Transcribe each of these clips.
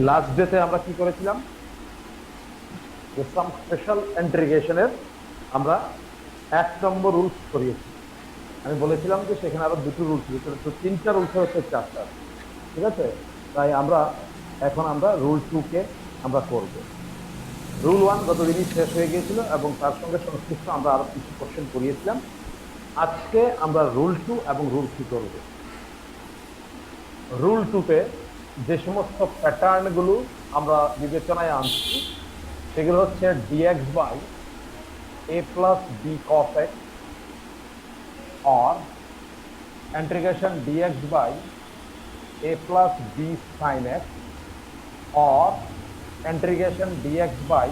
Last ডেতে আমরা কি করেছিলাম, যে সাম স্পেশাল ইন্টিগ্রেশনের আমরা 1 নম্বর রুলস করিয়েছি। আমি বলেছিলাম যে সেখানে আরো দুটো রুলস, তো 3টা রুলস হচ্ছে 4টা, ঠিক আছে। তাই আমরা এখন রুল 2 কে আমরা করব। রুল 1 গতদিনই শেষ হয়ে গিয়েছিল এবং তার সঙ্গে সংশ্লিষ্ট আমরা আরো কিছু কোশ্চেন করিয়েছিলাম। আজকে আমরা রুল 2 এবং রুল 3 করব। রুল 2 তে যে সমস্ত প্যাটার্ন গুলো আমরা বিবেচনায় আনছি সেগুলো হচ্ছে dx by a plus b cos x, or integration dx by a plus b sin x, or integration dx by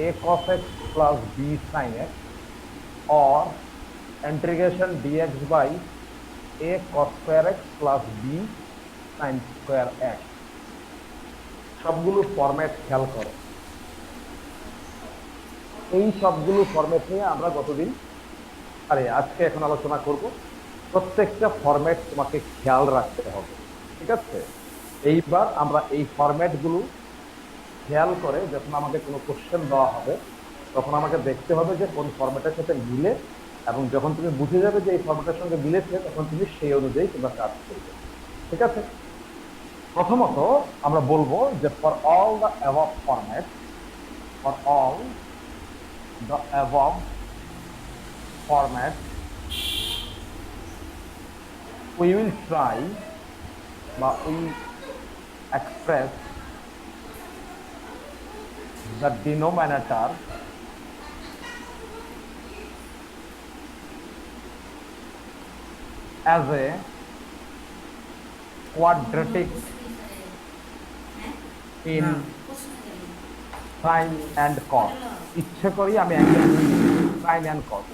a cos x plus b sin x, or integration dx by a cos square x plus b sin square x। সবগুলো format খেয়াল করো। এই সবগুলো format নিয়ে আমরা আজকে এখন আলোচনা করব। প্রত্যেকটা ফরম্যাট তোমাকে খেয়াল রাখতে হবে, ঠিক আছে। এইবার আমরা এই ফরম্যাট গুলো খেয়াল করে যখন আমাকে কোনো কোশ্চেন দেওয়া হবে তখন আমাকে দেখতে হবে যে কোন ফরম্যাটের সাথে মিলে, এবং যখন তুমি বুঝে যাবে যে এই ফরম্যাটের সঙ্গে মিলেছে তখন তুমি সেই অনুযায়ী তোমরা কাজ করবে, ঠিক আছে। প্রথমত আমরা বলবো যে for all the above format, for all the above format we will try but we express the denominator as a quadratic in sin and cos। ইচ্ছে করি আমি অ্যাঙ্গেল sin and cos,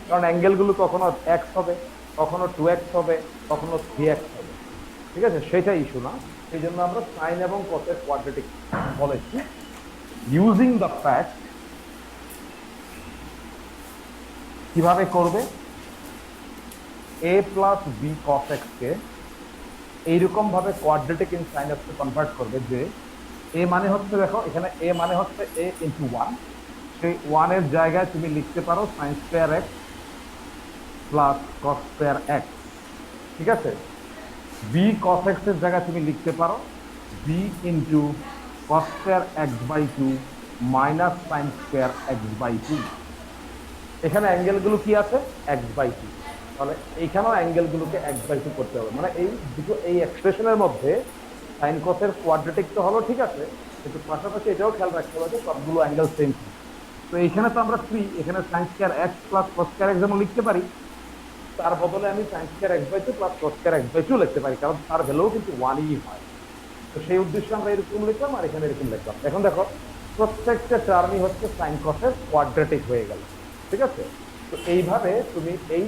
কারণ অ্যাঙ্গেলগুলো কখনো x হবে, কখনো 2x হবে, কখনো 3x হবে, ঠিক আছে। সেটা ইস্যু না, সেই জন্য আমরা সাইন এবং কসের কোয়াড্রেটিক বলেছি। ইউজিং দ্য ফ্যাক্ট, কিভাবে করবে, a plus b cos x কে এইরকম ভাবে quadratic in sine x convert করবে যে a মানে হচ্ছে, দেখো এখানে a মানে হচ্ছে a ইন্টু 1, সেই 1 এর জায়গায় তুমি লিখতে পারো sign square x plus cos square x, ঠিক আছে। বি কস এক্স এর জায়গায় তুমি লিখতে পারো b into cos square x by 2 minus sine square x by 2। এখানে অ্যাঙ্গেলগুলো কি আছে, এক্স বাই 2, তাহলে এইখানেও অ্যাঙ্গেলগুলোকে এক্স বাই 2 করতে হবে। মানে এই দুটো এই এক্সপ্রেশনের মধ্যে সাইন কসের কোয়াড্রেটিক তো হলো, ঠিক আছে, কিন্তু পাশাপাশি এটাও খেয়াল রাখতে হবে যে সবগুলো অ্যাঙ্গেল সেম। তো এইখানে তো আমরা ফ্রি, এখানে sine square x plus cos square x যেমন লিখতে পারি, তার বদলে আমি sine square x by 2 plus cos square x by 2 লিখতে পারি, কারণ তার ভ্যালু কিন্তু 1ই হয়। তো সেই উদ্দেশ্যে আমরা এরকম লিখলাম আর এখানে এরকম লিখলাম। এখন দেখো প্রত্যেকটা টার্মই হচ্ছে সাইন কসের কোয়াড্রেটিক হয়ে গেল, ঠিক আছে। তো এইভাবে তুমি এই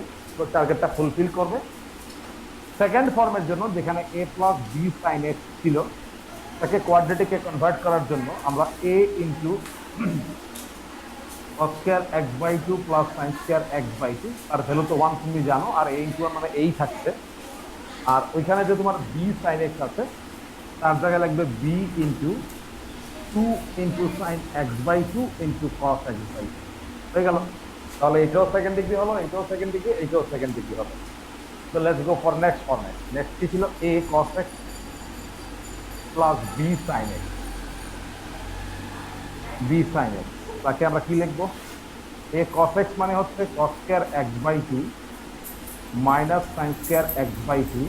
টার্গেটটা ফুলফিল করবে। সেকেন্ড ফর্মের জন্য যেখানে a plus b sine x ছিল, তাকে কোয়াড্রেটিকে কনভার্ট করার জন্য আমরা a into cos square x by 2 plus sine square x by 2, আর ভ্যালু তো 1 তুমি জানো, আর a ইন্টু 1 মানে এই থাকছে। আর ওইখানে যে তোমার b সাইন এক্স আছে তার জায়গায় লাগবে b into 2 into sine x by 2 into cos x by 2 হয়ে গেল। তাহলে এটাও সেকেন্ড ডিগ্রি হলো, এটাও সেকেন্ড ডিগ্রি, এটাও সেকেন্ড ডিগ্রি হবে। তো let's go for next format. Next কি ছিল, a cos x plus b sin x, b sin x তাকে আমরা কি লিখবো, a cos x মানে হচ্ছে cos square x by 2 minus sine square x by 2,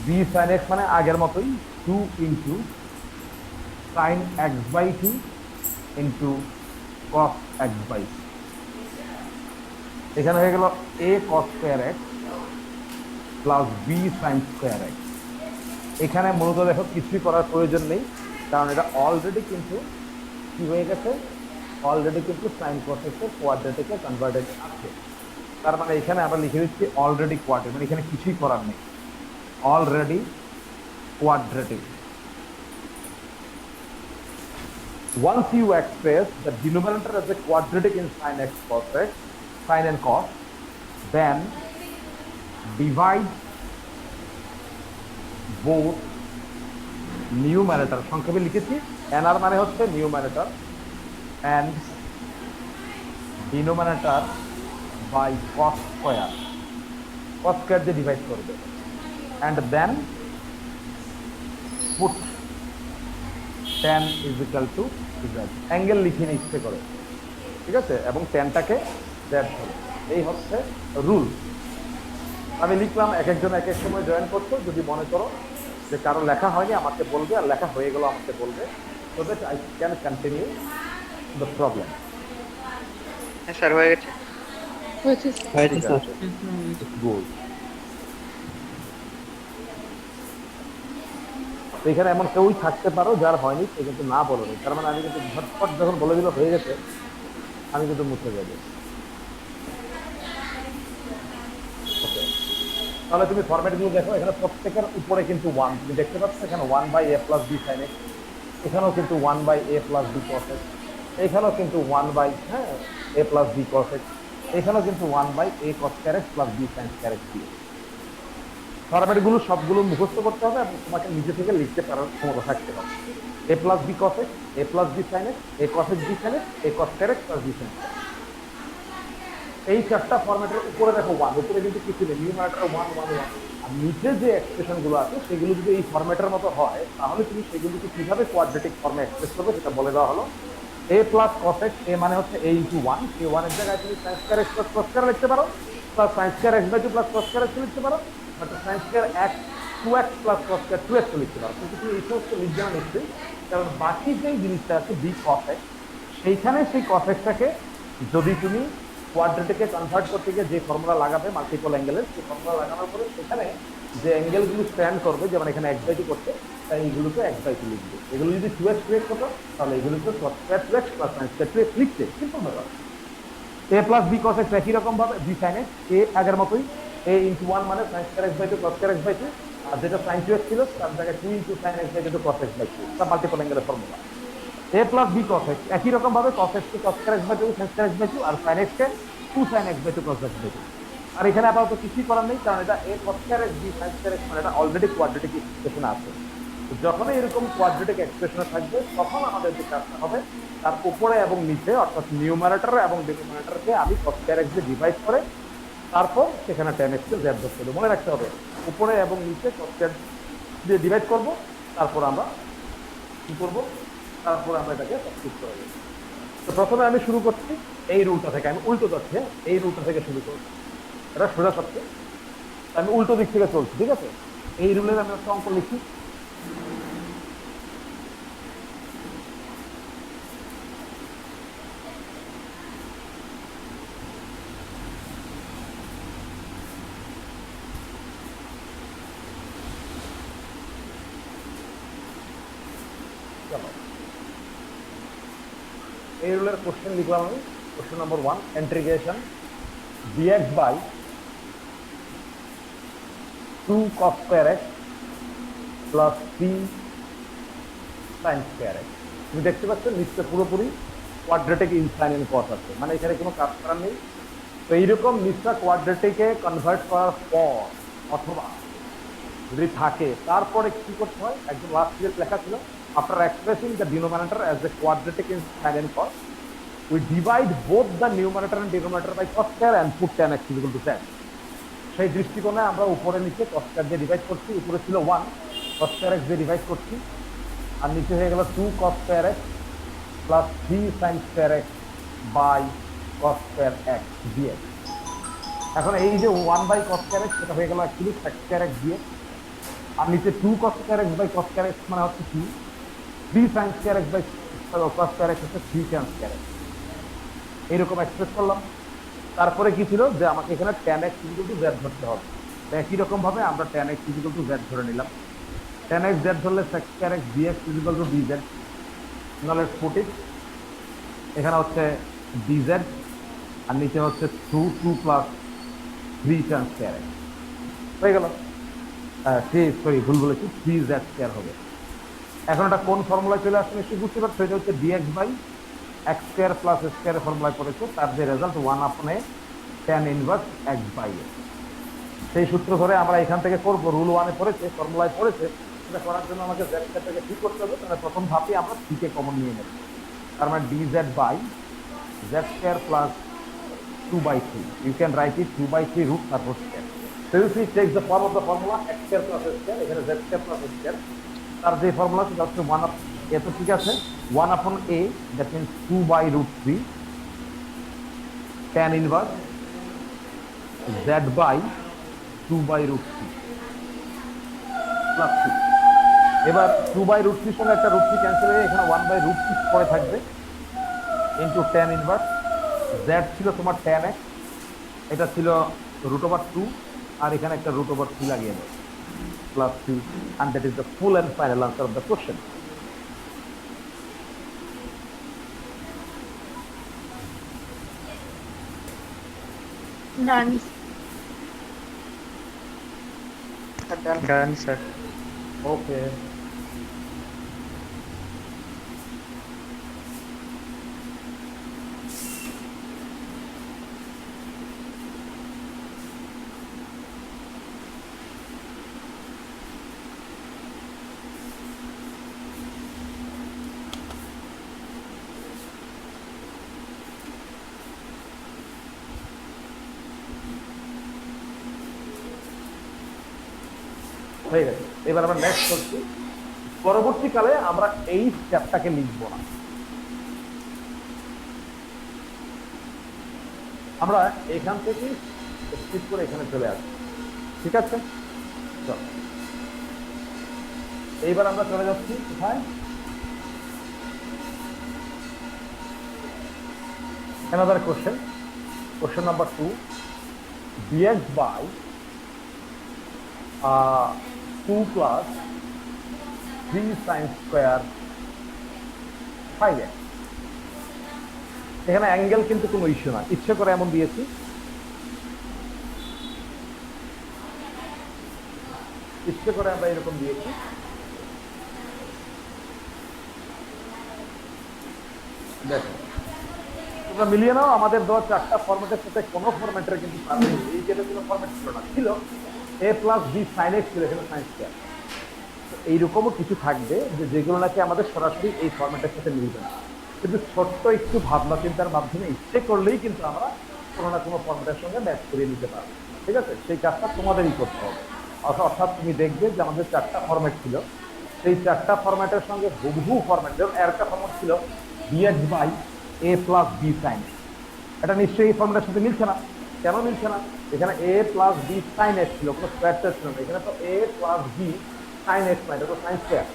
b sin x মানে আগের মতোই 2 into sine x by 2 into cos x by 2। এখানে হয়ে গেল a cos square x plus b sin square x। এখানে মূলত দেখো কিছুই করার প্রয়োজন নেই, কারণ এটা অলরেডি কিন্তু কি হয়ে গেছে, অলরেডি কিন্তু সাইন cos x এর কোয়াড্রেটিকে কনভার্টেড আছে। তার মানে এখানে আমরা লিখে দিচ্ছি অলরেডি কোয়াড্রেটিক, মানে এখানে কিছুই করার নেই, already quadratic. Once you express the denominator as a quadratic in sin x cos x, sin and cos, then divide both numerator সংক্ষেপে লিখেছি, এনআর মানে হচ্ছে numerator and denominator by cos square, cos square দিয়ে divide করবে, and then put tan is equal to z, angle লিখে নিয়ে ইচ্ছে করে, ঠিক আছে, এবং ট্যানটাকে z ধরে। এই হচ্ছে রুল। আমি লিখলাম, এক একজন এক এক সময় জয়েন করছো, যদি মনে করো যে কারো লেখা হয়নি আমাকে বলবে, আর লেখা হয়ে গেল আমাকে বলবে, so that I can continue the problem. হ্যাঁ স্যার, হয়ে গেছে। গুড। এখানে এমন কেউই থাকতে পারো যার হয়নি, সে কিন্তু না বলো নি, তার মানে আমি কিন্তু ঝটপট যখন বলে দিল হয়ে গেছে, আমি কিন্তু মুছে যাবো। ওকে, তাহলে তুমি ফরম্যাট গুলো দেখো, এখানে প্রত্যেকের উপরে কিন্তু 1 তুমি দেখতে পাচ্ছ, এখানে 1/a plus b sin x, এখানেও কিন্তু 1/a plus b cos x, এখানেও কিন্তু 1/a plus b cos x, এখানেও কিন্তু 1/a cos square x plus b sin square x দিয়ে। ফরম্যাট গুলো সবগুলো মুখস্থ করতে হবে এবং তোমাকে নিজে থেকে লিখতে পারার ক্ষমতা থাকতে হবে। a plus b cos x, a plus b sin x, a cos x b sin x, a cos square x plus b sin x। এই চারটা ফরম্যাটের উপরে দেখো 1, উপরে কিন্তু কিছু নেই, নিউমারেটর 1 1 1, আর নিচে যে এক্সপ্রেশন গুলো আছে সেগুলো যদি এই ফরম্যাটের মতো হয়, তাহলে তুমি সেগুলোকে কিভাবে কোয়াড্রেটিক ফর্মে এক্সপ্রেস করবে সেটা বলে দেওয়া হলো। a plus cos x, a মানে হচ্ছে a ইনটু 1, এই 1 এর জায়গায় তুমি sin square x plus cos square লিখতে পারো, plus sin square x/2 plus cos square x লিখতে পারো, বা sin square x 2x plus cos square 2x লিখতে পারো। কিন্তু তুমি এই সমস্ত লিখবে না নিশ্চয়ই, কারণ বাকি যে জিনিসটা আছে b cos x, সেইখানে সেই cos x টাকে যদি তুমি কোয়াড্রেটিকে কনভার্ট করতে গিয়ে যে ফর্মুলা লাগাবে মাল্টিপল অ্যাঙ্গেলের, সেই ফর্মুলা লাগানোর পরে সেখানে যে অ্যাঙ্গেলগুলো স্ট্যান্ড করবে, যেমন এখানে x/2 করতে, তাই এইগুলোকে x/2 লিখবে। এগুলো যদি 2x ক্রিয়েট করতো তাহলে এগুলোকে cos square 2x plus sin square 2x লিখতে, সিম্পল ব্যাপার। a plus b cos x একই রকম ভাবে b sin x, a আগের মতোই, a ইনটু 1 মানে sin square x/2 cos square x/2, আর যেটা sin 2x ছিল তার জায়গায় 2 into sin x/2 cos x/2, এটা মাল্টিপল অ্যাঙ্গেলের formula. a plus b cos x একই রকম ভাবে cos x কে cos square x/2 sin square x/2, আর sin x কে 2 sin x/2 cos x/2। আর এখানে আপাতত কিছুই করার নেই, কারণ এটা a cos square x b sin square x, মানে এটা অলরেডি কোয়াড্রেটিক এক্সপ্রেশন আছে। যখন এরকম কোয়াড্রেটিক এক্সপ্রেশনে থাকবে তখন আমাদের যে কাজটা হবে, তার উপরে এবং নিচে অর্থাৎ নিউমারেটর এবং ডিনোমিনেটরকে আমি cos square x দিয়ে ডিভাইড করে তারপর সেখানে tan x কে z ধরতে হবে। মনে রাখতে হবে উপরে এবং নিচে cos square দিয়ে ডিভাইড করব, তারপর আমরা কি করব, তারপর আমরা এটাকে সাবস্টিটিউট করে দেব। তো প্রথমে আমি শুরু করছি এই রুলটা থেকে, আমি উল্টো যাচ্ছি, এই রুলটা থেকে শুরু করব, এটা সোজা সত্যি, আমি উল্টো দিক থেকে চলছি, ঠিক আছে। এই রুলের আমি একটা অঙ্ক লিখি। এই রুলের কোশ্চেন লিখলাম আমি, question number 1, integration dx by 2 cos square x plus 3 sin square x। তুমি দেখতে পাচ্ছ নিচে পুরোপুরি quadratic in sine and cos আছে, মানে এখানে কোনো কাজ করার নেই। তো এইরকম নিচটা কোয়াড্রেটিকে কনভার্ট করার পর অথবা যদি থাকে তারপরে কি করতে হয়, একদম লাস্ট যে লেখা ছিল, after expressing the denominator as a quadratic in sin and cos, we divide both the numerator and denominator by cos square and put tan x equal to tan। সেই দৃষ্টিকোণে আমরা উপরে নিচে cos square দিয়ে divide করছি, উপরে ছিল 1 cos square x দিয়ে divide করছি, আর নিচে হয়ে গেল 2 cos square x plus 3 sin square x by cos square x dx। এখন এই যে 1 cos square x সেটা হয়ে গেল actually sec square x dx, আর নিচে 2 cos square x by cos square x মানে হচ্ছে 2, 3 sin square x by cos square x হচ্ছে 3 tan square x। এইরকম এক্সপ্রেস করলাম। তারপরে কি ছিল যে আমাকে এখানে tan x equal to z ধরতে হবে, একই রকম ভাবে আমরা tan x equal to z ধরে নিলাম। tan x z ধরলে sec square x dx equal to dz, নাহলে লেটস পুট ইট, এখানে হচ্ছে dz আর নিচে হচ্ছে 2 প্লাস 3 tan square x হয়ে গেল। সরি ভুল বলেছি, 3z স্কয়ার হবে। এখন এটা কোন ফর্মুলায় চলে আসছে নিশ্চয়ই বুঝতে পারছো, এটা হচ্ছে dx by x square plus square ফর্মুলায় পড়েছে, তার যে result 1/a tan inverse x by a। সেই সূত্র ধরে আমরা এখান থেকে করব, রুল 1 এ পড়েছে, ফর্মুলায় পড়েছে, সেটা করার জন্য আমাকে জেড স্কয়ারটাকে ঠিক করতে হবে, তাহলে প্রথম ধাপে আমরা থ্রি কে কমন নিয়ে নেব, তার মানে dz by z square plus 2/3. You can write it 2/3 root তারপর square. So if we take the form of the formula x square plus s square, এখানে z square plus s square, তার যে formula সেটা হচ্ছে 1 up a, তো ঠিক আছে 1 upon a, that means 2/√3 tan inverse z by 2/√3 plus 2. এবার 2/√3 এর সঙ্গে একটা √3 ক্যান্সেল হয়ে এখানে 1/√6 পড়ে থাকবে ইনটু tan ইনভার্স z ছিল তোমার tan x, এটা ছিল √2, আর এখানে একটা √3 লাগিয়ে দাও plus 2, and that is the full and final answer of the question. Done. Done sir. Okay. হয়ে গেছে। এবার আমরা নেক্সট করছি, পরবর্তীকালে আমরা এই স্টেপটাকে লিখব না, আমরা এখান থেকে স্কিপ করে এখানে চলে আসবো, ঠিক আছে? চলো এইবার আমরা চলে যাচ্ছি কোথায়, another question, question number 2, dx by 2 plus 3 sin square 5x. এখানে অ্যাঙ্গেল কিন্তু কোনো ইস্যু না, ইচ্ছে করে এমন দিয়েছি, ইচ্ছে করে আমরা এরকম দিয়েছি। দেখো তোমরা মিলিয়ে নাও, আমাদের দেওয়া চারটা ফরম্যাটের সাথে কোনো ফরম্যাটের কিন্তু এই যেটা কোনো ফরম্যাট ছিল না, ছিল a plus b sine x ছিল, এখানে সাইন স্কয়ার। এইরকমও কিছু থাকবে যে যেগুলো নাকি আমাদের সরাসরি এই ফরম্যাটের সাথে মিলবে না, কিন্তু ছোট্ট একটু ভাবনা চিন্তার মাধ্যমে ইচ্ছে করলেই কিন্তু আমরা কোনো না কোনো ফরম্যাটের সঙ্গে ম্যাচ করিয়ে নিতে পারবো, ঠিক আছে? সেই কাজটা তোমাদেরই করতে হবে। অর্থাৎ তুমি দেখবে যে আমাদের চারটা ফরম্যাট ছিল, সেই চারটা ফরম্যাটের সঙ্গে হুবহু ফরম্যাট, যেমন একটা ফরম্যাট ছিল dx by a plus b sine, এটা নিশ্চয়ই এই ফর্মুলার সাথে মিলছে না। কেন মিলছে না? এখানে a plus b sine x ছিল, কোনো স্কয়ারটা ছিল না, এখানে তো a plus b sine x না, এটা তো সাইন স্কয়ার,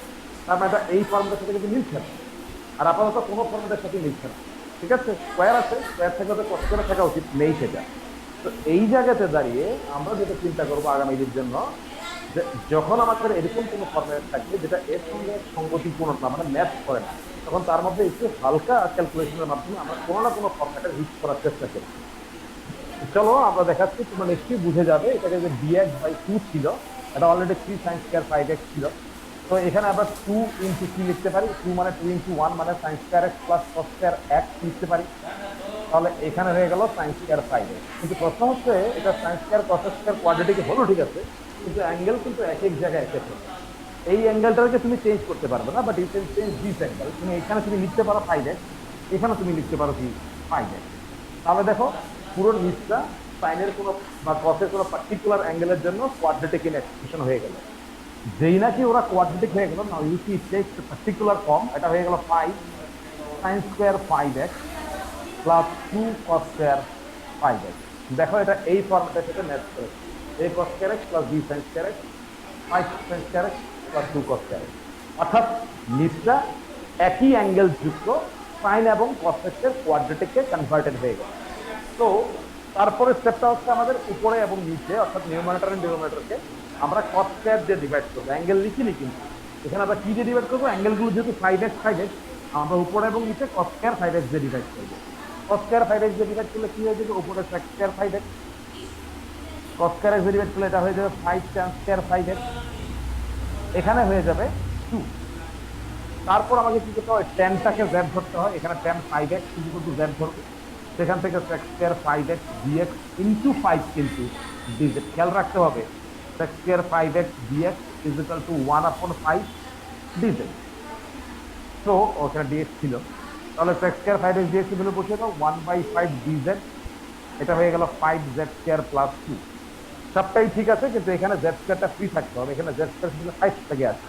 তার মানে এটা এই ফর্মুলার সাথে কিন্তু মিলছে না, আর আপাতত কোনো ফর্মুলার সাথে মিলছে না, ঠিক আছে? স্কয়ার আছে, স্কয়ার থেকে তো কষ্ট করে থাকা উচিত, নেই সেটা। তো এই জায়গাতে দাঁড়িয়ে আমরা যেটা চিন্তা করবো আগামীদের জন্য, যে যখন আমাদের এরকম কোনো ফর্মুলা থাকবে যেটা এর সঙ্গে সঙ্গতিপূর্ণ না, মানে ম্যাচ করে না, তখন তার মধ্যে একটু হালকা ক্যালকুলেশনের মাধ্যমে আমরা কোনো না কোনো ফর্মেটে হিট করার চেষ্টা করি। চলো আমরা দেখাচ্ছি, তোমরা নিশ্চয়ই বুঝে যাবে। এটাকে যে dx বাই 2 ছিল, এটা অলরেডি 3 sin স্কয়ার 5x ছিল, তো এখানে আমরা 2 ইনটু কি লিখতে পারি, 2 মানে 2 ইনটু 1 মানে sin square x plus cos square x লিখতে পারি, তাহলে এখানে হয়ে গেল sin স্কয়ার 5x। কিন্তু প্রশ্ন হচ্ছে এটা sin square cos square quadratic হলো, ঠিক আছে, কিন্তু অ্যাঙ্গেল কিন্তু এক এক জায়গায় এক এক রকম। এই অ্যাঙ্গেলটাকে তুমি চেঞ্জ করতে পারবে না, but you can change this angle. তুমি এখানে তুমি লিখতে পারো 5x, এখানে তুমি লিখতে পারো কি 5x। তাহলে দেখো পুরো নিচটা সাইনের কোনো বা কসের কোনো পার্টিকুলার অ্যাঙ্গেলের জন্য কোয়াড্রেটিক ইন এক্সপ্রেশন হয়ে গেল। যেই নাকি ওরা কোয়াড্রেটিক হয়ে গেল, now you see it takes particular form, এটা হয়ে গেল 5 sin square 5x plus 2 cos square 5x। দেখো এটা এই ফর্মেটের সাথে ম্যাচ করে, a cos square x plus b sin square x 5 sin square x plus 2 cos square x, অর্থাৎ নিচটা একই অ্যাঙ্গেল যুক্ত সাইন এবং cos x এর কোয়াড্রেটিকে কনভার্টেড হয়ে গেল। তো তারপরে স্টেপটা হচ্ছে আমাদের উপরে এবং নিচে, অর্থাৎ নিউমারেটর এন্ড ডিনোমিনেটরকে আমরা cos স্কয়ার দিয়ে ডিভাইড করবো। অ্যাঙ্গেল লিখিনি কিন্তু, এখানে আমরা কি দিয়ে ডিভাইড করবো, অ্যাঙ্গেলগুলো যেহেতু 5x 5x, আমরা উপরে এবং নিচে cos স্কয়ার 5x দিয়ে ডিভাইড করবো। cos স্কয়ার 5x দিয়ে ডিভাইড করলে কি হয়ে যাবে, উপরে sec square 5x, cos square x দিয়ে ডিভাইড করলে এটা হয়ে যাবে 5 tan স্কয়ার 5x, এখানে হয়ে যাবে 2। তারপর আমাকে কি করতে হয়, ট্যানটাকে z ধরতে হয়, এখানে tan 5x equal to z ধরবে, সেখান থেকে sec square 5x dx into 5 কিন্তু dz। খেয়াল রাখতে হবে sex square 5x dx is equal two 1/5 dz। তো ওখানে dx ছিল, তাহলে সেক্স স্কয়ার 5x dx এর ভ্যালু বসিয়ে দাও 1/5 dz, এটা হয়ে গেল 5z স্কয়ার প্লাস 2। সবটাই ঠিক আছে, কিন্তু এখানে z স্কয়ারটা ফ্রি থাকতে হবে, এখানে z স্কয়ার ছিল 5 থেকে আছে,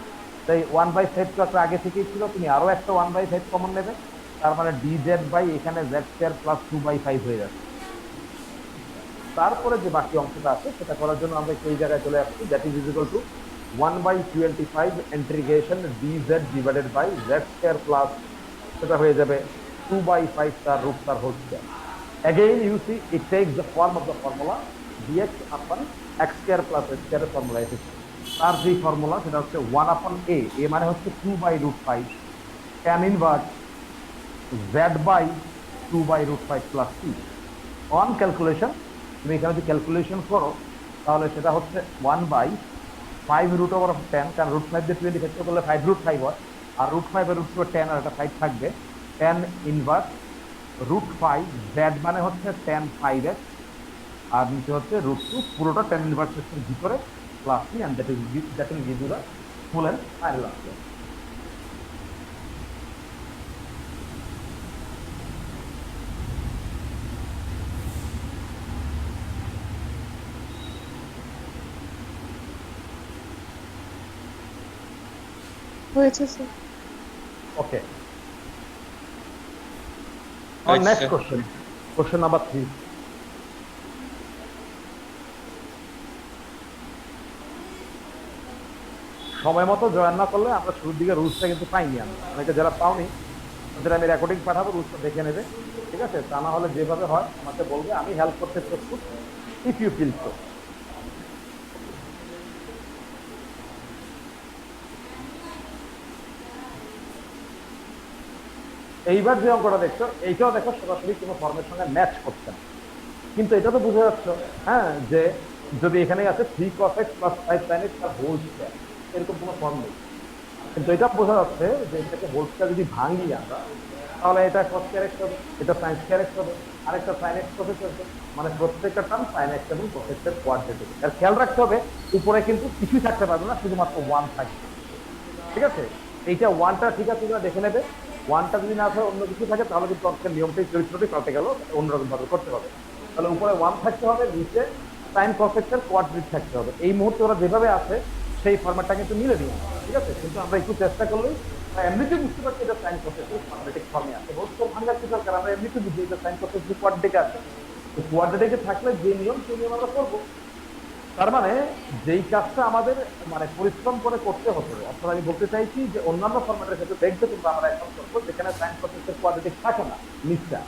তাই 1/5 তো একটা আগে থেকেই ছিল, তুমি আরো একটা 1/5 কমন নেবে, তার মানে dz বাই এখানে z স্কয়ার প্লাস 2/5 হয়ে যাচ্ছে। তারপরে যে বাকি অংশটা আছে সেটা করার জন্য আমরা এই জায়গায় চলে আসছি, that is equal to 1/25 integration dz divided by z square plus, সেটা হয়ে যাবে 2/5 তার রুট তার whole square. Again you see it takes the form of the formula dx upon x square plus h square formula এসেছে। তার যে formula সেটা হচ্ছে 1/a, a মানে হচ্ছে 2/√5 tan inverse z by 2/√5 plus 2। On calculation তুমি এখানে যদি ক্যালকুলেশন করো তাহলে সেটা হচ্ছে 1/5√10, কারণ √5 দিয়ে 20 ক্ষেত্র করলে 5√5 হয়, আর √5 এর √10 আর একটা 5 থাকবে, tan ইনভার্স √5 z মানে হচ্ছে tan 5x, আর নিচে হচ্ছে √2, পুরোটা tan ইনভার্স এর ভিতরে plus 3, and that will give you the full and final answer. হয়েছে sir. Okay, next question number 3। সময় মতো জয়েন না করলে আমরা শুরুর দিকে রুলসটা কিন্তু পাইনি, আমরা অনেকে যারা পাওনি তাদের আমি রেকর্ডিং পাঠাবো, রুলসটা দেখে নেবে, ঠিক আছে? তা না হলে যেভাবে হয় আমাকে বলবে, আমি হেল্প করতে প্রস্তুত ইফ ইউ ফিল সো। এইবার যে অঙ্কটা দেখছো এইটাও দেখো সরাসরি কোনো ফর্মের সঙ্গে ম্যাচ করছে না, কিন্তু এটা তো বুঝে যাচ্ছ, হ্যাঁ, যে যদি এখানে আছে 3 cos x plus 5 sin x তার হোল স্কয়ার, এরকম কোনো ফর্ম নেই, কিন্তু এটা বোঝা যাচ্ছে যে এটাকে হোল স্কয়ার যদি ভাঙি আমরা, তাহলে এটা cos স্কয়ার x হবে, এটা sin স্কয়ার x হবে, আরেকটা sin x cos x হবে, মানে প্রত্যেকটা টার্ম sin x এবং cos x এর কোয়াড্রেটিক। আর খেয়াল রাখতে হবে উপরে কিন্তু কিছুই থাকতে পারবে না, শুধুমাত্র 1 থাকবে, ঠিক আছে? এইটা 1টা ঠিক আছে কিনা দেখে নেবে, 1টা যদি না থাকে অন্য কিছু থাকে তাহলে কিন্তু অঙ্কের নিয়মটাই চরিত্রটি পাল্টে গেল, অন্যরকম ভাবে করতে হবে। তাহলে উপরে 1 থাকতে হবে, নিচে sin cos x এর কোয়াড্রেটিক থাকতে হবে। এই মুহূর্তে ওরা যেভাবে আছে সেই ফরম্যাটটা কিন্তু মিলে দিই, ঠিক আছে? কিন্তু আমরা একটু চেষ্টা করলেই এমনিতে বুঝতে পারছি এটা sin cos x এর কোয়াড্রেটিক ফর্মে আছে, বহুত তো ভাঙার কি দরকার, আমরা এমনিতে বুঝি এটা sin cos x এর কোয়াড্রেটিক আছে, তো কোয়াড্রেটিকে থাকলে যে নিয়ম সেই নিয়ম আমরা করবো। তার মানে যেই কাজটা আমাদের মানে পরিশ্রম করে করতে হতো, অর্থাৎ আমি বলতে চাইছি যে অন্যান্য ফরম্যাটের ক্ষেত্রে দেখবে কিন্তু আমরা এখন করবো যেখানে সাইন প্রসেসের কোয়াড্রেটিক থাকে না, নিচটা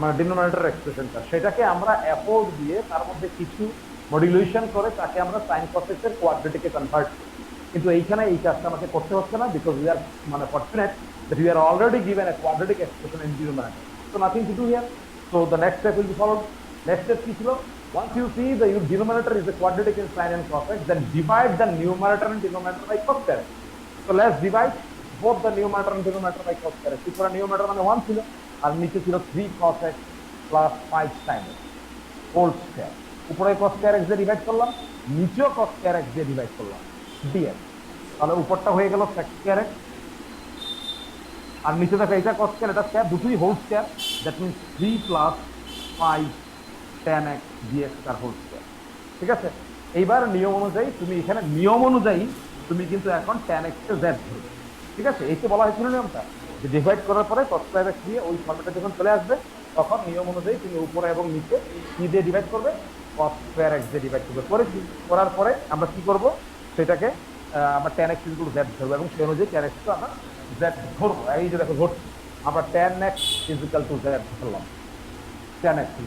মানে ডিনোমিনেটর এক্সপ্রেশনটা, সেটাকে আমরা এফোর্ট দিয়ে তার মধ্যে কিছু মডুলেশন করে তাকে আমরা সাইন প্রসেসের কোয়াড্রেটিকে কনভার্ট করি। কিন্তু এইখানে এই কাজটা আমাকে করতে হচ্ছে না, বিকজ উই আর মানে fortunate that we are already given a quadratic expression in denominator, so nothing to do here. So the next step will be followed. Next step কি ছিল? Once you see the denominator is a quadratic in sin and cos x, then divide the numerator and denominator by cos square x. So let's divide both the numerator and denominator by cos square x. উপরে numerator মানে 1 ছিল, আর নিচে ছিল 3 cos x plus 5 sin x whole square. উপরে cos square x দিয়ে divide করলাম, নিচেও cos square x দিয়ে ডিভাইড করলাম dx, তাহলে উপরটা হয়ে গেল sec square x, আর নিচে দেখো এটা cos স্কয়ার এটা স্কয়ার, দুটোই whole square, that means 3 plus 5 tan x dx তার হোল স্কয়ার, ঠিক আছে? এইবার নিয়ম অনুযায়ী তুমি এখানে নিয়ম অনুযায়ী তুমি কিন্তু এখন tan x কে z ধরবে, ঠিক আছে? এই তো বলা হয়েছিল নিয়মটা, যে ডিভাইড করার পরে cos square x দিয়ে ওই ফর্মেটে যখন চলে আসবে তখন নিয়ম অনুযায়ী তুমি উপরে এবং নিচে কি দিয়ে ডিভাইড করবে, cos square x দিয়ে ডিভাইড করবে। করার পরে আমরা কি করব, সেটাকে আমরা tan x = z ধরবো এবং সেই অনুযায়ী tan x কে আমরা z ধরবো। এই যে দেখো ধরছি আমরা tan x = z ধরলাম, tan x =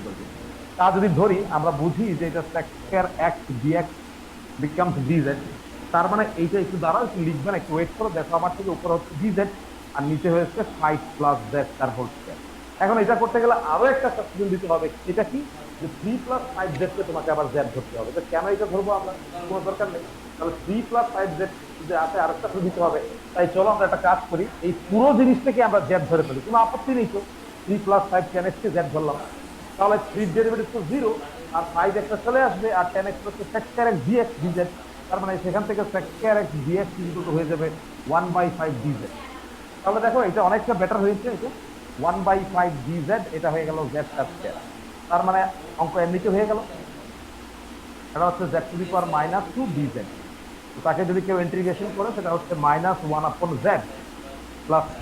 তা যদি ধরি আমরা বুঝি যে এটা sec square x dx becomes dz, তার মানে এইটা একটু দাঁড়াও, একটু লিখবেন, একটু ওয়েট করো, দেখো আমার থেকে উপরে হচ্ছে dz আর নিচে হয়েছে 5 plus z তার হোল স্কয়ার। এখন এটা করতে গেলে আরো একটা সাবস্টিটিউশন দিতে হবে, এটা কি, যে 3 plus 5z কে তোমাকে আবার z ধরতে হবে। তো কেন এটা ধরবো আমরা, কোনো দরকার নেই, তাহলে 3 plus 5z যে আছে আরেকটা দিতে হবে। তাই চলো আমরা একটা কাজ করি, এই পুরো জিনিসটাকে আমরা z ধরে ফেলি, কোনো আপত্তি নেই তো। 3 plus 5 tan x কে z ধরলাম, তাহলে 3 ডেরিভেটিভ তো 0 আর 5 একটা চলে আসবে, আর 10x হচ্ছে sec square x dx dz, তার মানে সেখান থেকে sec square x dx হয়ে যাবে 1/5 dz। তাহলে দেখো এটা অনেকটা বেটার হয়েছে, এটা 1/5 dz, এটা হয়ে গেল z স্কয়ার। তার মানে অঙ্ক এমনিতে হয়ে গেল, এটা হচ্ছে z to the power -2 dz। তো তাকে যদি কেউ ইন্টিগ্রেশন করে সেটা হচ্ছে -1/z প্লাস c,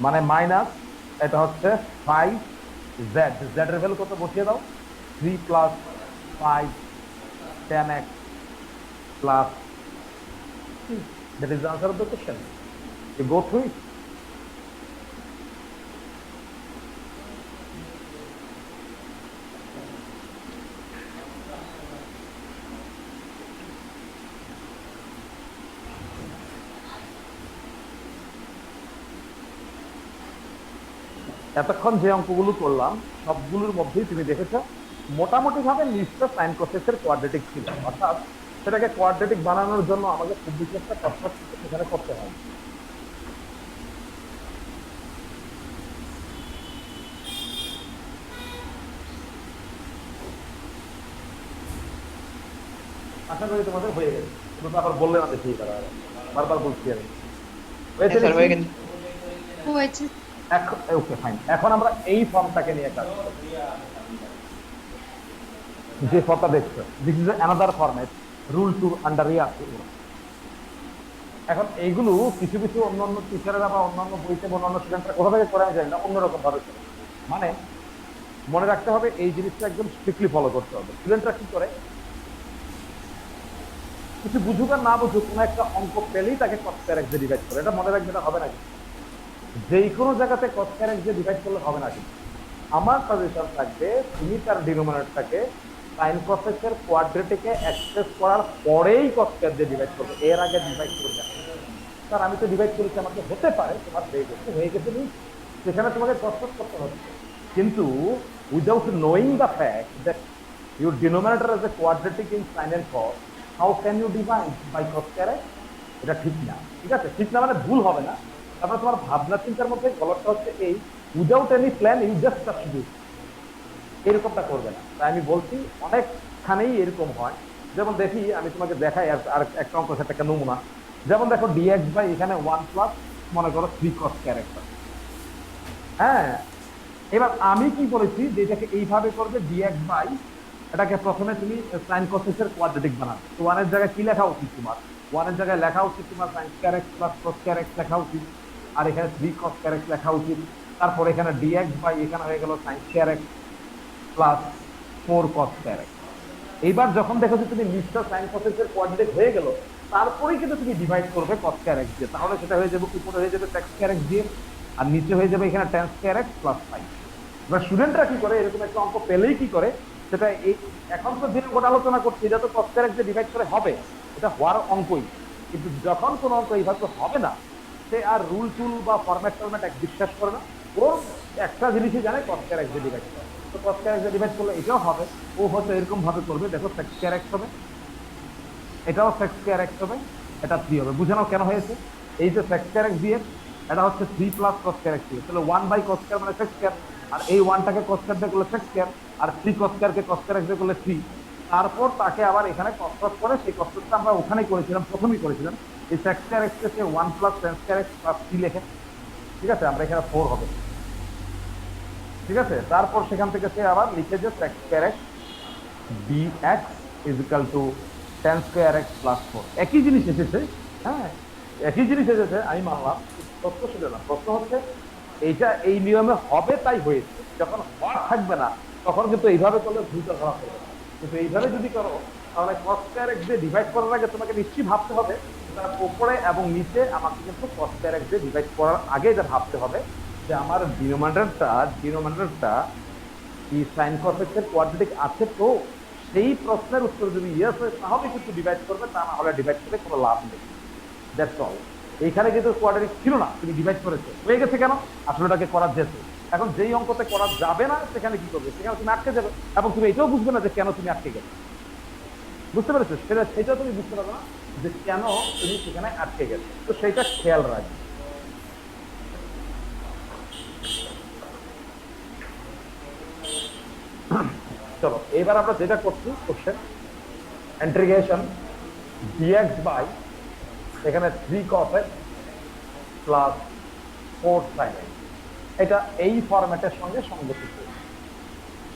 মানে মাইনাস, এটা হচ্ছে 5z, z এর ভ্যালু কত বসিয়ে দাও, 3 + 5 10x plus c. That is the answer of the question. You go through it. এতক্ষণ যে অঙ্কগুলো করলাম সবগুলোর মধ্যেই তুমি দেখেছো মোটামুটি ভাবে নিচটা সাইন কোসেসের কোয়াড্রেটিক ছিল, অর্থাৎ সেটাকে কোয়াড্রেটিক বানানোর জন্য আমাকে খুব বেশি একটা কষ্ট সেখানে করতে হয়। আশা করি তোমাদের হয়ে গেছে, তুমি আবার বললে না দেখি, বারবার বলছি আমি। হয়েছে। ওকে ফাইন, এখন আমরা এই ফর্মটাকে নিয়ে কাজ করব। যে ফর্মটা দেখছো, this is another format, rule to under আছে। এখন এইগুলো কিছু কিছু অন্যান্য টিচারেরা বা অন্যান্য বইতে বা অন্যান্য স্টুডেন্টরা কোথা থেকে করে আমি জানি না, অন্যরকম ভাবে করে। মানে মনে রাখতে হবে এই জিনিসটা একদম স্ট্রিক্টলি ফলো করতে হবে। স্টুডেন্টরা কি করে, কিছু বুঝুক আর না বুঝুক, কোনো একটা অঙ্ক পেলেই তাকে cos square x দিয়ে ডিভাইড করে। এটা মনে রাখবে, এটা হবে না, যে কোনো জায়গাতে cos square x দিয়ে ডিভাইড করলে হবে না। কিন্তু আমার সাজেশন থাকবে তুমি তার ডিনোমিনেটরটাকে sin cos x এর কোয়াড্রেটিকে এক্সপ্রেস করার পরেই cos square দিয়ে ডিভাইড করবে, এর আগে ডিভাইড করবে না। স্যার আমি তো ডিভাইড করেছি, আমাকে হতে পারে তোমার হয়ে গেছে নি, সেখানে তোমাকে কষ্ট করতে হচ্ছে। কিন্তু without knowing the fact that your denominator is a quadratic in sin and cos, how can you divide by cos square x? এটা ঠিক না, ঠিক আছে? ঠিক না মানে ভুল হবে না, তারপরে তোমার ভাবনা চিন্তার মধ্যে গলতটা হচ্ছে এই, without any plan you just substitute, এরকমটা করবে না। তাই আমি বলছি অনেকখানেই এরকম হয়। যেমন দেখি, আমি তোমাকে দেখাই আর একটা অঙ্ক, সেটা একটা নমুনা। যেমন দেখো dx বাই এখানে 1 প্লাস মনে করো 3 cos square x। হ্যাঁ, এবার আমি কি বলেছি যে এটাকে এইভাবে করবে, dx বাই, এটাকে প্রথমে তুমি sin cos x এর কোয়াড্রেটিক বানাবে। তো 1 এর জায়গায় কি লেখা উচিত তোমার? 1 এর জায়গায় লেখা উচিত তোমার sin square x plus cos square x লেখা উচিত, আর এখানে 3 cos square x লেখা উচিত। তারপর এখানে dx বাই এখানে হয়ে গেল sin square x plus 4 cos square x। এইবার যখন দেখো যে তুমি নিচটা sin cos x এর কোয়াড্রেটিক হয়ে গেল, তারপরেই কিন্তু তুমি ডিভাইড করবে cos square x দিয়ে। তাহলে সেটা হয়ে যাবে, উপরে হয়ে যাবে sec square x দিয়ে, আর নিচে হয়ে যাবে এখানে tan square x plus 5। এবার স্টুডেন্টরা কি করে, এরকম একটা অঙ্ক পেলেই কি করে, সেটা এই এখন তো যে অঙ্কটা আলোচনা করছি এটা তো cos square x দিয়ে ডিভাইড করে হবে, এটা হওয়ার অঙ্কই। কিন্তু যখন কোনো অঙ্ক এইভাবে হবে না, সে আর রুল টুল বা ফরম্যাট টরম্যাট এক বিশ্বাস করে না, ওর একটা জিনিসই জানে cos square x দিয়ে ডিভাইড করে। তো cos square x দিয়ে ডিভাইড করলে এটাও হবে, ও হয়তো এরকম ভাবে করবে, দেখো sec square x হবে, এটাও sec square x হবে, এটা 3 হবে। বুঝে নাও কেন হয়েছে, এই যে sec square x দিয়ে এটা হচ্ছে 3 প্লাস cos square x দিয়ে, তাহলে 1 বাই cos square মানে sec square, আর এই 1টাকে cos square দিয়ে করলে sec square, আর 3 cos square কে cos square x দিয়ে করলে 3। তারপর তাকে আবার এখানে cos করে, সেই cos আমরা ওখানেই করেছিলাম, প্রথমেই করেছিলাম। এই sec square x কে 1 plus tan square x plus 3 লেখে, ঠিক আছে? আমরা এখানে 4 হবে, ঠিক আছে? তারপর সেখান থেকে সে আবার লিখে যে sec square x dx is equal to tan square x plus 4। একই জিনিস এসেছে, হ্যাঁ একই জিনিস এসেছে, আমি মানলাম। প্রশ্ন সেটা না, প্রশ্ন হচ্ছে এইটা এই নিয়মে হবে তাই হয়েছে, যখন হওয়ার থাকবে না তখন কিন্তু এইভাবে করলে ভুলটা ধরা পড়বে। কিন্তু এইভাবে যদি করো তাহলে cos square x দিয়ে ডিভাইড করার আগে তোমাকে নিশ্চয়ই ভাবতে হবে তার উপরে এবং নিচে আমাকে কিন্তু cos square x দিয়ে ডিভাইড করার আগে এটা ভাবতে হবে যে আমার ডিনোমিনেটরটা কি sin cos x এর কোয়াড্রেটিক আছে। তো সেই প্রশ্নের উত্তর যদি ইয়েস হয় তাহলে কিন্তু ডিভাইড করবে, তা না হলে ডিভাইড করে কোনো লাভ নেই। That's all. এইখানে কিন্তু কোয়াড্রেটিক ছিল না, তুমি ডিভাইড করেছো, হয়ে গেছে। কেন? আসলে ওটাকে করা যেত। এখন যেই অঙ্কতে করা যাবে না সেখানে কি করবে, সেখানে তুমি আটকে যাবে, এবং তুমি এটাও বুঝবে না যে কেন তুমি আটকে গেলে। বুঝতে পেরেছো? সেটাও তুমি বুঝতে পারবে না যে কেন তুমি সেখানে আটকে গেলে। তো সেইটা খেয়াল রাখবে। চলো এবার আমরা যেটা করছি কোশ্চেন ইন্টিগ্রেশন dx বাই এখানে 3 cos x plus 4 sin x, এটা এই ফরম্যাটের সঙ্গে সংগঠিত।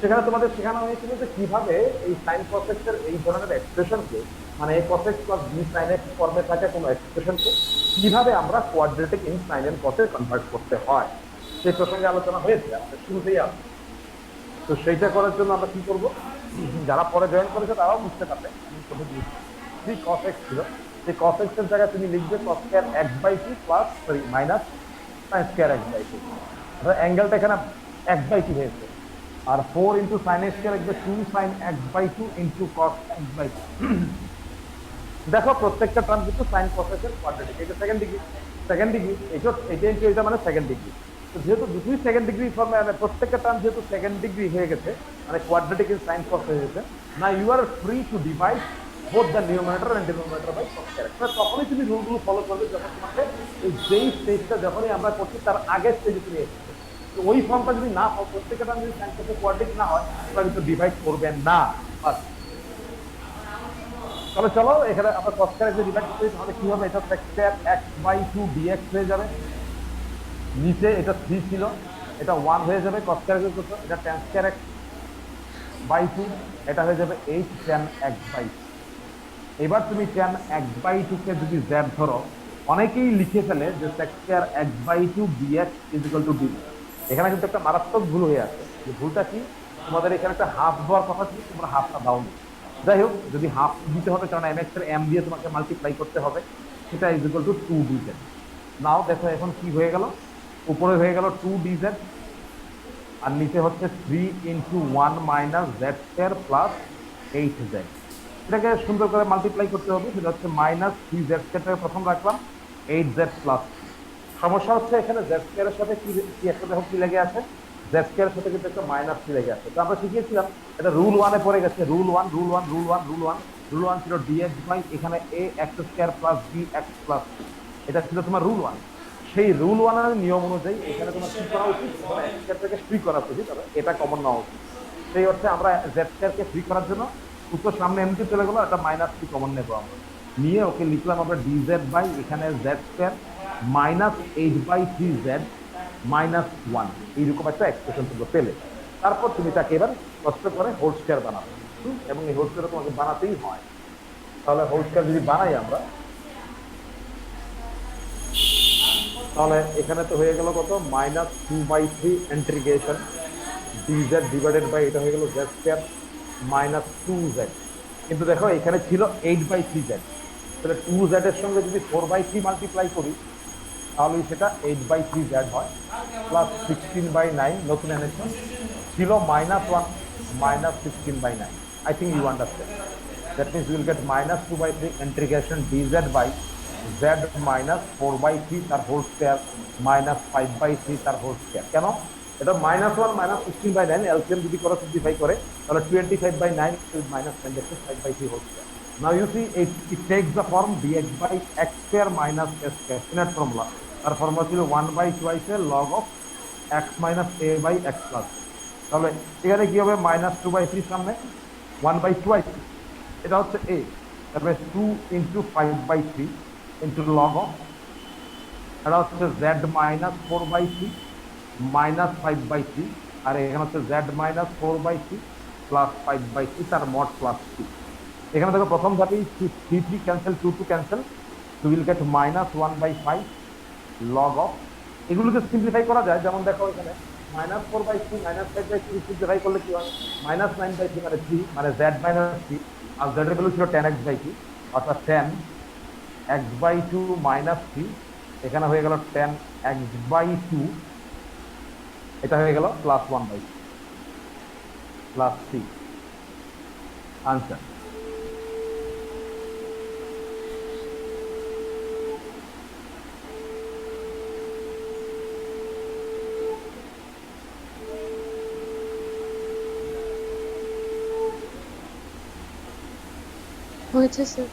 সেখানে তোমাদের শেখানো হয়েছিল যে কিভাবে এই সাইন cos x এর এই ধরনের এক্সপ্রেশনকে, মানে a cos x plus b sin x ফর্মে থাকা কোনো এক্সপ্রেশনকে কিভাবে আমরা কোয়াড্রেটিক ইন সাইন এন্ড কসে কনভার্ট করতে হয় সেই প্রসঙ্গে আলোচনা হয়েছে আমাদের শুরুতেই আছে। তো সেইটা করার জন্য আমরা কি করব, যারা পরে জয়েন করেছে তারাও বুঝতে পারবে। থ্রি cos x ছিল, সেই cos x এর জায়গায় তুমি লিখবে cos square x by 2 plus minus sin square x by 2, অ্যাঙ্গেলটা এখানে x বাই 2 হয়েছে। আর 4 ইন্টু সাইন x স্কয়ার লিখবে 2 sin x by 2 into cos x by 2। দেখো প্রত্যেকটা টার্ম কিন্তু sin cos x এর কোয়াড্রেটিক, এটা সেকেন্ড ডিগ্রি, এটা মানে সেকেন্ড ডিগ্রি। তো যেহেতু দুটোই সেকেন্ড ডিগ্রি ফর্মে, মানে প্রত্যেকটা টার্ম যেহেতু সেকেন্ড ডিগ্রি হয়ে গেছে, মানে কোয়াড্রেটিক ইন sin cos হয়ে গেছে, না you are free to divide both the numerator and denominator by cos square. তখনই তুমি রুলগুলো ফলো করবে যখন তোমাকে এই যেই স্টেজটা যখনই আমরা করছি তার আগের স্টেজে তুমি এসেছো। তো ওই ফর্মটা যদি না হয়, প্রত্যেকটা টার্ম যদি sin cos এর কোয়াড্রেটিক না হয়, তাহলে কিন্তু ডিভাইড করবেন না। তাহলে চলো এখানে আমরা cos স্কয়ার যদি ডিভাইড করি তাহলে কি হবে, এটা sec square x by 2 dx হয়ে যাবে। নিচে এটা 3 ছিল, এটা 1 হয়ে যাবে, cos স্কয়ার কত, এটা tan স্কয়ার x বাই 2, এটা হয়ে যাবে 8 tan x বাই 2। এবার তুমি tan x বাই 2 কে যদি z ধরো, অনেকেই লিখে ফেলে যে sec square x by 2 dx is equal to dv। এখানে কিন্তু একটা মারাত্মক ভুল হয়ে আছে। যে ভুলটা কি, তোমাদের এখানে একটা হাফ দেওয়ার কথা ছিল, তোমরা হাফটা দাওনি। যাই হোক, যদি হাফ দিতে হবে কারণ mx এর m দিয়ে তোমাকে মাল্টিপ্লাই করতে হবে, সেটা ইজ ইকুয়াল টু 2dz। নাও দেখো এখন কি হয়ে গেল, উপরে হয়ে গেল 2dz আর নিচে হচ্ছে 3 into 1 minus Z square plus 8z। এটাকে সুন্দর করে মাল্টিপ্লাই করতে হবে, সেটা হচ্ছে মাইনাস 3z স্কয়ারটাকে প্রথম রাখলাম, 8z প্লাস। সমস্যা হচ্ছে এখানে জেড স্কয়ারের সাথে কি একটা দেখো কি লেগে আছে, জেড স্কয়ারের সাথে কিন্তু একটা মাইনাস কি লেগে আছে। তো আমরা শিখিয়েছিলাম এটা রুল 1 এ পড়ে গেছে, rule 1 rule 1 rule 1 rule 1 rule 1 ছিল dx বাই এখানে a x square plus b x plus, এটা ছিল তোমার রুল 1। সেই রুল 1 এর নিয়ম অনুযায়ী এখানে তোমার কি করা উচিত, মানে x স্কয়ার থেকে ফ্রি করা উচিত, তবে এটা কমন নেওয়া উচিত। সেই অর্থে আমরা জেড স্কয়ারকে ফ্রি করার জন্য উত্তর সামনে এমনি চলে গেল, একটা মাইনাস কি কমন নেব আমরা, নিয়ে ওকে লিখলাম আমরা dz বাই এখানে Z square minus 8/3z minus 1, এইরকম একটা এক্সপ্রেশন তোমরা পেলে। তারপর তুমি তাকে এবার কষ্ট করে হোল স্কয়ার বানাবে, এবং এই হোল স্কয়ার তোমাকে বানাতেই হয়। তাহলে হোল স্কয়ার যদি বানাই আমরা, তাহলে এখানে তো হয়ে গেল কত, minus 2/3 integration dz divided by এটা হয়ে গেল z স্কয়ার মাইনাস 2z। কিন্তু দেখো এখানে ছিল 8/3z, তাহলে 2z এর সঙ্গে যদি 4/3 মাল্টিপ্লাই করি তাহলে সেটা 8/3z হয়, প্লাস 16/9 নতুন এনেছেন ছিল minus 1 minus 16/9। I think you understand. That means you will get minus 2/3 integration dz by z minus 4/3 তার হোল স্কয়ার মাইনাস 5/3 তার হোল স্কয়ার। কেন, এটা মাইনাস 1 মাইনাস 16/9 এলসিএম যদি করে সিম্পলিফাই করে তাহলে 25/9 minus 5/3 whole square. Now you see it takes the form dx by x square minus s square, standard formula। R formula ছিল 1/2 log of x minus a by x plus। তাহলে এখানে কি হবে, minus 2/3 সামনে 1/2, এটা হচ্ছে a, তারপরে 2 into 5/3 into log of, এটা হচ্ছে z মাইনাস 4/3 মাইনাস 5/3, আর এখানে হচ্ছে z মাইনাস 4/3 প্লাস 5/3 তার মড প্লাস 3। এখানে দেখো প্রথম ধাপেই 3 cancel, 2 cancel, to will get minus 1/5 log of. এগুলোকে সিম্পলিফাই করা যায়, যেমন দেখো এখানে মাইনাস 4/3 মাইনাস 5/3 সিম্পলিফাই করলে কি হয়, মাইনাস 9/3 মানে 3 মানে z মাইনাস 3, আর z এর ভ্যালু ছিল tan x/2, অর্থাৎ tan x/2 মাইনাস 3, এখানে হয়ে গেল tan x/2, এটা হয়ে গেল প্লাস 1/3 প্লাস 3 আনসার। হয়েছে স্যার।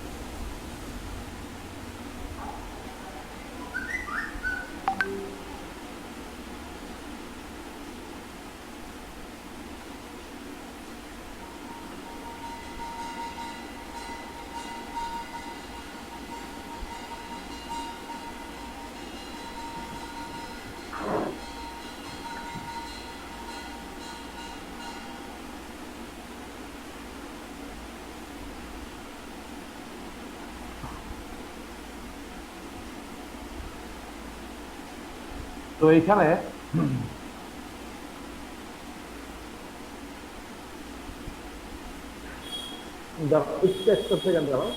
তো এইখানে একটু সেকেন্ড দাঁড়াও।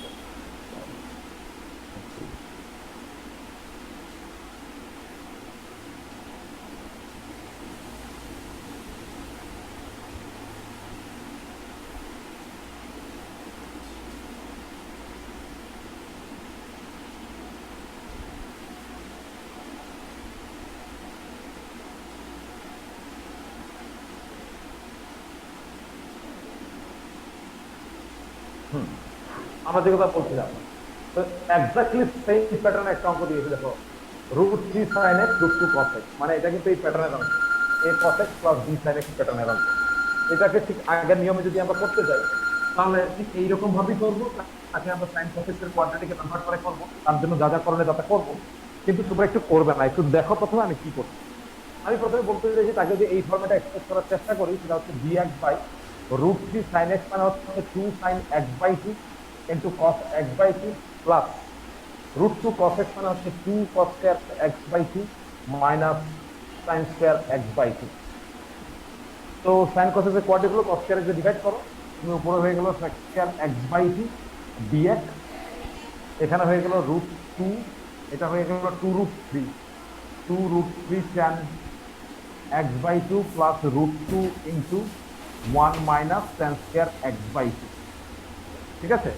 আমরা যে কথা বলছিলাম, তো এক্স্যাক্টলি সেম প্যাটার্নে একটা অঙ্ক দিয়েছে, দেখো √3 sin x √2 cos x, মানে এটা কিন্তু এই প্যাটার্নের অঙ্ক, a cos x plus b sin x প্যাটার্নের অঙ্ক। এটাকে ঠিক আগের নিয়মে যদি আমরা করতে যাই তাহলে ঠিক এইরকম ভাবেই করবো, তাকে আমরা sin cos x এর কোয়াড্রেটিকে কনভার্ট করে করবো, তার জন্য যা যা করণীয় তা করবো। কিন্তু তোমরা একটু করবে না, একটু দেখো প্রথমে আমি কি করছি। আমি প্রথমে বলতে চাইছি তাকে যদি এই ফর্মেটে এক্সপ্রেস করার চেষ্টা করি, সেটা হচ্ছে dx/√3 sin x, মানে হচ্ছে 2 sin x/2 into cos x/2 plus √2 cos x, মানে হচ্ছে 2 cos square x/2 minus sin square x/2। তো sin cos x এর কোয়াড্রেট হলো cos square x দিয়ে ডিভাইড করো, তুমি উপরে হয়ে গেল sec square x/2 dx, এখানে হয়ে গেল √2, এটা হয়ে গেল 2√3 tan x/2 plus √2 into 1 minus tan square x/2। ঠিক আছে,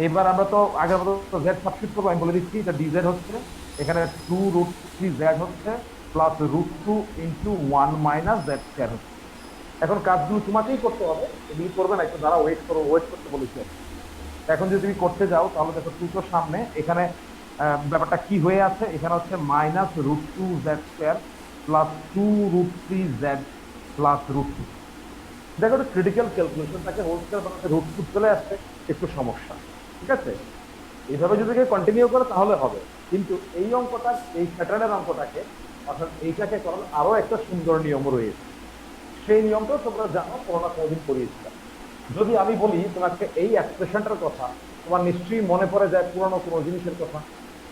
এবার আমরা তো আগের মতো z সাবস্টিটিউট করবো, আমি বলে দিচ্ছি এটা dz হচ্ছে, এখানে 2√3z হচ্ছে plus √2 into 1 minus z square হচ্ছে। এখন কাজগুলো তোমাকেই করতে হবে, এগুলি করবে না, একটু দাঁড়া, ওয়েট করো, ওয়েট করতে বলেছি। এখন যদি তুমি করতে যাও তাহলে দেখো 2 তো সামনে, এখানে ব্যাপারটা কি হয়ে আছে, এখানে হচ্ছে minus √2z square plus 2√3z plus √2। দেখো একটা ক্রিটিক্যাল ক্যালকুলেশন, তাকে হোল স্কয়ার বানাতে √2 চলে আসছে, একটু সমস্যা। ঠিক আছে, এইভাবে যদি কন্টিনিউ করে তাহলে হবে, কিন্তু এই অঙ্কটা, এই প্যাটার্নের অঙ্কটাকে, অর্থাৎ এইটাকে করার আরো একটা সুন্দর নিয়ম রয়েছে। সেই নিয়মটাও তোমরা জানো, কোনোটা কোনোদিন করিয়েছিলাম। যদি আমি বলি তোমাকে এই এক্সপ্রেশনটার কথা, তোমার নিশ্চয়ই মনে পড়ে যায় পুরনো কোনো জিনিসের কথা,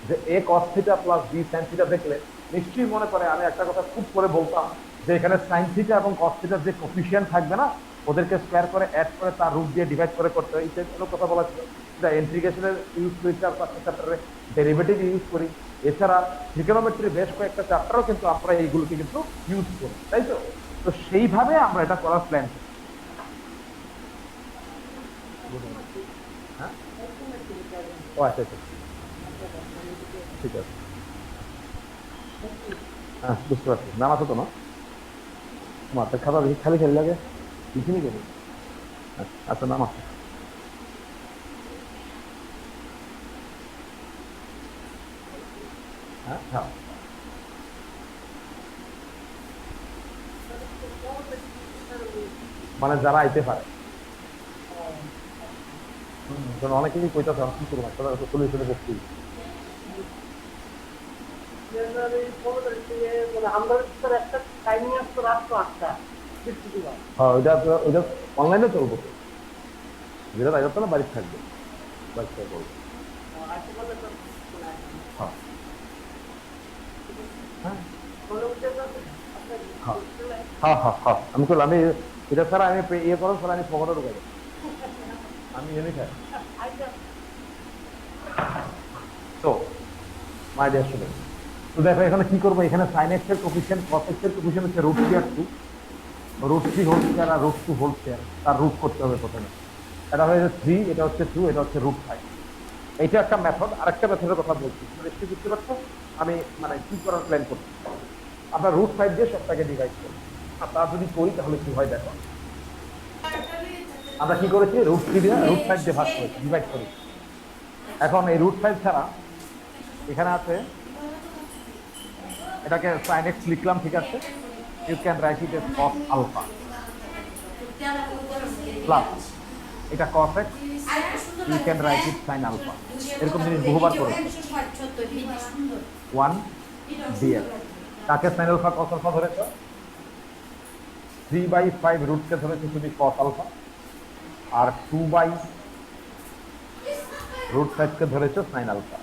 যে a cos theta plus b sin theta দেখলে নিশ্চয়ই মনে পড়ে আমি একটা কথা খুব করে বলতাম, যে এখানে sin থিটা এবং cos থিটার যে কোফিশিয়েন্ট থাকবে না, ওদেরকে স্কয়ার করে অ্যাড করে তার রুট দিয়ে ডিভাইড করে করতে হয়, এইটার কথা বলা ছিল। যা ইন্টিগ্রেশনের ইউজ করি, চার পাঁচটা চ্যাপ্টারে ডেরিভেটিভ ইউজ করি, এছাড়া ট্রিগোনোমেট্রি বেশ কয়েকটা চ্যাপ্টারও কিন্তু আমরা এইগুলোকে কিন্তু ইউজ করি, তাই তো? তো সেইভাবে আমরা এটা করার প্ল্যান করি। হ্যাঁ, ও আচ্ছা আচ্ছা, ঠিক আছে, হ্যাঁ বুঝতে পারছি। নাম আছে তো না, মাথা খাবার বেশি খালি খালি লাগে, লিখিনি কেন? আচ্ছা, নাম আছে। হ্যাঁ হ্যাঁ, মানে যারা আইতে পারে, অনেকেই কইতাছে আমি কি করবো, চলে চলে করছি। হ্যাঁ, ওইটা অনলাইনে চলবো তো, যেটা তাই যাচ্ছে না, বাড়িতে থাকবে, বাড়িতে থেকে করবো। হ্যাঁ হ্যাঁ হ্যাঁ হ্যাঁ হ্যাঁ, আমি করলাম, আমি এটা ছাড়া আমি ইয়ে করো ছাড়া আমি পকেটে ঢুকাই, আমি এনে খাই। তো মাই ডিয়ার স্টুডেন্ট, তো দেখো এখানে কি করবো, এখানে sin x এর কোফিশিয়েন্ট, cos x এর কোফিশিয়েন্ট হচ্ছে √3 আর 2, √3 হোল স্কয়ার আর √2 হোল স্কয়ার, তার রুট করতে হবে প্রথমে। এটা হচ্ছে 3, এটা হচ্ছে 2, এটা হচ্ছে √5। এইটা একটা মেথড। আরেকটা মেথডের কথা বলছি, নিশ্চয়ই বুঝতে পারছো আমি মানে কি করার প্ল্যান করছি। আমরা √5 দিয়ে সবটাকে ডিভাইড করি, আর তা যদি করি তাহলে কি হয় দেখো, আমরা কি করেছি, √3 দিয়ে √5 দিয়ে ভাগ করেছি, ডিভাইড করি। এখন এই √5 ছাড়া এখানে আছে, এটাকে sin x লিখলাম, ঠিক আছে, you can write it as cos alpha plus এটা cos x, you can write it sin alpha. এরকম জিনিস বহুবার করেছি। 1 dx, কাকে sin আলফা cos আলফা ধরেছ, 3/5 রুটকে ধরেছে তুমি cos আলফা, আর 2/√5 কে ধরেছ sin আলফা।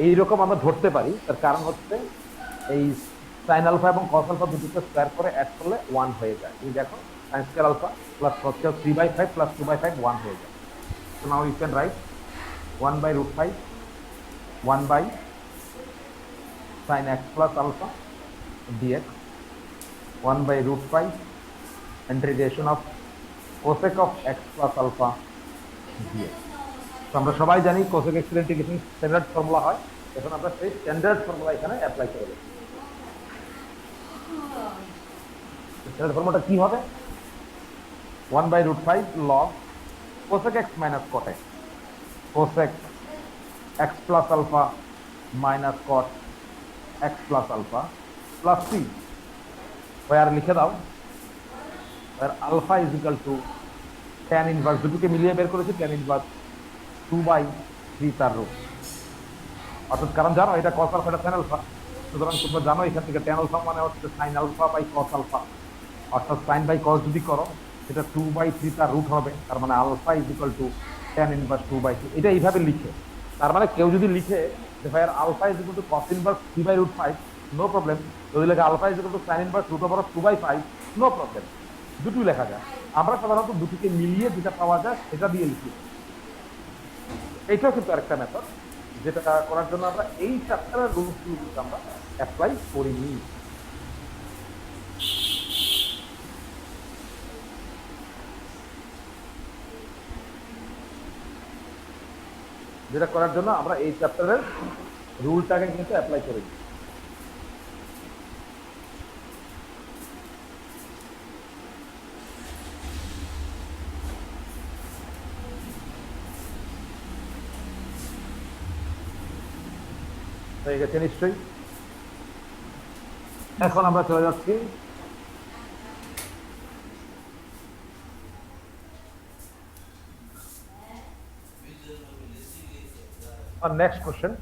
এইরকম আমরা ধরতে পারি, তার কারণ হচ্ছে এই সাইন আলফা এবং কস আলফা দুটোকে স্কোয়ার করে অ্যাড করলে 1 হয়ে যায়। এই দেখো sine square alpha plus cos square 3/5 plus 2/5 1 হয়ে যায়। So now you can write 1/√5 1 by sin x plus alpha dx 1/√5 integration of cosec of x plus alpha dx। তো আমরা সবাই জানি cosec x এর ইন্টিগ্রেশন স্ট্যান্ডার্ড ফর্মুলা হয়, এখন আমরা সেই স্ট্যান্ডার্ড ফর্মুলা এখানে অ্যাপ্লাই করব। স্ট্যান্ডার্ড ফর্মুলাটা কি হবে? 1/√5 log cosec x minus cot x, cosec x plus alpha minus cot x plus alpha plus c, where লিখে দাও where alpha is equal to tan inverse, দুটোকে মিলিয়ে বের করেছি tan inverse 2/3 তার রুট। অর্থাৎ কারণ জানো এটা cos alpha এটা sin alpha, সুতরাং তোমরা জানো এখান থেকে tan alpha মানে হচ্ছে sin alpha by cos alpha, অর্থাৎ sin by cos যদি করো সেটা 2/3 তার রুট হবে, তার মানে alpha is equal to tan inverse 2/3। এটা এইভাবে লিখে, তার মানে কেউ যদি লিখে যে ভাই alpha is equal to cos inverse 3/√5, no problem. যদি লেখে alpha is equal to sin inverse √2/5, no problem. দুটোই লেখা যায়। আমরা সাধারণত দুটোকে মিলিয়ে যেটা পাওয়া যায় সেটা দিয়ে লিখি। এইটাও কিন্তু আরেকটা মেথড, যেটা করার জন্য আমরা এই চ্যাপ্টারের রুলসগুলো কিন্তু আমরা অ্যাপ্লাই করিনি। যেটা করার জন্য আমরা এই চ্যাপ্টারের রুলটাকে কিন্তু অ্যাপ্লাই করি। হয়ে গেছে নিশ্চয়ই। এখন আমরা চলে যাচ্ছি next question,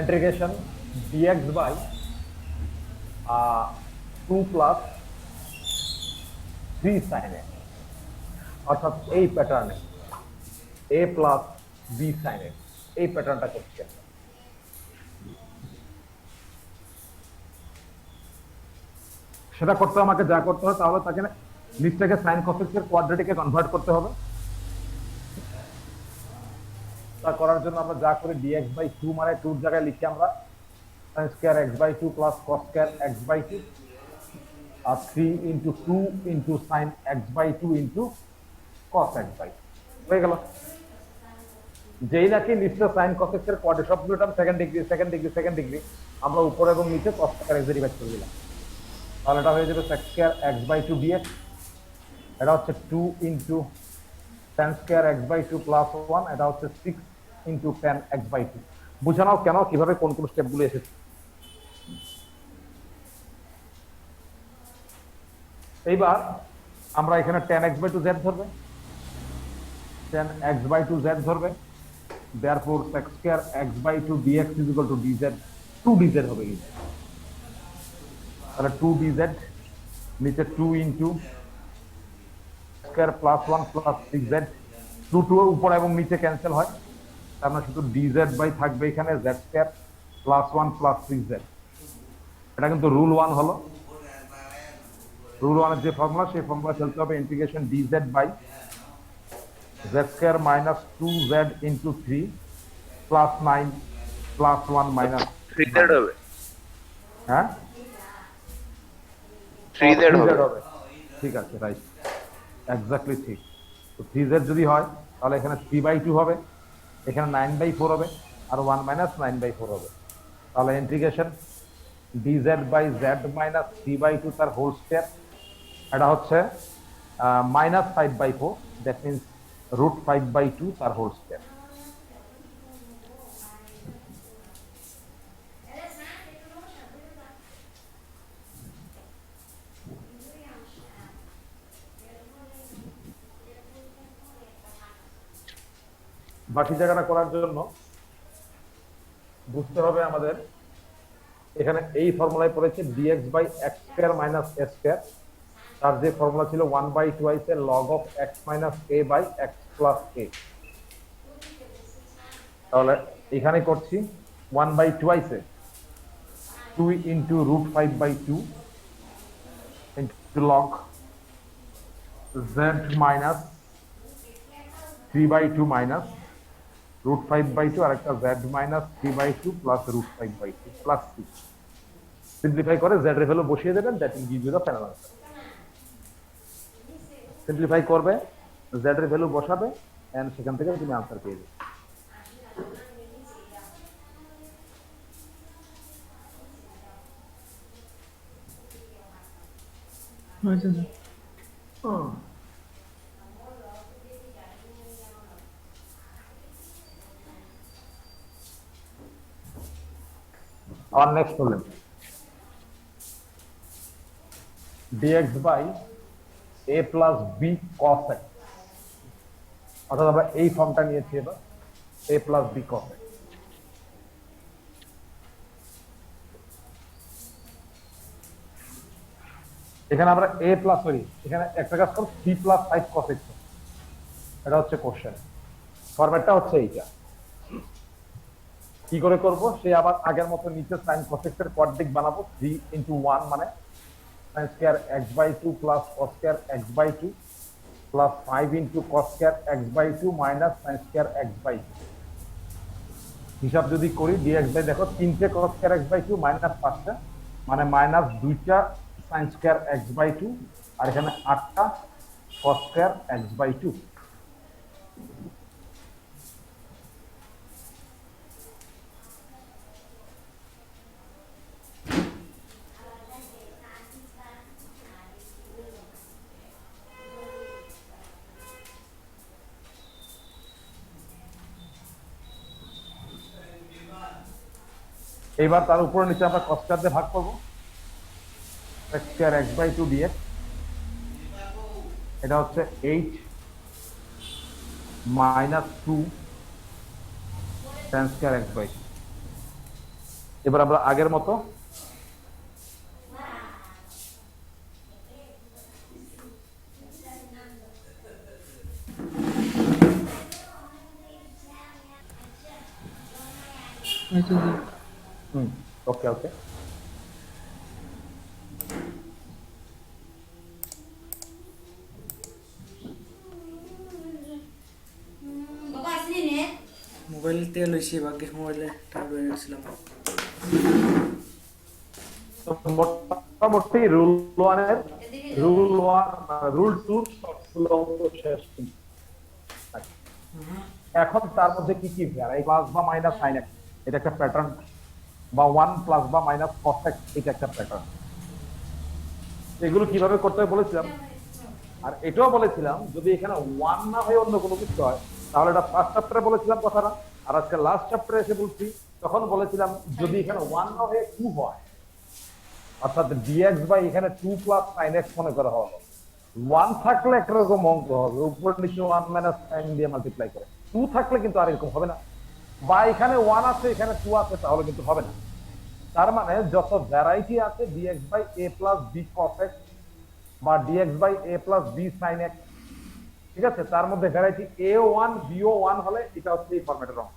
integration dx by 2 plus 3 sin x, অর্থাৎ এই প্যাটার্নে a plus b sin x, এই প্যাটার্নটা করছি। সেটা করতে আমাকে যা করতে হবে তাহলে তাকে নিচটাকে sin cos x এর কোয়াড্রেটিকে কনভার্ট করতে হবে। তা করার জন্য আমরা যা করি dx by 2 মানে 2 এর জায়গায় লিখি আমরা sin square x by 2 plus cos square x by 2 R 3 into 2 into sin x by 2 into cos x by 2 হয়ে গেল। যেই নাকি নিচে sin cos x এর কোয়াড্রেট সবগুলো term second degree second degree second degree, আমরা উপরে এবং নিচে cos square x ডেরিভেট করে দিলাম, তাহলে এটা হয়ে যাবে sec square x by 2 dx। এটা হচ্ছে 2 into tan square x by 2 plus 1, এটা হচ্ছে 6 into tan x by 2। বুঝে নাও কেন কিভাবে কোন কোন স্টেপগুলো এসেছে। এইবার আমরা এখানে tan x by 2 z ধরবে, tan x by 2 z ধরবে, therefore sec square x by 2 dx is equal to dz, 2 dz হবে কিন্তু, তাহলে 2 dz নিচে 2 into square plus 1 plus 6z, 2 উপর এবং নিচে ক্যান্সেল হয়, তার মানে শুধু dz বাই থাকবে এখানে z square plus 1 plus 6z। এটা কিন্তু রুল 1 হলো। রুল 1 এর যে ফর্মুলা সেই ফর্মুলা চলতে হবে integration dz by z square minus 2z into 3 plus 9 plus 1 minus 3z হবে। হ্যাঁ 3z হবে। ঠিক আছে, রাইট, এক্স্যাক্টলি ঠিক। তো 3z যদি হয় তাহলে এখানে 3/2 হবে, এখানে 9/4 হবে, আর 1 মাইনাস 9/4 হবে। তাহলে integration dz by z minus 3/2 তার হোল স্কয়ার, এটা হচ্ছে মাইনাস 5/4, দ্যাট মিনস রুট 5/2 তার হোল স্কয়ার। বাকি জায়গাটা করার জন্য বুঝতে হবে আমাদের এখানে এই ফর্মুলায় পড়েছে dx by x square minus a square, তার যে ফর্মুলা ছিল 1/2 এর log of x মাইনাস a by x plus a। তাহলে এখানে করছি 1/2 আইছে 2 into √5/2 into log z minus 3/2 minus √5/2 আর একটা z minus 3/2 plus √5/2 plus 6 simplify করে z এর ভ্যালু বসিয়ে দেবেন, that will give you the final answer. Simplify করবে, z এর ভ্যালু বসাবে এন্ড সেখান থেকে তুমি আনসার পেয়ে যাবে। হয়েছে sir. Our next problem, dx by a plus b cos x, অর্থাৎ আমরা এই ফর্মটা নিয়েছি এবার a plus b cos x। এখানে আমরা a প্লাস এখানে একটা কাজ করব c plus 5 cos x, এটা হচ্ছে কোশ্চেন। ফরম্যাটটা হচ্ছে এইটা, কি করে করব সে আবার আগের মতো নিচে sin cos x এর কোয়াড্রিক বানাবো 3 into 1 মানে sin square x/2 plus cos square x/2 plus 5 into cos square x/2 minus sin square x/2। হিসাব যদি করি dx বাই দেখো 3টে cos square x/2 মাইনাস 5টা মানে মাইনাস 2টা sin square x/2 আর এখানে 8টা cos square x/2। এইবার তার উপরে নিচে আমরা cos square দিয়ে ভাগ করব, x square x/2 dx, এটা হচ্ছে 8 minus 2 tan square x/2। এবার আমরা আগের মতো হয়েছে স্যার। ওকে ওকে মোবাইল তেল হয়েছে ভাগ্যে মোবাইলে টাইপ হয়ে গেছিলাম। মোটামুটি রুল 2 সবগুলো অঙ্ক শেষ। এখন তার মধ্যে কি কি ভ্যারাই প্লাস বা মাইনাস সাইন এক্স এটা একটা প্যাটার্ন, বা 1 প্লাস বা মাইনাস কস এক্স এটা একটা প্যাটার্ন। এগুলো কিভাবে করতে হবে বলেছিলাম, আর এটাও বলেছিলাম যদি এখানে 1 না হয়ে অন্য কোনো কিছু হয় তাহলে এটা ফার্স্ট চ্যাপ্টারে বলেছিলাম কথাটা, আর আজকে লাস্ট চ্যাপ্টারে এসে বলছি তখন বলেছিলাম যদি এখানে 1 না হয়ে 2 হয় অর্থাৎ dx বাই এখানে 2 প্লাস sin x মনে করা হবে, 1 থাকলে একরকম অঙ্ক হবে, উপর নিচে 1 মাইনাস sin দিয়ে মাল্টিপ্লাই করে, 2 থাকলে কিন্তু আর এরকম হবে না, বা এখানে 1 আছে এখানে 2 আছে তাহলে কিন্তু হবে না। তার মানে যত ভ্যারাইটি আছে dx by a plus b cos x বা dx by a plus b sin x, ঠিক আছে, তার মধ্যে ভ্যারাইটি a1 b1 হলে এটা হচ্ছে এই ফরম্যাটের অঙ্ক,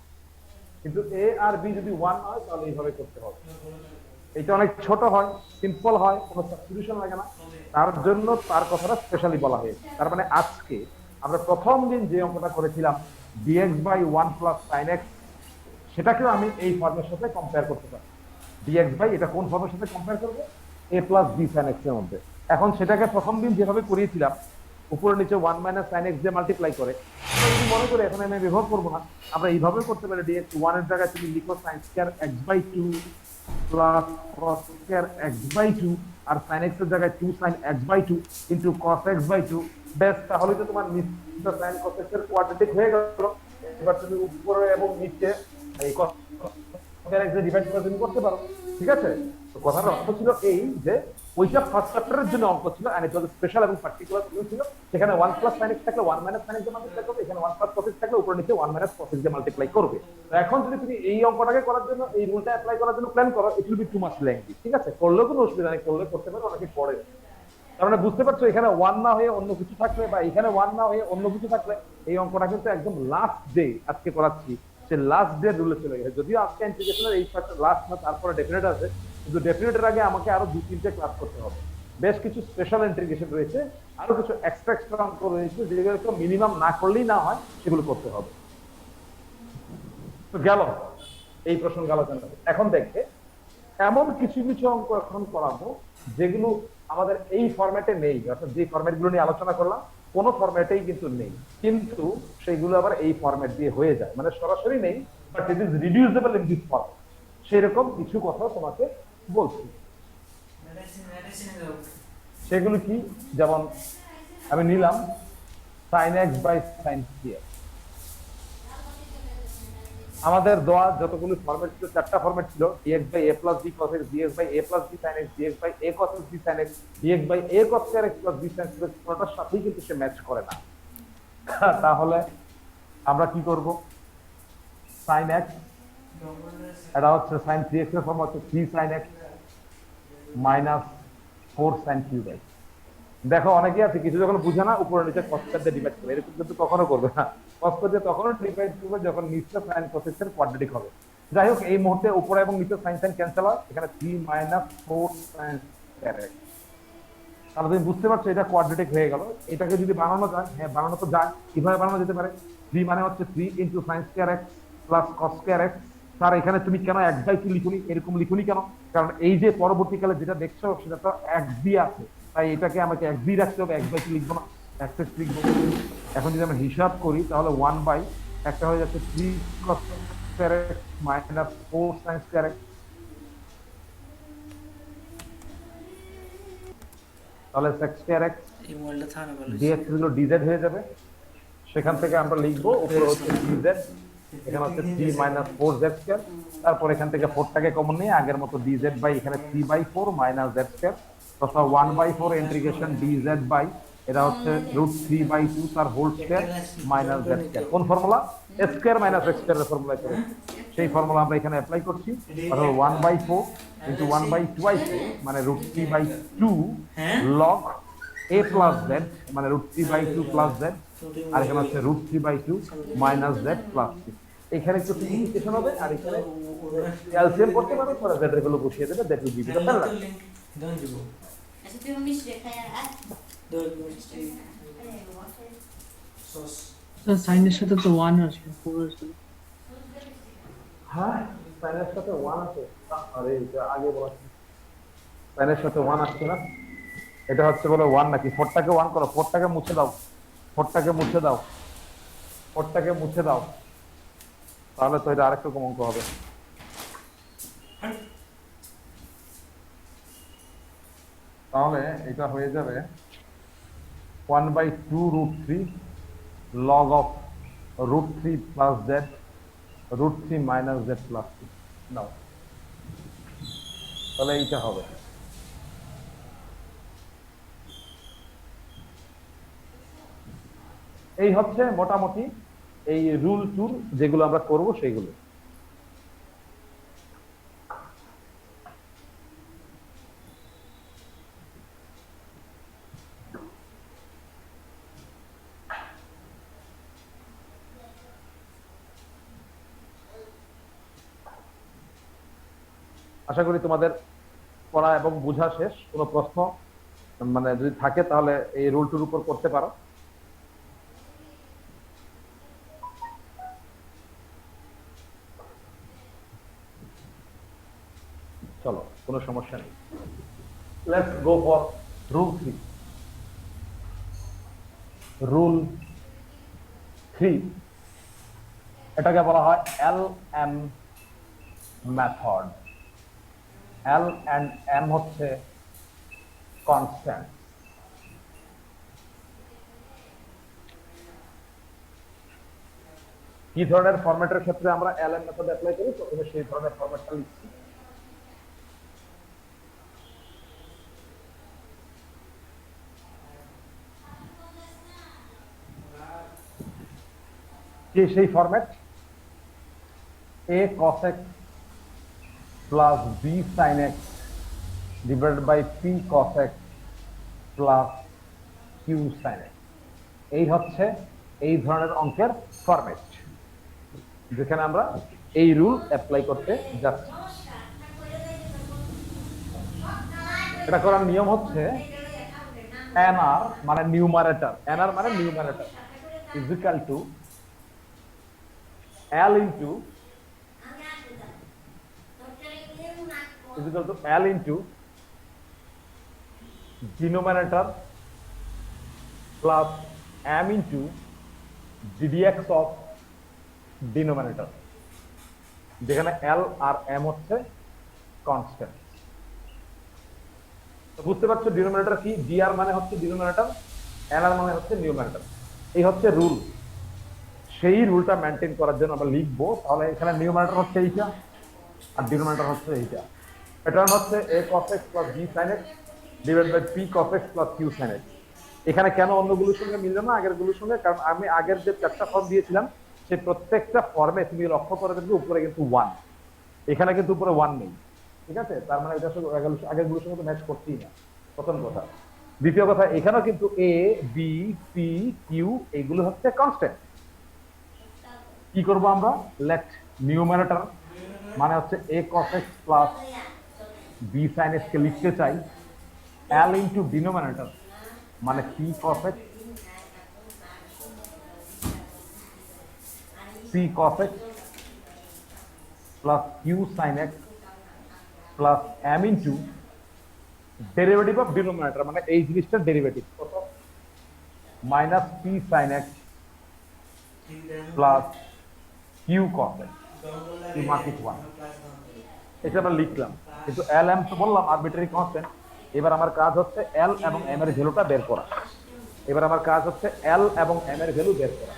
কিন্তু a আর b যদি 1 না হয় তাহলে এইভাবে করতে হবে। এটা অনেক ছোট হয়, সিম্পল হয়, কোনো সাবস্টিটিউশন লাগে না, তার জন্য তার কথাটা স্পেশালি বলা হয়েছে। তার মানে আজকে আমরা প্রথম দিন যে অঙ্কটা করেছিলাম dx by 1 plus sin x, সেটাকেও আমি এই ফর্মের সাথে কম্পেয়ার করতে পারি। dx বাই এটা কোন ফর্মের সাথে কম্পেয়ার করব, a plus b sin x এর মধ্যে। এখন সেটাকে প্রথম দিন যেভাবে করিয়েছিলাম উপরে নিচে 1 মাইনাস sin x দিয়ে মাল্টিপ্লাই করে, যদি মনে করে এখন আমি ব্যবহার করব না, আমরা এইভাবে করতে পারি dx 1 এর জায়গায় তুমি লিখো sin square x/2 plus cos square x/2 আর sin x এর জায়গায় 2 sin x/2 into cos x/2, বেশ তাহলে তো তোমার নিচে sin cos x এর কোয়াড্রেটিক হয়ে গেল। এবার তুমি উপরে এবং নিচে এই cos square x এর ডিভাইড করে তুমি করতে পারো, ঠিক আছে। তো কথার অর্থ ছিল এই যে ওইটা ফার্স্ট চ্যাপ্টারের জন্য অঙ্ক ছিল এন্ড ইট ওয়াজ স্পেশাল এবং পার্টিকুলার ছিল, সেখানে 1 প্লাস sin x থাকলে 1 মাইনাস sin x দিয়ে মাল্টিপ্লাই করবে, এখানে 1 প্লাস cos x থাকলে উপরে নিচে 1 মাইনাস cos x দিয়ে মাল্টিপ্লাই করবে। তো এখন যদি তুমি এই অঙ্কটাকে করার জন্য এই রুলটা অ্যাপ্লাই করার জন্য প্ল্যান করো, it will be too much lengthy, ঠিক আছে, করলেও কোনো অসুবিধা নেই, করলে করতে পারো, অনেকে করে। তার মানে বুঝতে পারছো এখানে 1 না হয়ে অন্য কিছু থাকলে বা এখানে 1 না হয়ে অন্য কিছু থাকলে এই অঙ্কটা কিন্তু একদম লাস্ট ডে আজকে করাচ্ছি সে লাস্ট ডেট রুলে চলে গেছে। যদিও আজকে ইন্টিগ্রেশনের এই পার্টটা লাস্ট না, তারপরে ডেফিনেট আছে, কিন্তু ডেফিনেটের আগে আমাকে আরো 2-3টে ক্লাস করতে হবে। বেশ কিছু স্পেশাল ইন্টিগ্রেশন রয়েছে, আরো কিছু এক্সট্রা অঙ্ক রয়েছে যেগুলো মিনিমাম না করলেই না হয়, সেগুলো করতে হবে। তো গেল এই প্রসঙ্গ আলোচনা। এখন দেখে এমন কিছু কিছু অঙ্ক এখন করাবো যেগুলো আমাদের এই ফরম্যাটে নেই, অর্থাৎ যে ফরম্যাট গুলো নিয়ে আলোচনা করলাম কোন ফরম্যাটেই কিন্তু নেই, কিন্তু সেইগুলো আবার এই ফরম্যাট দিয়ে হয়ে যায়, মানে সরাসরি নেই, but it is reducible in this format. সেরকম কিছু কথা তোমাকে বলছি। সেগুলো কি? যেমন আমি নিলাম sin x by sin cx। আমাদের দেওয়া যতগুলো ফরম্যাট ছিল, 4টা ফরম্যাট ছিল, dx by a plus b cos x, dx by a plus b sin x, dx by a cos x b sin x, dx by a cos square x plus b sin x, কোনটার সাথেই কিন্তু সে match করে না। তাহলে আমরা কি করব? sin x, এটা হচ্ছে sin 3x এর ফর্ম হচ্ছে 3 sin x minus 4 sin cube x। দেখো অনেকে আছে কিছু যখন বুঝে না উপরে নিচে cos square দিয়ে ডিভাইড করে, এরকম কিন্তু কখনো করবে না। cos square দিয়ে তখন ডিভাইড করবে যখন নিচে sin cos x এর কোয়াড্রেটিক হবে। যাই হোক, এই মুহূর্তে উপরে এবং নিচে sin sin ক্যান্সেল হয়, এখানে 3 মাইনাস 4 sin square x। তাহলে তুমি বুঝতে পারছো এটা কোয়াড্রেটিক হয়ে গেল। এটাকে যদি বানানো যায়, হ্যাঁ বানানো তো যায়, কিভাবে বানানো যেতে পারে? 3 মানে হচ্ছে 3 into sin square x plus cos square x। তার এখানে তুমি কেন x/2 লিখুনি, এরকম লিখুনি কেন? কারণ এই যে পরবর্তীকালে যেটা দেখছো সেটা তো xb আছে, তাই এটাকে আমাকে xb রাখতে হবে, x/2 লিখবো না, x লিখবো। এখন যদি আমরা হিসাব করি তাহলে 1 বাই একটা হয়ে যাচ্ছে 3 cos square x minus 4 sin square x। তাহলে sec square x এই মডেলটা থানা ভালো dx গুলো dz হয়ে যাবে। সেখান থেকে আমরা লিখবো উপরে হচ্ছে dz, এখানে হচ্ছে 3 মাইনাস 4z স্কয়ার। তারপর এখান থেকে 4টাকে কমন নিয়ে আগের মতো dz বাই এখানে 3/4 মাইনাস z স্কয়ার তথা 1/4 ইন্টিগ্রেশন dz বাই এটা হচ্ছে √3/2 তার whole square minus z square. কোন formula? s square minus x square এর ফর্মুলা করে, সেই ফর্মুলা আমরা এখানে অ্যাপ্লাই করছি। অর্থাৎ 1/4 ইনটু 1/2 মানে √3/2 log a প্লাস z মানে √3/2 প্লাস z, আর এখানে হচ্ছে √3/2 মাইনাস z প্লাস c। এখানে একটু সিম্পলিফিকেশন হবে, আর এখানে এলসিএম করতে পারো, পরে z এর ভ্যালু বসিয়ে দেবে, that will give you the formula. দন দিব আচ্ছা তুই মিষ্টি খায় আর দন মিষ্টি সস স্যার সাইনের সাথে তো 1 আসবে, 4 আসবে। হ্যাঁ সাইনের সাথে 1 আছে, আরে এটা আগে বলা ছিল, সাইনের সাথে 1 আসছে না, এটা হচ্ছে বলে 1 নাকি? 4টাকে 1 করো, 4টাকে মুছে দাও, 4টাকে মুছে দাও, 4টাকে মুছে দাও, তাহলে তো এটা আরেকটা অঙ্ক হবে। তাহলে এটা হয়ে যাবে 1/2 √3 log of √3 plus z √3 minus z plus 2 নাও, তাহলে এইটা হবে। এই হচ্ছে মোটামুটি এই রুল টুর যেগুলো আমরা করব সেগুলো। আশা করি তোমাদের পড়া এবং বোঝা শেষ। কোনো প্রশ্ন মানে যদি থাকে তাহলে এই রুল টুর উপর করতে পারো। চলো, কোনো সমস্যা নেই। Let's go for rule 3। Rule 3 এটাকে বলা হয় LM method. L and M হচ্ছে কনস্ট্যান্ট। কি ধরনের ফরম্যাটের ক্ষেত্রে আমরা LM মেথড অ্যাপ্লাই করি, প্রথমে সেই ধরনের ফরম্যাটটা লিখছি। কি সেই format? a cos x plus b sin x divided by p cos x plus q sin x। এই হচ্ছে এই ধরনের অঙ্কের ফরম্যাট। যেখানে আমরা এই রুল অ্যাপ্লাই করতে যাচ্ছি। এটা করার নিয়ম হচ্ছে এনআর মানে নিউমারেটর, এনআর মানে numerator is equal to L into denominator plus m into ddx of denominator, যেখানে l আর m হচ্ছে কনস্ট্যান্ট। তো বুঝতে পারছো ডিনোমিনেটর কি? dr মানে হচ্ছে ডিনোমিনেটর, nr মানে হচ্ছে নিউমারেটর। এই হচ্ছে রুল। সেই রুলটা মেনটেন করার জন্য আমরা লিখবো, তাহলে এখানে নিউমারেটর হচ্ছে এইটা আর ডিনোমিনেটর হচ্ছে এইটা। প্যাটার্ন হচ্ছে a cos x plus b sin x divided by p cos x plus q sin x। এখানে কেন অন্যগুলোর সঙ্গে মিলবে না আগের গুলোর সঙ্গে? কারণ আমি আগের যে চারটা ফর্ম দিয়েছিলাম সেই প্রত্যেকটা ফর্মে তুমি লক্ষ্য করে দেখবে উপরে কিন্তু 1, এখানে কিন্তু উপরে 1 নেই। ঠিক আছে, তার মানে এটা আগের গুলোর সঙ্গে তো ম্যাচ করতেই না, প্রথম কথা। দ্বিতীয় কথা, এখানেও কিন্তু a b p q এইগুলো হচ্ছে কনস্ট্যান্ট। কি করব আমরা? লেট নিউমারেটর মানে হচ্ছে a cos x plus b sin x কে লিখতে চাই l ইনটু ডিনোমিনেটর মানে p cos x plus q sin x plus m into derivative of denominator মানে এই জিনিসটার ডেরিভেটিভ কত? Minus p sin x plus q cos x q marked 1। এটা আমরা লিখলাম, কিন্তু l m তো বললাম আরবিট্রারি কনস্ট্যান্ট। এবার আমার কাজ হচ্ছে l এবং m এর ভ্যালুটা বের করা। l ভ্যালু বের করা।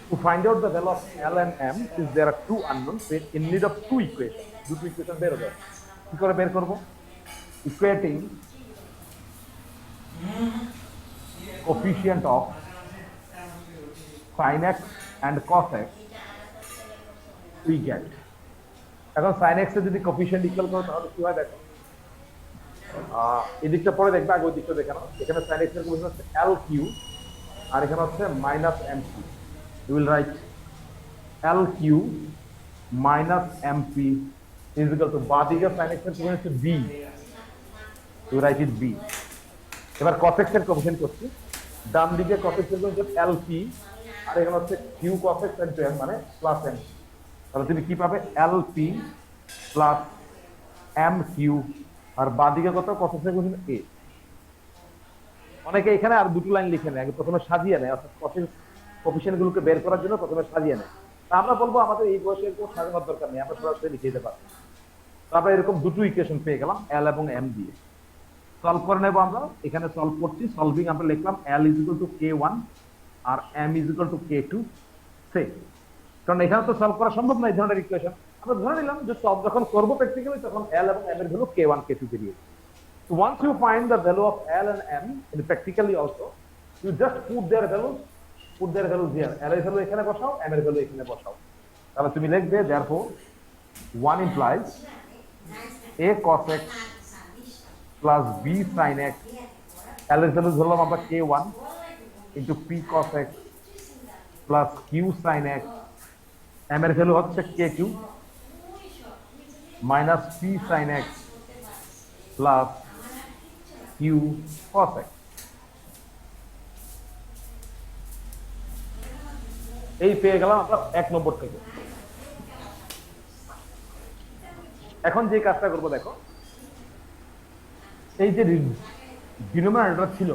To find out the value of l and m, since there are two unknowns, we in need of two equations. দুটো ইকুয়েশন বের হবে। কি করে বের করব? Equating coefficient of sin x and cos x we get। এখন sin x এর যদি কোফিশিয়েন্ট ইকুয়াল করো তাহলে কি হয় দেখো, এই দিকটা পরে দেখবে, আগে ওই দিকটা দেখে নাও। এখানে sin x এর কোফিশিয়েন্ট হচ্ছে l কিউ আর এখানে হচ্ছে minus m q. You will write l q minus m p is equal to বাদিকে sin x এর কোফিশিয়েন্ট হচ্ছে b, you write it b। এবার cos x এর কোফিশিয়েন্ট করছি, ডান দিকে cos x এর কোফিশিয়েন্ট l p আর এখানে হচ্ছে q cos x into m মানে প্লাস m। তাহলে তুমি কি পাবে? l p plus m q আর বাদিকে কত? cos x এর কোফিশিয়েন্ট a। অনেকে এখানে আর দুটো লাইন লিখে নেয়, আগে প্রথমে সাজিয়ে নেয়, অর্থাৎ cos x কোফিশিয়েন্ট গুলোকে বের করার জন্য প্রথমে সাজিয়ে নেয়। তা আমরা বলবো আমাদের এই বয়সে এরকম সাজানোর দরকার নেই, আমরা সরাসরি লিখে দিতে পারবো। তারপরে এরকম দুটো ইকুয়েশন পেয়ে গেলাম l এবং m দিয়ে। সলভ করে নেব আমরা। এখানে সলভ করছি, সলভিং আমরা লিখলাম l is equal to k1 R m is equal to k2 সে। কারণ এখানে তো সলভ করা সম্ভব না এই ধরনের ইকুয়েশন। আমরা ধরে নিলাম যে সলভ যখন করবো প্র্যাকটিক্যালি তখন l এবং m এর ভ্যালু k1 k2 বেরিয়ে। So once you find the value of l and m in practically also, you just put their values here। l এর ভ্যালু এখানে বসাও, m এর ভ্যালু এখানে বসাও। তাহলে তুমি লিখবে therefore 1 implies a cos x plus b sin x, l এর ভ্যালু ধরলাম আমরা k1 into p cos x plus q sin x, m এর ভ্যালু হচ্ছে k2 minus p sin x plus q cos x। এই পেয়ে গেলাম আমরা 1 নম্বর থেকে। এখন যে কাজটা করবো দেখো, এই যে ডিনোমিনেটর ছিল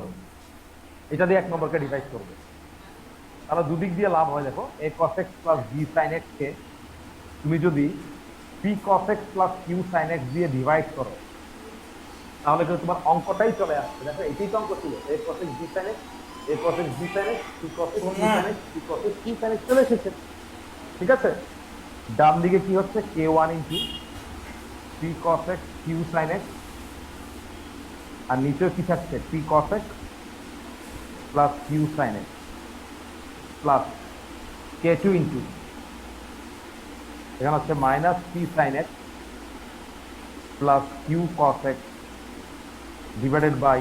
এটা দিয়ে 1 নম্বরকে ডিভাইড করবো। তাহলে দুদিক দিয়ে লাভ হয়। দেখো a cos x plus b sin x কে তুমি যদি p cos x plus q sin x দিয়ে ডিভাইড করো তাহলে কিন্তু তোমার অঙ্কটাই চলে আসছে। দেখো এটাই তো অঙ্ক ছিল, a cos x b sin x, a cos x b sin x, p cos x q sin x, p cos x q sin x চলে এসেছে। ঠিক আছে, ডান দিকে কি হচ্ছে k1 into p cos x q sin x আর নিচে কি থাকছে p cos x plus q sin x plus k2 into এখানে হচ্ছে minus p sin x plus q cos x divided by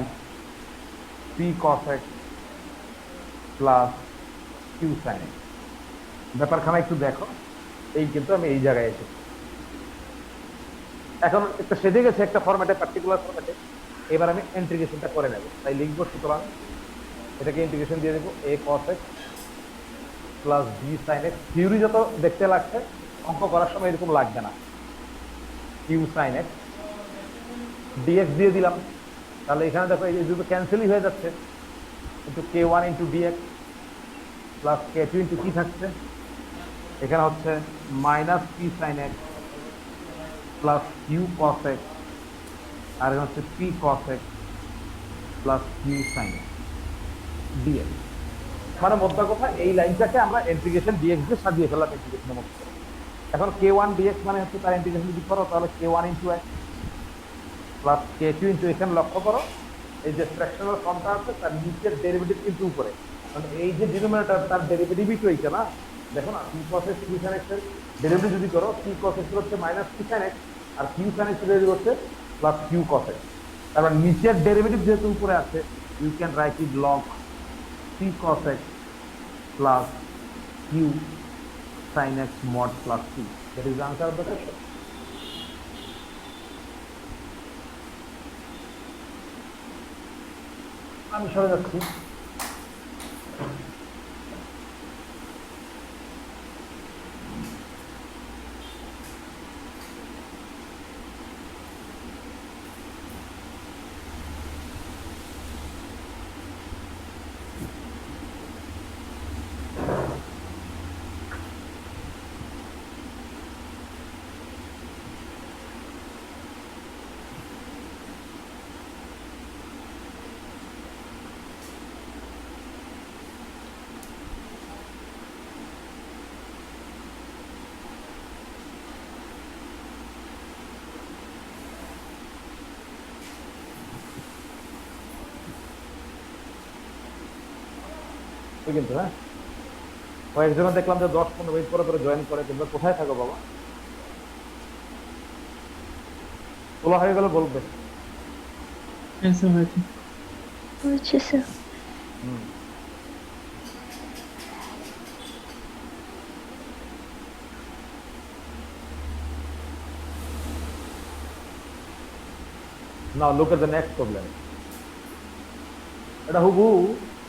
p cos x plus q sin x। ব্যাপারখানা একটু দেখো, এই কিন্তু আমি এই জায়গায় এসেছি। এখন একটা সেজে গেছে একটা ফরম্যাটে, পার্টিকুলার ফরম্যাটে। এবার আমি ইন্টিগ্রেশনটা করে নেব, তাই লিখবো, সুতরাং এটাকে ইন্টিগ্রেশন দিয়ে দেবো a cos x plus b sin x। Theory যত দেখতে লাগছে, অঙ্ক করার সময় এরকম লাগবে না। q sin x dx দিয়ে দিলাম, তাহলে এখানে দেখো এই দুটো ক্যান্সেলই হয়ে যাচ্ছে, কিন্তু k1 into dx plus k2 into কি থাকছে, এখানে হচ্ছে minus p sin x plus q cos x, আর এখানে হচ্ছে p cos x plus q sin x dx। মানে মোদ্দা কথা, এই লাইনটাকে আমরা ইন্টিগ্রেশন dx দিয়ে সাজিয়ে ফেললাম ইন্টিগ্রেশনের মধ্যে। এখন k1 dx মানে হচ্ছে তার ইন্টিগ্রেশন যদি করো, তাহলে k1 into x plus k2 into, এখানে লক্ষ্য করো এই যে ফ্র্যাকশনাল ফর্মটা আছে তার নিচের ডেরিভেটিভ কিন্তু উপরে, মানে এই যে ডিনোমিনেটর তার ডেরিভেটিভই তো এইটা না। দেখো না, p cos x q sin x এর ডেরিভেটিভ যদি করো, p cos x হচ্ছে মাইনাস p sin x, আর q sin x এর ডেরিভেটিভ হচ্ছে প্লাস q cos x। তারপর নিচের ডেরিভেটিভ যেহেতু উপরে আছে, you can write it log p cos x plus q sin x mod plus c. That is the answer of the question. আমি সরে যাচ্ছি। কিন্তু হ্যাঁ, কয়েকজন দেখলাম যে 10-15 মিনিট পরে পরে জয়েন করে। তোমরা কোথায় থাকো বাবা? তোলা হয়ে গেল বলবে। অ্যান্সার হয়েছে। হয়েছে sir. Now look at the next problem. এটা হুবহু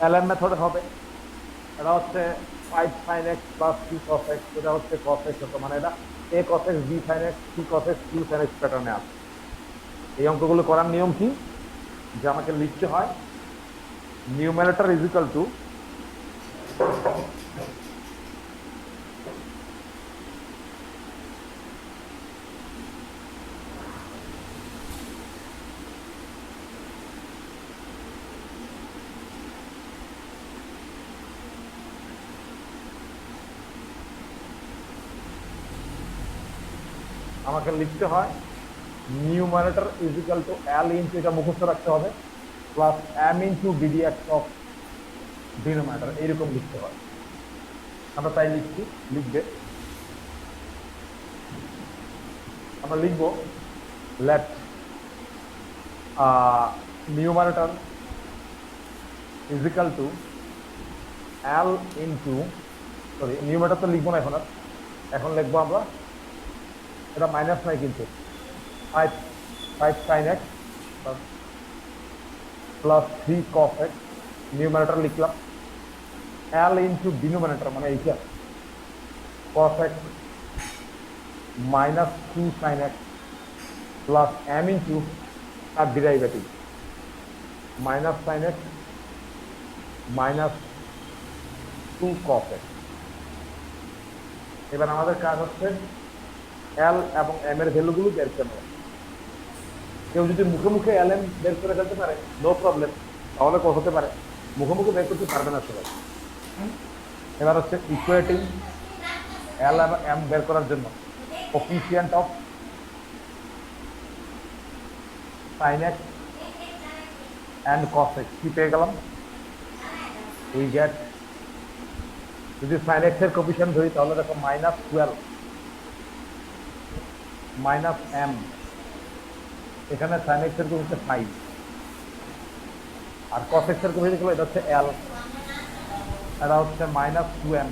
এলএম মেথডে হবে। এটা হচ্ছে 5 sin x plus q cos x, এটা হচ্ছে cos x হতো, মানে এটা a cos x b sin x c cos x q sin x প্যাটার্নে আছে। এই অঙ্কগুলো করার নিয়ম কি, যে আমাকে লিখতে হয় নিউমারেটর ইজ ইকুয়াল টু আমাকে লিখতে হয় numerator is equal to L into, এটা মুখস্থ রাখতে হবে, plus M into d d x of denominator, এইরকম লিখতে হয়। আমরা তাই লিখছি, লিখবে, আমরা লিখব let numerator is equal to L into, sorry numerator তো লিখবো না এখন, আর এখন লিখবো আমরা, এটা মাইনাস নাই কিন্তু, 5 sin x plus 3 cos x, numerator লিখলাম, l ইন্টু ডিনোমিনেটর মানে এইটা cos x minus 2 sin x plus m into তার derivative minus sin x minus 2 cos x। এবার আমাদের কাজ হচ্ছে এল এবং এম এর ভ্যালুগুলো বের করে নেওয়া। কেউ যদি মুখে মুখে এল এম বের করে ফেলতে পারে, নো প্রবলেম, তাহলে হতে পারে। মুখে মুখে বের করতে পারবে না সবাই। এবার হচ্ছে ইকুয়েটিং এল এবং এম বের করার জন্য coefficient of sine x and cos x কি পেয়ে গেলাম, উই গেট, যদি সাইন এক্স এর কোফিসিয়েন্ট ধরি তাহলে দেখো -12 মাইনাস এম, এখানে সাইন এক্স এর হচ্ছে 5, আর কস এক্স এর কোফিসিয়েন্ট এটা হচ্ছে এল, এটা হচ্ছে -2m,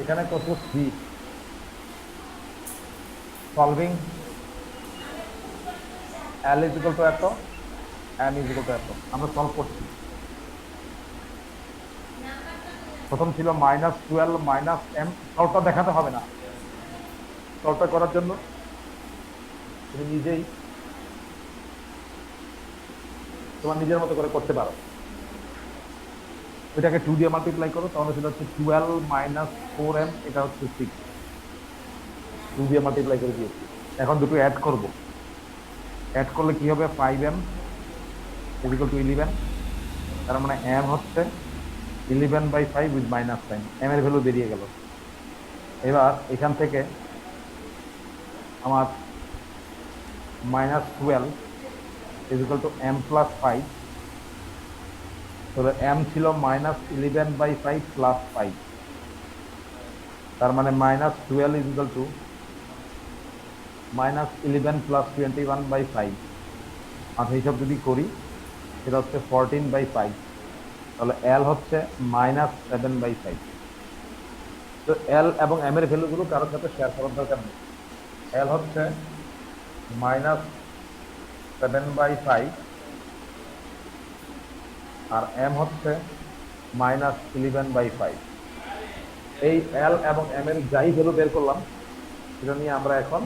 এখানে কত 3, solving L is equal to এত, M is equal to এত। আমরা সলভ করছি। প্রথম ছিল -12 মাইনাস M, সলভটা দেখাতে হবে না। সলভটা করার জন্য তুমি নিজেই তোমার নিজের মতো করে করতে পারো। এটাকে 2 দিয়ে মাল্টিপ্লাই করো, তাহলে সেটা হচ্ছে 12 মাইনাস 4M, এটা হচ্ছে 6। 2 দিয়ে মাল্টিপ্লাই করে দিয়েছি। এখন দুটো অ্যাড করব। অ্যাড করলে কি হবে? 5M is equal to 11। তার মানে M হচ্ছে 11/5 উইথ মাইনাস সাইন। M এর ভ্যালু বেরিয়ে গেল। এবার এখান থেকে আমার -12 is equal to M plus 5। তাহলে M ছিল -11/5 প্লাস 5। তার মানে -12 is equal to -11 plus 21/5। আর এইসব যদি করি সেটা হচ্ছে 14/5। তাহলে L হচ্ছে -7/5। তো L এবং M এর ভ্যালুগুলো কারোর সাথে শেয়ার করার দরকার নেই। L হচ্ছে -7/5 আর M হচ্ছে -11/5। এই L এবং M এর যাই ভ্যালু বের করলাম সেটা নিয়ে আমরা এখন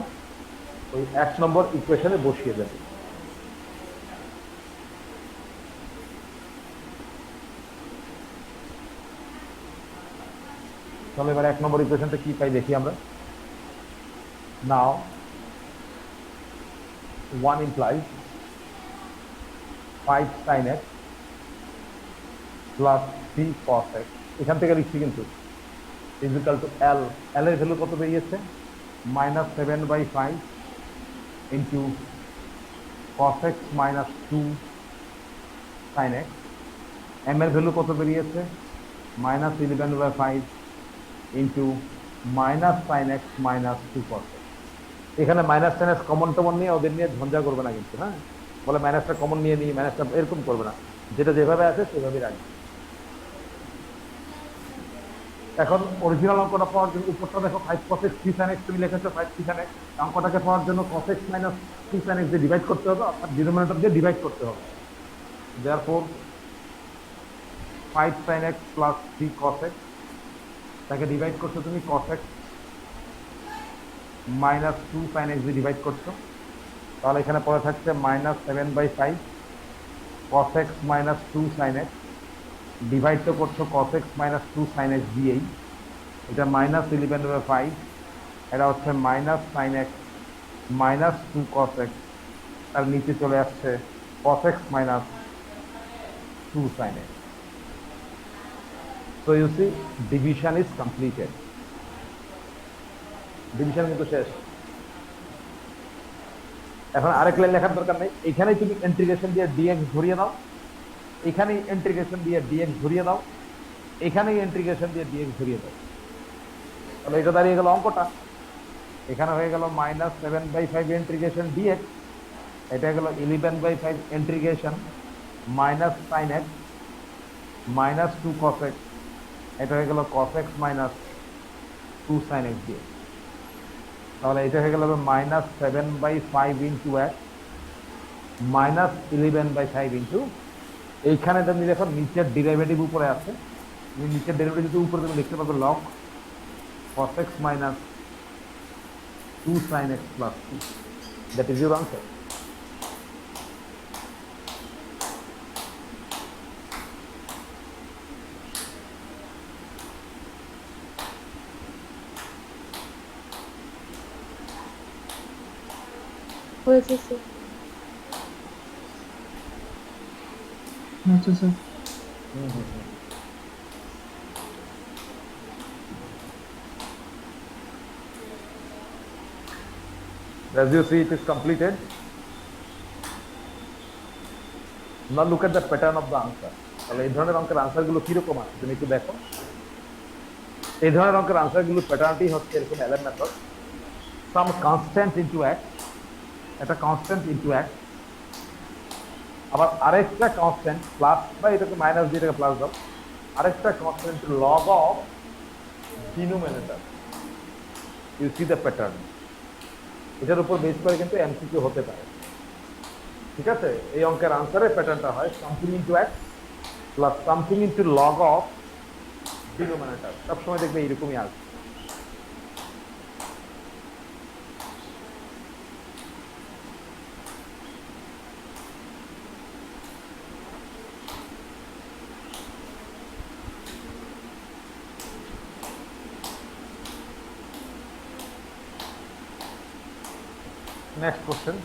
ওই 1 নম্বর ইকুয়েশনে বসিয়ে দেব। তাহলে এবার 1 নম্বর ইকুয়েশনটা কি পাই দেখি আমরা। নাও 1 implies 5 sin x plus 3 cos x, এখান থেকে লিখছি কিন্তু is equal to L। L এর ভ্যালু কত বেরিয়েছে? -7/5 into cos x minus 2 sin x। M এর ভ্যালু কত বেরিয়েছে? -11/5 into minus sin x minus 2 cos x। এখানে মাইনাস sin x কমন টমন নিয়ে ওদের নিয়ে ঝঞ্ঝা করবে না কিন্তু, হ্যাঁ? বলে মাইনাসটা কমন নিয়ে নিই, মাইনাসটা এরকম করবে না, যেটা যেভাবে আছে সেভাবেই রাখবে। এখন অরিজিনাল অঙ্কটা পাওয়ার জন্য উপরটা দেখো 5 cos x 3 sin x তুমি লিখেছো 5 3 sin x। অঙ্কটাকে পাওয়ার জন্য cos x minus 3 sin x দিয়ে ডিভাইড করতে হবে, অর্থাৎ ডিনোমিনেটর দিয়ে ডিভাইড করতে হবে। therefore 5 sin x plus 3 cos x, তাকে ডিভাইড করছো তুমি cos x minus 2 sin x দিয়ে ডিভাইড করছো। তাহলে এখানে পড়ে থাকছে -7/5 cos x minus 2 sin x, divide তো করছো cos x minus 2 sin x দিয়েই। এটা -11/5, এটা হচ্ছে -sin x minus 2 cos x, তার নিচে চলে আসছে cos x minus 2 sin x। So you see division is completed। Division কিন্তু শেষ। এখন আরেক লাইন লেখার দরকার নেই, এখানেই তুমি ইন্টিগ্রেশন দিয়ে dx ধরিয়ে দাও, এখানেই ইন্টিগ্রেশন দিয়ে dx ধরিয়ে দাও, এখানেই ইন্টিগ্রেশন দিয়ে dx ধরিয়ে দাও। তাহলে এটা দাঁড়িয়ে গেল অঙ্কটা। এখানে হয়ে গেল -7/5 ইন্টিগ্রেশন dx, এটা গেল 11/5 integration minus sin x minus 2 cos x, এটা হয়ে গেল cos x minus 2 sin x dx। তাহলে এটা হয়ে গেল -7/5 ইন্টু x মাইনাস 11/5 ইন্টু, এইখানে তুমি দেখো নিচের ডেরিভেটিভ উপরে আছে, তুমি নিচের ডেরিভেটিভ উপরে তুমি লিখতে পারবে log cos x minus 2 sin x plus 2। That is your answer. হয়েছে স্যার। আচ্ছা sir. As you see, it is completed. Now look at the pattern of the answer. তাহলে এই ধরনের অঙ্কের আনসারগুলো কিরকম আছে তুমি একটু দেখো। এই ধরনের অঙ্কের আনসারগুলোর প্যাটার্নটি হচ্ছে এরকম এলএম মেথড, সাম কনস্ট্যান্ট ইনটু x, একটা কনস্ট্যান্ট ইনটু x, আবার আরেকটা কনস্ট্যান্ট প্লাস বা এটাকে মাইনাস দিয়ে এটাকে প্লাস দাও, আরেকটা constant log of denominator. You see the pattern. এটার উপর বেস করে কিন্তু এমসিকিউ হতে পারে। ঠিক আছে, এই অঙ্কের আনসারের প্যাটার্নটা হয় something into x plus something into log of denominator. সবসময় দেখবে এইরকমই আসবে। নেক্সট কোশ্চেন,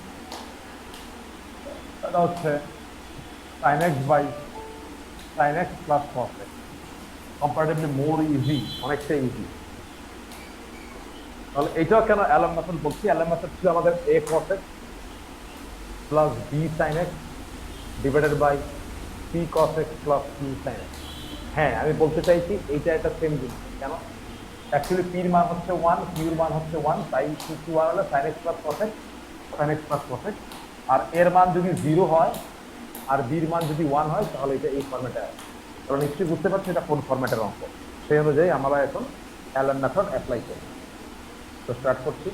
এটা হচ্ছে sin x by sin x plus cos x, comparatively more easy, অনেকটা ইজি। তাহলে এটাও কেন অ্যালাম মেথড বলছি? অ্যালাম মেথড ছিল আমাদের a cos x plus b sin x divided by c cos x plus q sin x। হ্যাঁ, আমি বলতে চাইছি এইটা একটা সেম জিনিস। কেন? অ্যাকচুয়ালি p এর মান হচ্ছে 1, q এর মান হচ্ছে 1, তাই q 1 হলে sin x plus cos x, sin x plus cos x। আর এর মান যদি 0 হয় আর b এর মান যদি 1 হয় তাহলে এটা এই ফরম্যাটে আসে। তাহলে নিশ্চয়ই বুঝতে পারছি এটা কোন ফরম্যাটের অঙ্ক। সেই অনুযায়ী আমরা এখন অ্যালান মেথড অ্যাপ্লাই করি। তো স্টার্ট করছি।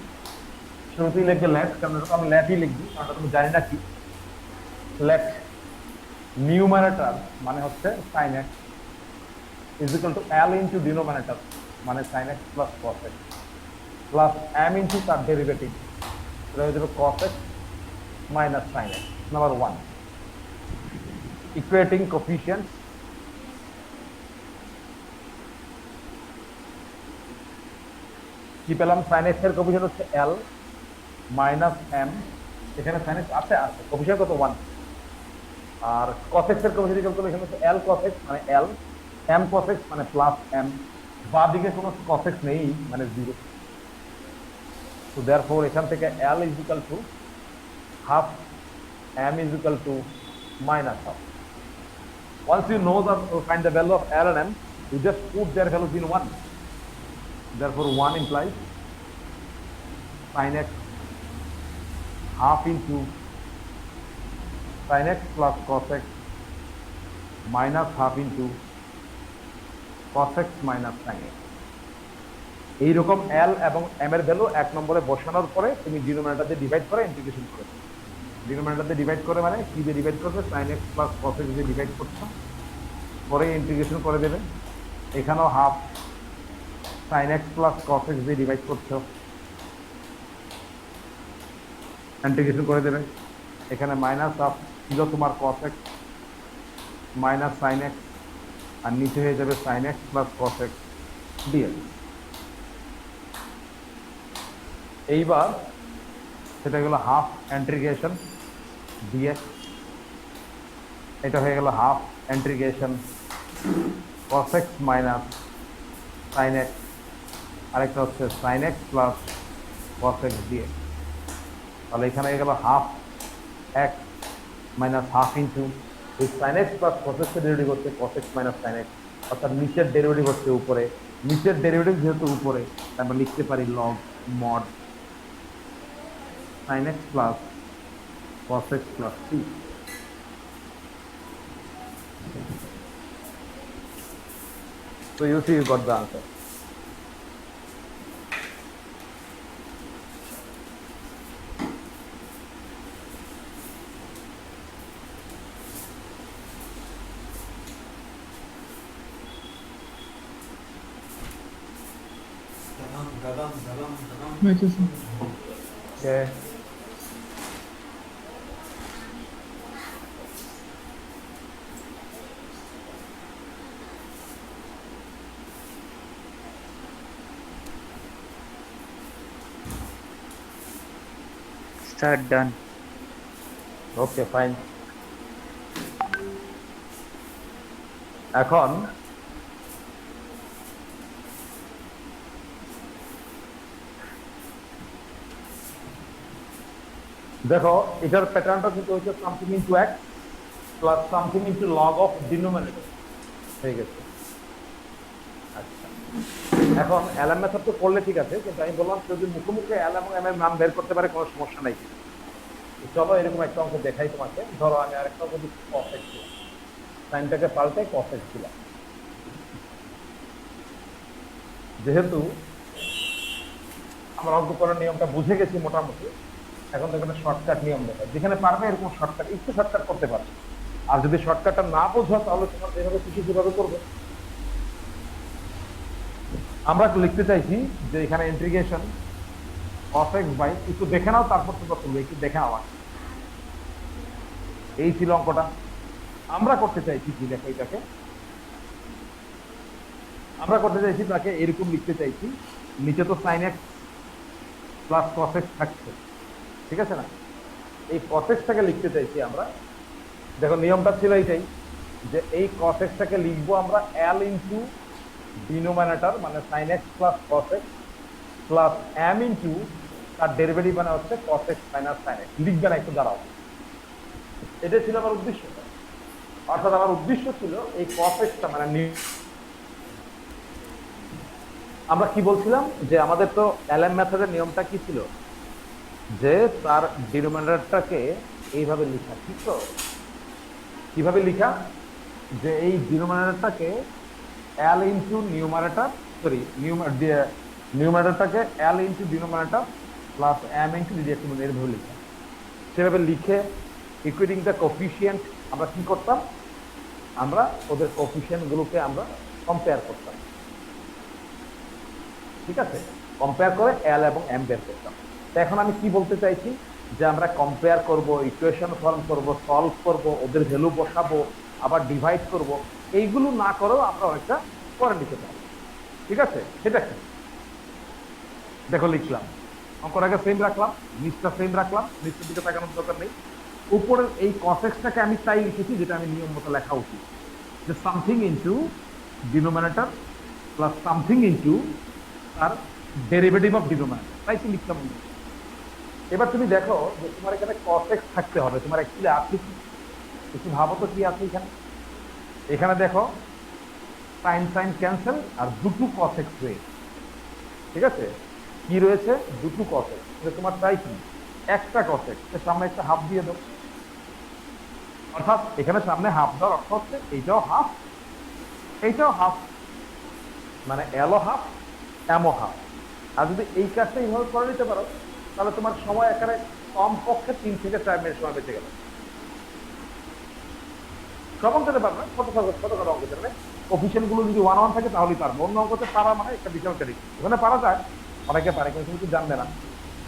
শুরুতেই লিখবে লেট, কারণ আমি লেটই লিখবি, কারণ তুমি জানি না কি লেট নিউমারেটর মানে হচ্ছে sin x is equal to L into denominator মানে sin x plus cos x plus m into তার ডেরিভেটিভ, এটা হয়ে যাবে cos x minus sin x। Number 1, equating coefficient, কি পেলাম? sin x এর কোফিশিয়েন্ট হচ্ছে L মাইনাস m, এখানে sin x আছে, কোফিশিয়েন্ট কত? 1। আর cos x এর কোফিশিয়েন্ট ক্যালকুলেশন হচ্ছে L cos x মানে L, m cos x মানে প্লাস m, বাঁ দিকে কোনো cos x নেই মানে 0। So therefore এখান থেকে L is equal to half, m is equal to minus half. Once you know find the value of L and m, you just put their values in 1. Therefore 1 implies sin x half into sin x plus cos x minus half into cos x minus sin x। এইরকম L এবং m এর value 1 নম্বরে বসানোর পরে তুমি ডিনোমিনেটরতে divide করে integration করে দেবে। ডিনোমিনেটরতে ডিভাইড করে মানে কি দিয়ে ডিভাইড করবে? sin x plus cos x দিয়ে ডিভাইড করছো, পরে ইন্টিগ্রেশন করে দেবে। এখানেও half sin x plus cos x দিয়ে ডিভাইড করছো, ইন্টিগ্রেশন করে দেবে। এখানে মাইনাস হাফ ছিল তোমার cos x minus sin x, আর নিচে হয়ে যাবে sin x plus cos x dx। এইবার সেটা গেল হাফ ইন্টিগ্রেশন dx, এটা হয়ে গেল half integration cos x minus sin x, আরেকটা হচ্ছে sin x plus cos x dx। তাহলে এখানে হয়ে গেল half x minus half into এই sin x plus cos x এর ডেরিভেটিভ হচ্ছে cos x minus sin x, অর্থাৎ নিচের ডেরিভেটিভ হচ্ছে উপরে, নিচের ডেরিভেটিভ যেহেতু উপরে আমরা লিখতে পারি log mod sin x plus cos x plus c। So you see you got the answer. হয়েছে sir. Okay. Start done. Okay, fine. এখন দেখো এটার প্যাটার্নটা কিন্তু হচ্ছে something into x plus something into log of denominator হয়ে গেছে। আচ্ছা, এখন অ্যালাম মেথড তো করলে ঠিক আছে, কিন্তু আমি বললাম যদি মুখোমুখি এল এবং এম এর মান বের করতে পারে কোনো সমস্যা নাই। চলো এরকম একটা অঙ্ক দেখাই তোমাকে। ধরো আমি আরেকটা অঙ্ক দিচ্ছি cos x দিলাম, সাইনটাকে পাল্টে cos x দিলাম। যেহেতু আমরা অঙ্ক করার নিয়মটা বুঝে গেছি মোটামুটি। এখন তো এখানে শর্টকাট নিয়ম দেখা, যেখানে পারবে এরকম শর্টকাট, একটু শর্টকাট করতে পারবে। আর যদি শর্টকাটটা না বোঝো তাহলে তোমার যেভাবে খুশি সেভাবে করবে। আমরা লিখতে চাইছি যে এখানে ইন্টিগ্রেশন cos x বাই, একটু দেখে নাও তারপর তোমরা করবে, একটু দেখে নাও। এই ছিল অঙ্কটা। আমরা করতে চাইছি কি দেখো, এটাকে আমরা করতে চাইছি তাকে এরকম লিখতে চাইছি, নিচে তো sin x plus cos x থাকছে, ঠিক আছে না? এই cos x টাকে লিখতে চাইছি আমরা। দেখো নিয়মটা ছিল এইটাই, যে এই cos x টাকে লিখবো আমরা l ইন্টু ডিনোমিনেটর মানে sin x plus cos x plus m into তার ডেরিভেটিভ মানে হচ্ছে cos x minus sin x। লিখবে না, একটু দাঁড়াও। এটাই ছিল আমার উদ্দেশ্য। অর্থাৎ আমার উদ্দেশ্য ছিল এই cos x টা মানে আমরা কি বলছিলাম যে আমাদের তো এলএম মেথডের নিয়মটা কি ছিল, যে তার ডিনোমিনেটরটাকে এইভাবে লেখা, ঠিক তো? কিভাবে লেখা, যে এই ডিনোমিনেটরটাকে l ইনটু নিউমারেটর, সরি নিউমারেটরটাকে l into denominator plus m into denominator এইভাবে লেখা। সেভাবে লিখে ইকুয়েটিং দ্য কোফিশিয়েন্ট আমরা কি করতাম, আমরা ওদের কোফিশিয়েন্ট গুলোকে আমরা কম্পেয়ার করতাম, ঠিক আছে? কম্পেয়ার করে l এবং m বের করতাম। তো এখন আমি কি বলতে চাইছি, যে আমরা কম্পেয়ার করব, ইকুয়েশন ফর্ম করব, সলভ করব, ওদের ভ্যালু বসাবো, আবার ডিভাইড করব, এইগুলো না করেও আমরা অনেকটা করে নিতে পারি, ঠিক আছে? সেটা কি দেখো লিখলাম, অঙ্কর আগে সেম রাখলাম, নিচটা সেম রাখলাম, নিচের দিকে তাকানোর দরকার নেই। উপরের এই cos x টাকে আমি তাই লিখেছি যেটা আমি নিয়ম মতো লেখা উচিত, যে something into denominator plus something into তার ডেরিভেটিভ অফ ডিনোমিনেটর, তাই কি লিখলাম। এবার তুমি দেখো যে তোমার এখানে cos x থাকতে হবে, তোমার অ্যাকচুয়ালি আছে কি, একটু ভাবো তো কি আছে এখানে। এখানে দেখো সাইন সাইন ক্যান্সেল আর দুটো cos x রয়েছে, ঠিক আছে? কি রয়েছে? দুটো cos x। তোমার চাই কি, একটা cos x, সামনে একটা হাফ দিয়ে দাও। অর্থাৎ এখানে সামনে হাফ দেওয়ার অর্থ হচ্ছে এইটাও হাফ, এইটাও হাফ, মানে এলও হাফ এমও হাফ। আর যদি এই কাজটা এইভাবে করে নিতে পারো তাহলে তোমার সময় এখানে কমপক্ষে 3 থেকে 4 মিনিট সময় বেঁচে গেল। সব অঙ্ক দিতে পারবে না, ছোট অঙ্ক দিতে পারবে। কোফিশিয়েন্ট গুলো যদি 1 1 থাকে তাহলেই পারবো, অন্য অঙ্কতে পারা মানে একটা বিশাল ক্যারিক। ওখানে পারা যায়, অনেকে পারে, কিন্তু তুমি জানবে না।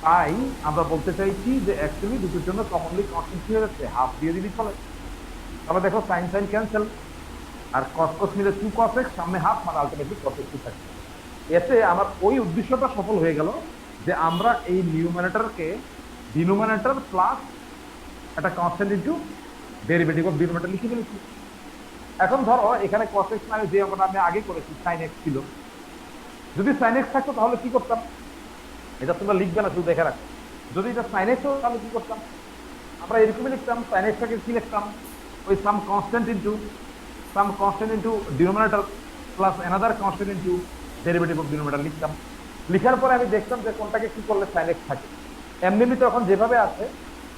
তাই আমরা বলতে চাইছি যে অ্যাকচুয়ালি দুটোর জন্য কমনলি কনসেপ্ট হয়ে যাচ্ছে, হাফ দিয়ে দিবি চলে। তবে দেখো সাইন সাইন ক্যান্সেল আর cos cos মিলে 2 cos x, সামনে হাফ, মানে আলটিমেটলি cos x থাকবে। এতে আমার ওই উদ্দেশ্যটা সফল হয়ে গেল, যে আমরা এই নিউমারেটরকে ডিনোমিনেটর প্লাস একটা constant into derivative of denominator লিখে ফেলেছি। এখন ধরো এখানে cos x মানে যে অঙ্কটা আমি আগে করেছি sin x ছিল, যদি sin x থাকতো তাহলে কি করতাম, এটা তোমরা লিখবে না, শুধু দেখে রাখো। যদি এটা sin x হতো তাহলে কি করতাম, আমরা এরকমই লিখতাম, sin x টাকে কি লিখতাম, ওই some constant into denominator plus another constant into derivative of denominator লিখতাম। লিখার পরে আমি দেখতাম যে কোনটাকে কি করলে sin x থাকে। এমনি তো এখন যেভাবে আছে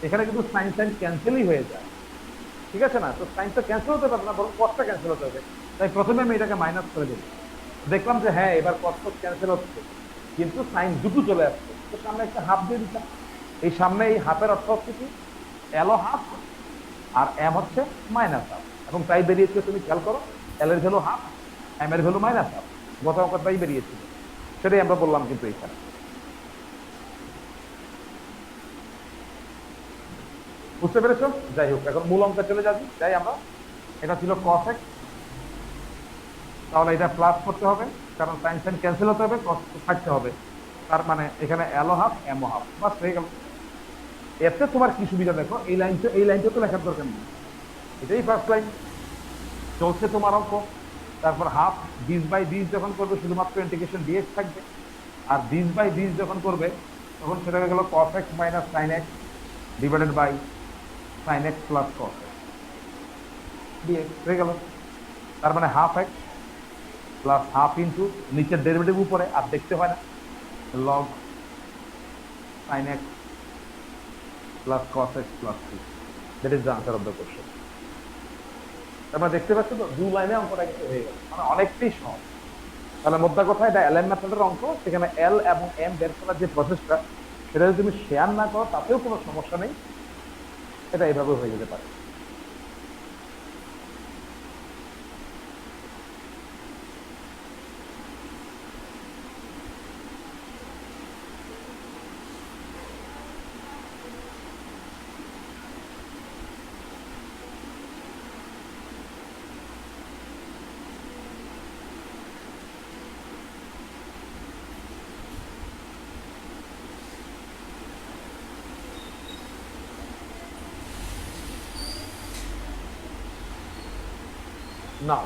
এখানে কিন্তু সাইন সাইন ক্যান্সেলই হয়ে যায়, ঠিক আছে না? তো সাইন তো ক্যান্সেল হতে পারবে না, বরং কসটা ক্যান্সেল হতে হবে। তাই প্রথমে আমি এটাকে মাইনাস করে দিই, দেখলাম যে হ্যাঁ এবার কস ক্যান্সেল হচ্ছে, কিন্তু সাইন দুটো চলে আসছে, তো সামনে একটা হাফ দিয়ে দিতাম। এই সামনে এই হাফের অর্থ হচ্ছে কি, এলও হাফ আর এম হচ্ছে মাইনাস হাফ, এবং তাই বেরিয়েছে, তুমি খেয়াল করো, এল এর ভ্যালু হাফ, এম এর ভ্যালু মাইনাস হাফ, গত অঙ্ক তাই বেরিয়েছিল, সেটাই আমরা বললাম কিন্তু এখানে। বুঝতে পেরেছো? যাই হোক, এখন মূল অঙ্কে চলে যাচ্ছি। যাই আমরা, এটা ছিল cos x, তাহলে এটা প্লাস করতে হবে কারণ সাইন সাইন ক্যান্সেল হতে হবে, cos থাকতে হবে, তার মানে এখানে এলও হাফ এমও হাফ, বাস হয়ে গেল। এতে তোমার কি সুবিধা দেখো, এই লাইনটা তো লেখার দরকার নেই, এটাই ফার্স্ট লাইন চলছে তোমার অঙ্ক। তারপর হাফ দিস বাই দিস যখন করবে শুধুমাত্র ইন্টিগ্রেশন ডিএক্স থাকবে, আর দিস বাই দিস যখন করবে তখন সেটা হয়ে গেল cos x minus sine x divided by sine x plus cos x d x হয়ে গেল। তার মানে half x plus half into নিচের ডেরিভেটিভ উপরে, আর দেখতে হয় না, log sine x plus cos x plus 2, that is the answer of the question. তোমরা দেখতে পাচ্ছ তো, দু লাইনে অঙ্কটা কিন্তু হয়ে গেল, মানে অনেকটাই সহজ। তাহলে মোদ্দা কথা, এটা এলএম মেথডের অঙ্ক। সেখানে এল এবং এম বের করার যে প্রসেসটা, সেটা যদি তুমি শেয়ার না করো তাতেও কোনো সমস্যা নেই, এটা এইভাবে হয়ে যেতে পারে। Now,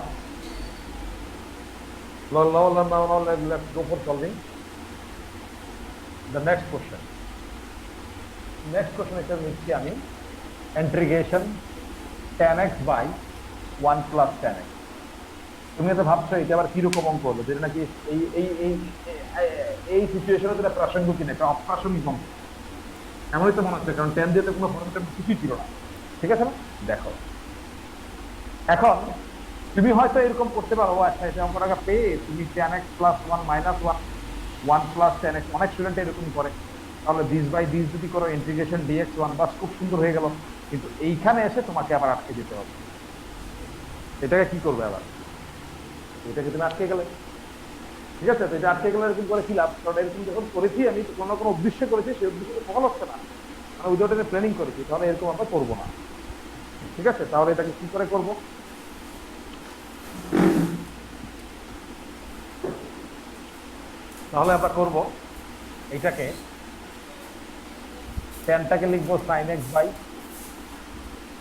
let's go for solving the next question. Next question is নিচ্ছি আমি integration tan x by 1 plus tan x. তুমি তো ভাবছো এটা আবার কিরকম অঙ্ক হলো, যেটা নাকি এই এই এই এই সিচুয়েশনে যেটা প্রাসঙ্গিক কিনা, এটা অপ্রাসঙ্গিক অঙ্ক এমনই তো মনে হচ্ছে, কারণ tan দিয়ে তো কোনো ফর্মেটের কিছুই ছিল না। ঠিক আছে না? দেখো এখন তুমি হয়তো এরকম করতে পারো, আচ্ছা এটা অঙ্কটাকে পেয়ে তুমি tan x plus 1 minus 1 plus tan x, অনেক স্টুডেন্ট এরকম করে, তাহলে দিস বাই দিস যদি করো ইন্টিগ্রেশন dx 1 বাস, খুব সুন্দর হয়ে গেল। কিন্তু এইখানে এসে তোমাকে আবার আটকে যেতে হবে। এটাকে কি করবে আবার? এটাকে তুমি আটকে গেলে, ঠিক আছে, তো এটা আটকে গেলে এরকম করে কি লাভ? কারণ এরকম যখন করেছি আমি, কোনো না কোনো উদ্দেশ্যে করেছি, সেই উদ্দেশ্যে সফল হচ্ছে না, মানে উইদাউট এনি প্ল্যানিং করেছি, তাহলে এরকম আমরা করবো না। ঠিক আছে, তাহলে এটাকে কি করে করবো? তাহলে আমরা করব এটাকে, ট্যানটাকে লিখবো sin x by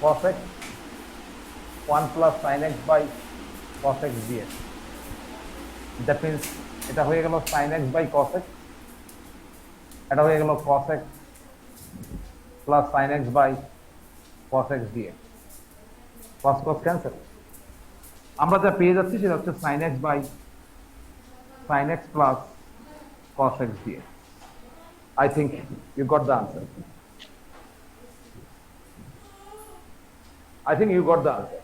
cos x 1 plus sin x by cos x dx। That means এটা হয়ে গেল sin x by cos x, এটা হয়ে গেল cos x plus sin x by cos x dx। cos cos cancel, আমরা যা পেয়ে যাচ্ছি সেটা হচ্ছে sin x by sin x plus cos x dx. I think you got the answer. I think you got the answer.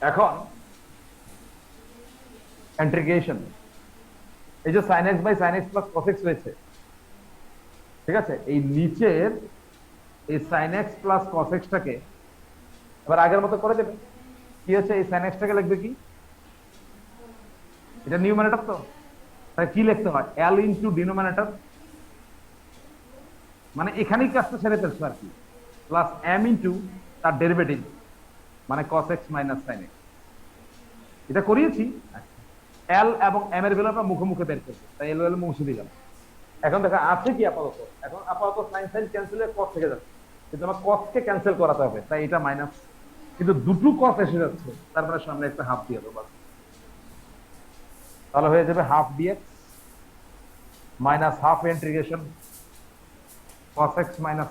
এখন integration, এই যে sin x by sin x plus cos x রয়েছে, ঠিক আছে, এই নিচের এই sin x plus cos x টাকে এবার আগের মতো করে দেবে। কি হচ্ছে, এই sin x টাকে লিখবে কি, এটা নিউমারেটর, তো তাই কি লিখতে হয়, l ইনটু ডিনোমিনেটর, মানে এখানেই কাজটা ছেড়ে ফেলছো আর কি, প্লাস m ইনটু তার ডেরিভেটিভ, মানে cos x minus sin x। এটা করিয়েছি, l এবং m এর ভ্যালু আমরা মুখে মুখে বের করছি, তাই l ভ্যালু মুছে দিলাম। এখন দেখো আছে কি আপাতত, এখন আপাতত sin sin ক্যান্সেল হয়ে cos থেকে যাচ্ছে, কিন্তু আমার cos কে ক্যান্সেল করাতে হবে, তাই এটা মাইনাস, কিন্তু দুটো cos এসে যাচ্ছে, তারপরে সামনে একটা হাফ দিয়ে দেবো, তাহলে হয়ে যাবে half dx minus half integration cos x minus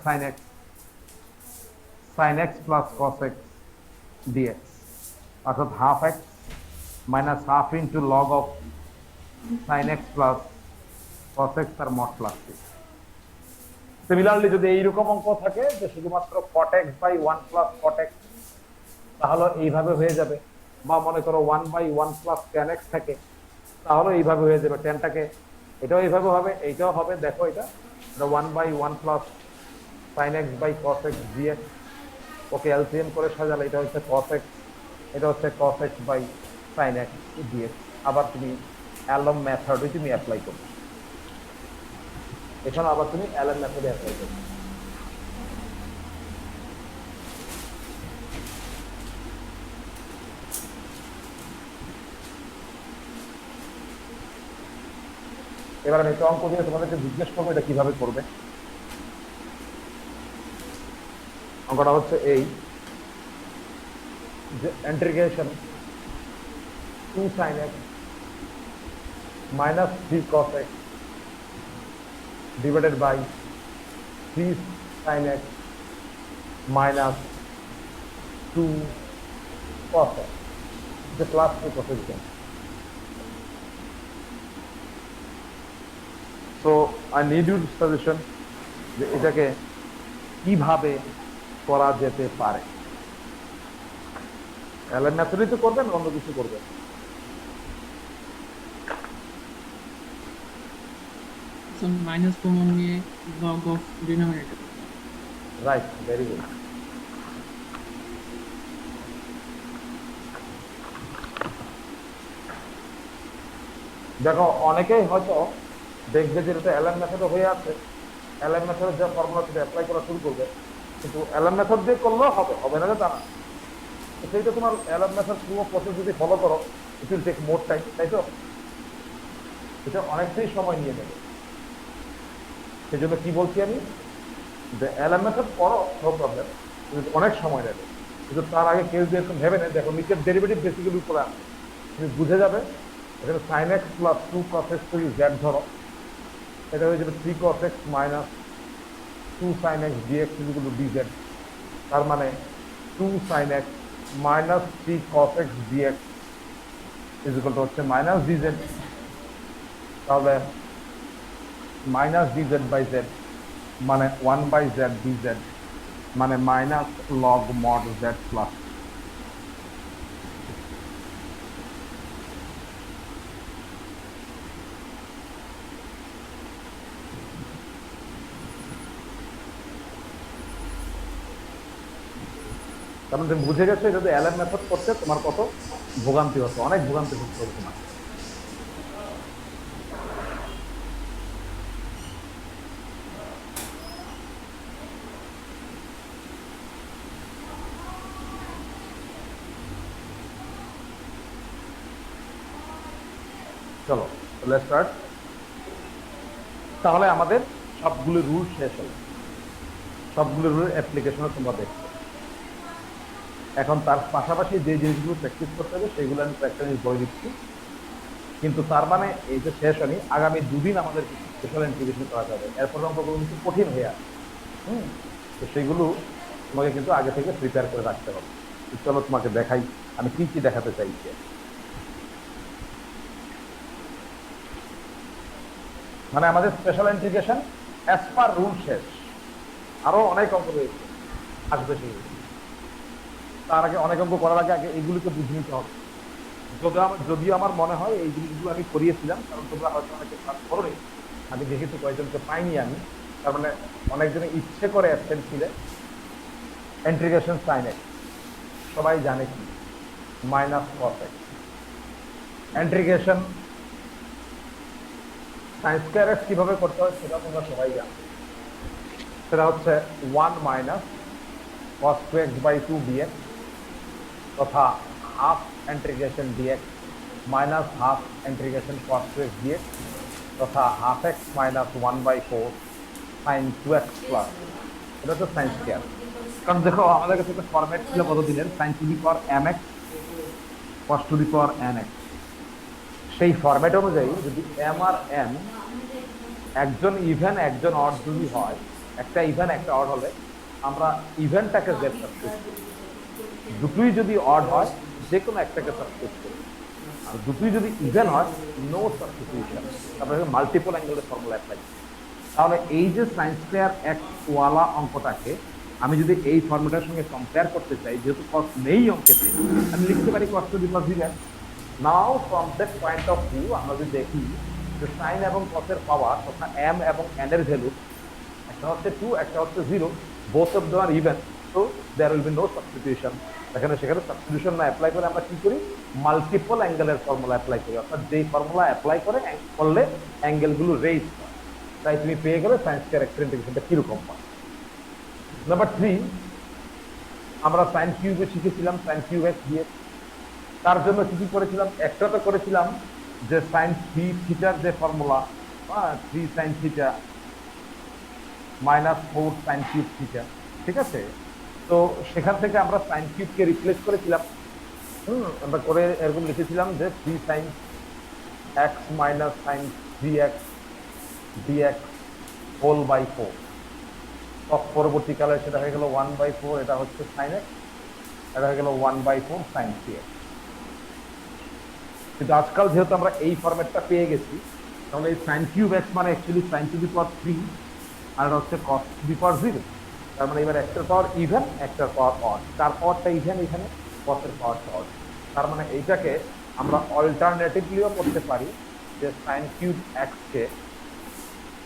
sin x plus cos x dx, অর্থাৎ half x minus half into log of sin x plus cos x আর মড প্লাস। সিমিলারলি যদি এইরকম অঙ্ক থাকে যে শুধুমাত্র cot x by 1 plus cot x, তাহলে এইভাবে হয়ে যাবে, বা মনে করো 1 বাই 1 প্লাস tan x থাকে, তাহলে এইভাবে হয়ে যাবে। ট্যানটাকে এটাও এইভাবে হবে, এইটাও হবে, দেখো এটা 1 by 1 plus sin x by cos x dx, okay LCM করে সাজালে এটা হচ্ছে cos x, এটা হচ্ছে cos x by sin x dx। আবার তুমি অ্যালম মেথডই তুমি অ্যাপ্লাই করবে, এখানে আবার তুমি অ্যালম মেথডে অ্যাপ্লাই করবে। এবার আমি একটা অঙ্ক দিয়ে তোমাদেরকে জিজ্ঞেস করবো এটা কিভাবে করবে। অঙ্কটা হচ্ছে এই যে integration 2 sin x minus 3 cos x divided by 3 sin x minus 2 cos x, the plus 2 cos x. So I need your suggestion যে এটাকে কিভাবে করা যেতে পারে। এলএন মেথডই তো করবেন, অন্য কিছু করবেন? মাইনাস কমন নিয়ে log of denominator. Right, very good. দেখো অনেকেই হয়তো দেখবে যে এটা এলএন মেথডে হয়ে আছে, এলএন মেথডের যে ফর্মুলা সেটা অ্যাপ্লাই করা শুরু করবে, কিন্তু এলএন মেথড দিয়ে করলেও হবে, হবে না যে তা না। তো সেইটা তোমার এলএন মেথড পুরো প্রসেস যদি ফলো করো, it will take more time, তাই তো? এটা অনেকটাই সময় নিয়ে নেবে। সেই জন্য কি বলছি আমি, যে এলএন মেথড করো, নো প্রবলেম, কিন্তু অনেক সময় নেবে। কিন্তু তার আগে কেউ যদি এরকম ভেবে নেয়, দেখো নিচের ডেরিভেটিভ বেসিক্যালি উপরে আসে, তুমি বুঝে যাবে এখানে sine x plus 2 cos x যদি জেড ধরো, এটা হয়ে যাবে 3 cos x minus 2 sin x dx equal to dz। তার মানে 2 sin x মাইনাস 3 cos x dx equal to হচ্ছে মাইনাস dz। তাহলে মাইনাস dz বাই z মানে 1 বাই z dz মানে minus log mod z plus. কারণ তুমি বুঝে গেছো যদি এলএন মেথড করতে তোমার কত ভোগান্তি হতো, অনেক ভোগান্তি হতো তোমার। চলো লেটস স্টার্ট। তাহলে আমাদের সবগুলো রুল শেষ হলো, সবগুলো রুলের অ্যাপ্লিকেশনও তোমরা দেখছো। এখন তার পাশাপাশি যে জিনিসগুলো প্র্যাকটিস করতে হবে সেগুলো আমি প্র্যাকটিস বলে দিচ্ছি। কিন্তু তার মানে এই যে শেষ হয়নি, আগামী দুদিন আমাদের কিছু স্পেশাল ইন্টিগ্রেশন করা যাবে, এরপর অঙ্কগুলো কিন্তু কঠিন হয়ে আসে। তো সেগুলো তোমাকে কিন্তু আগে থেকে প্রিপেয়ার করে রাখতে হবে। চলো তোমাকে দেখাই আমি কি কি দেখাতে চাইছি। মানে আমাদের special integration as per rule শেষ, আরো অনেক অঙ্ক রয়েছে, আসবে সেগুলো। তার আগে অনেক অঙ্ক করার আগে এইগুলোকে বুঝে নিতে হবে। যদিও আমার মনে হয় এই জিনিসগুলো আমি করিয়েছিলাম, কারণ তোমরা হয়তো অনেকে কাজ করোনি, আমি দেখেছি কয়েকজনকে পাইনি আমি, তার মানে অনেকজনে ইচ্ছে করে অ্যাবসেন্ট ছিলেন। ইন্টিগ্রেশন সাইন এক্স সবাই জানে কি, minus cos x. Integration sign square x কিভাবে করতে হয় সেটা তোমরা সবাই জানো, সেটা হচ্ছে 1 minus cos 2x by 2 dx তথা half integration dx minus half integration cos 2x dx তথা half x minus 1 by 4 sin 2x plus, এটা তো সাইন স্কয়ার। কারণ দেখো আমাদের কাছে একটা ফরম্যাট ছিল কতদিনের, sin to the power mx cos to the power nx। সেই ফরম্যাট অনুযায়ী যদি m আর n একজন ইভেন একজন অড যদি হয়, একটা ইভেন একটা অড হলে আমরা ইভেনটাকে জেড সাবস্টিটিউট করি, দুটোই যদি অড হয় যে কোনো একটাকে সাবস্টিটিউট করি, আর দুটোই যদি ইভেন হয় নো সাবস্টিটিউশন, তারপরে মাল্টিপল অ্যাঙ্গেলের ফর্মুলা অ্যাপ্লাই করি। তাহলে এই যে সাইন স্কয়ার এক্স ওয়ালা অঙ্কটাকে আমি যদি এই ফর্মুলার সঙ্গে কম্পেয়ার করতে চাই, যেহেতু কস নেই অঙ্কেতে, আমি লিখতে পারি cos to the power 0। Now from that point of view আমরা যদি দেখি যে সাইন এবং কসের পাওয়ার তথা এম এবং এন এর ভ্যালু একটা হচ্ছে 2, একটা হচ্ছে 0, both of them are even, so there will be no substitution। সেখানে সাবস্টিটিউশন না অ্যাপ্লাই করে আমরা কি করি, মাল্টিপল অ্যাঙ্গেলের ফর্মুলা অ্যাপ্লাই করি, অর্থাৎ যেই ফর্মুলা অ্যাপ্লাই করলে অ্যাঙ্গেলগুলো রেজ হয়। তাই তুমি পেয়ে গেলে সাইন স্কয়ার এক্স ইন্টিগ্রেশনটা কিরকম হয়। নাম্বার 3, আমরা সাইন কিউবে শিখেছিলাম সাইন কিউব এক্স দিয়ে, তার জন্য কি কি করেছিলাম, একটা তো করেছিলাম যে সাইন 3 থিটার যে formula, 3 sine theta minus 4 sine cube theta, ঠিক আছে। তো সেখান থেকে আমরা সাইন কিউবকে রিপ্লেস করেছিলাম, আমরা করে এরকম লিখেছিলাম যে 3 sine x minus sine 3x dx whole by 4। পরবর্তীকালে সেটা হয়ে গেল 1/4, এটা হচ্ছে সাইন এক্স, এটা হয়ে গেল 1/4 সাইন 3x। কিন্তু আজকাল যেহেতু আমরা এই ফরম্যাটটা পেয়ে গেছি, তাহলে এই সাইন কিউব এক্স মানে অ্যাকচুয়ালি সাইন টু দি পাওয়ার 3 আর এটা হচ্ছে কস টু দি পাওয়ার 0। তার মানে এবার একটার পাওয়ার ইভেন, একটার পাওয়ার অড। তার পাওয়ারটা ইভেন, এখানে কসের পাওয়ারটা অড। তার মানে এইটাকে আমরা অল্টারনেটিভলিও করতে পারি যে সাইন কিউব এক্স কে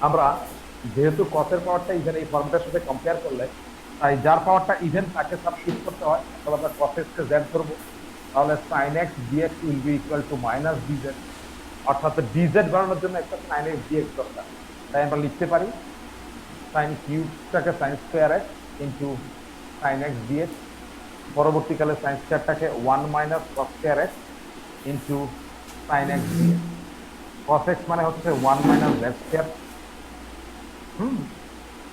আমরা, যেহেতু কসের পাওয়ারটা ইভেন, এই ফর্মটার সাথে কম্পেয়ার করলে তাই যার পাওয়ারটা ইভেন তাকে সাবস্টিটিউট করতে হয়। তাহলে আমরা কস এক্স কে জেড করবো, তাহলে sine x d x will be equal to minus d z, অর্থাৎ ডিজেড বানানোর জন্য একটা সাইন এক্স ডিএক্স দরকার। তাই আমরা লিখতে পারি সাইন কিউবটাকে sine square x into sine x dx, পরবর্তীকালে সাইন স্কোয়ারটাকে 1 minus cos square x into sine x dx. Cos x মানে হচ্ছে 1 মাইনাস জেড স্কোয়ার,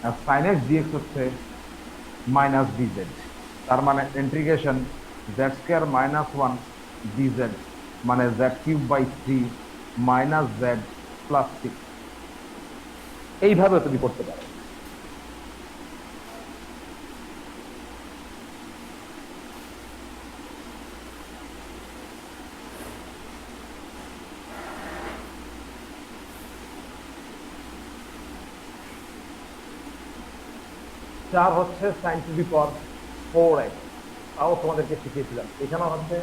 আর সাইন এক্স ডিএক্স হচ্ছে মাইনাস ডিজেড। তার মানে integration z square minus 1 dz মানে z cube by 3 minus z plus 6। এইভাবে তুমি করতে পারো। চার হচ্ছে sine to the power 4x, তাও তোমাদেরকে শিখিয়েছিলাম। এখানেও হচ্ছে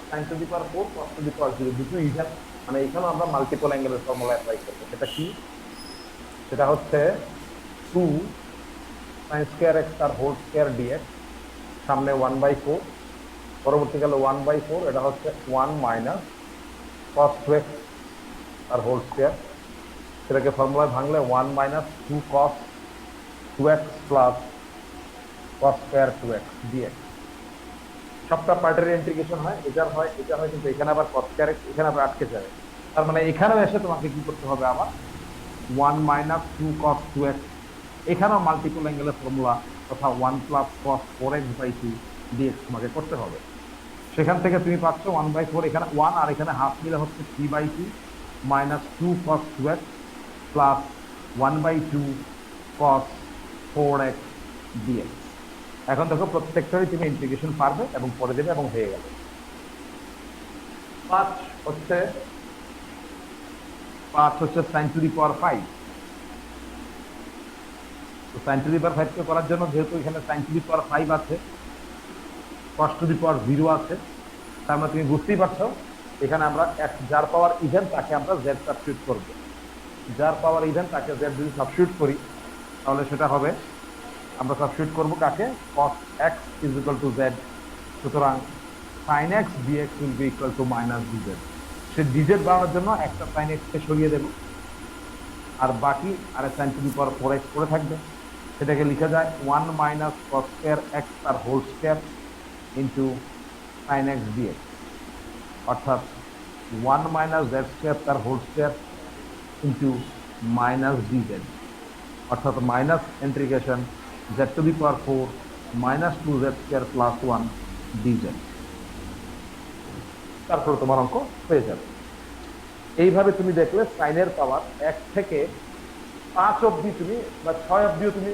sine to the power 4 cos to the power 0, দুটো ইভেন। মানে এখানেও আমরা মাল্টিপল অ্যাঙ্গেলের ফর্মুলা অ্যাপ্লাই করবো। সেটা কি? সেটা হচ্ছে 2 সাইন স্কোয়ার এক্স তার হোল স্কোয়ার ডিএক্স, সামনে 1/4, পরবর্তীকালে 1/4, এটা হচ্ছে 1 মাইনাস কস 2x তার হোল স্কোয়ার। সেটাকে ফর্মুলায় ভাঙলে 1 মাইনাস 2 কস 2x plus cos square 2x dx। সবটা পার্টের ইন্টিগ্রেশন হয়, এটা হয়, কিন্তু এখানে আবার cos স্কয়ার x, এখানে আবার আটকে যাবে। তার মানে এখানেও এসে তোমাকে কি করতে হবে আবার 1 মাইনাস 2 cos 2x, এখানেও মাল্টিপল অ্যাঙ্গেলের ফর্মুলা তথা 1 plus cos 4x by 2 dx তোমাকে করতে হবে। সেখান থেকে তুমি পাচ্ছ 1/4, এখানে 1 আর এখানে হাফ মিলে হচ্ছে 3/2 minus 2 cos 2x plus 1/2 cos 4x dx। এখন দেখো প্রত্যেকটারই তুমি ইন্টিগ্রেশন পারবে এবং করে দেবে এবং হয়ে গেল। 5 হচ্ছে সাইন টু দি পাওয়ার 5। তো সাইন টু দি পাওয়ার 5 কে করার জন্য যেহেতু এখানে সাইন টু দি পাওয়ার 5 আছে, কস টু দি পাওয়ার 0 আছে, তার মানে তুমি বুঝতেই পারছো এখানে আমরা যার পাওয়ার ইভেন তাকে আমরা জেড সাবস্টিটিউট করব। যার পাওয়ার ইভেন তাকে জেড যদি সাবস্টিটিউট করি তাহলে সেটা হবে, আমরা সাবস্টিটিউট করব কাকে, cos x is equal to z। সুতরাং sin x dx will be equal to minus dz। Say dz বানানোর জন্য একটা sin x কে সরিয়ে দেব, আর বাকি আর sin two the power 4x পড়ে থাকবে। সেটাকে লিখা যায় 1 মাইনাস cos স্কয়ার x তার whole square into sin x dx, অর্থাৎ 1 মাইনাস z স্কয়ার তার whole square into minus dz, অর্থাৎ minus integration z to the power 4 minus 2z square plus 1 dz। তারপরে তোমার অঙ্ক হয়ে যাবে। এইভাবে তুমি দেখলে সাইনের পাওয়ার 1 থেকে 5 অবধি তুমি বা 6 অবধিও তুমি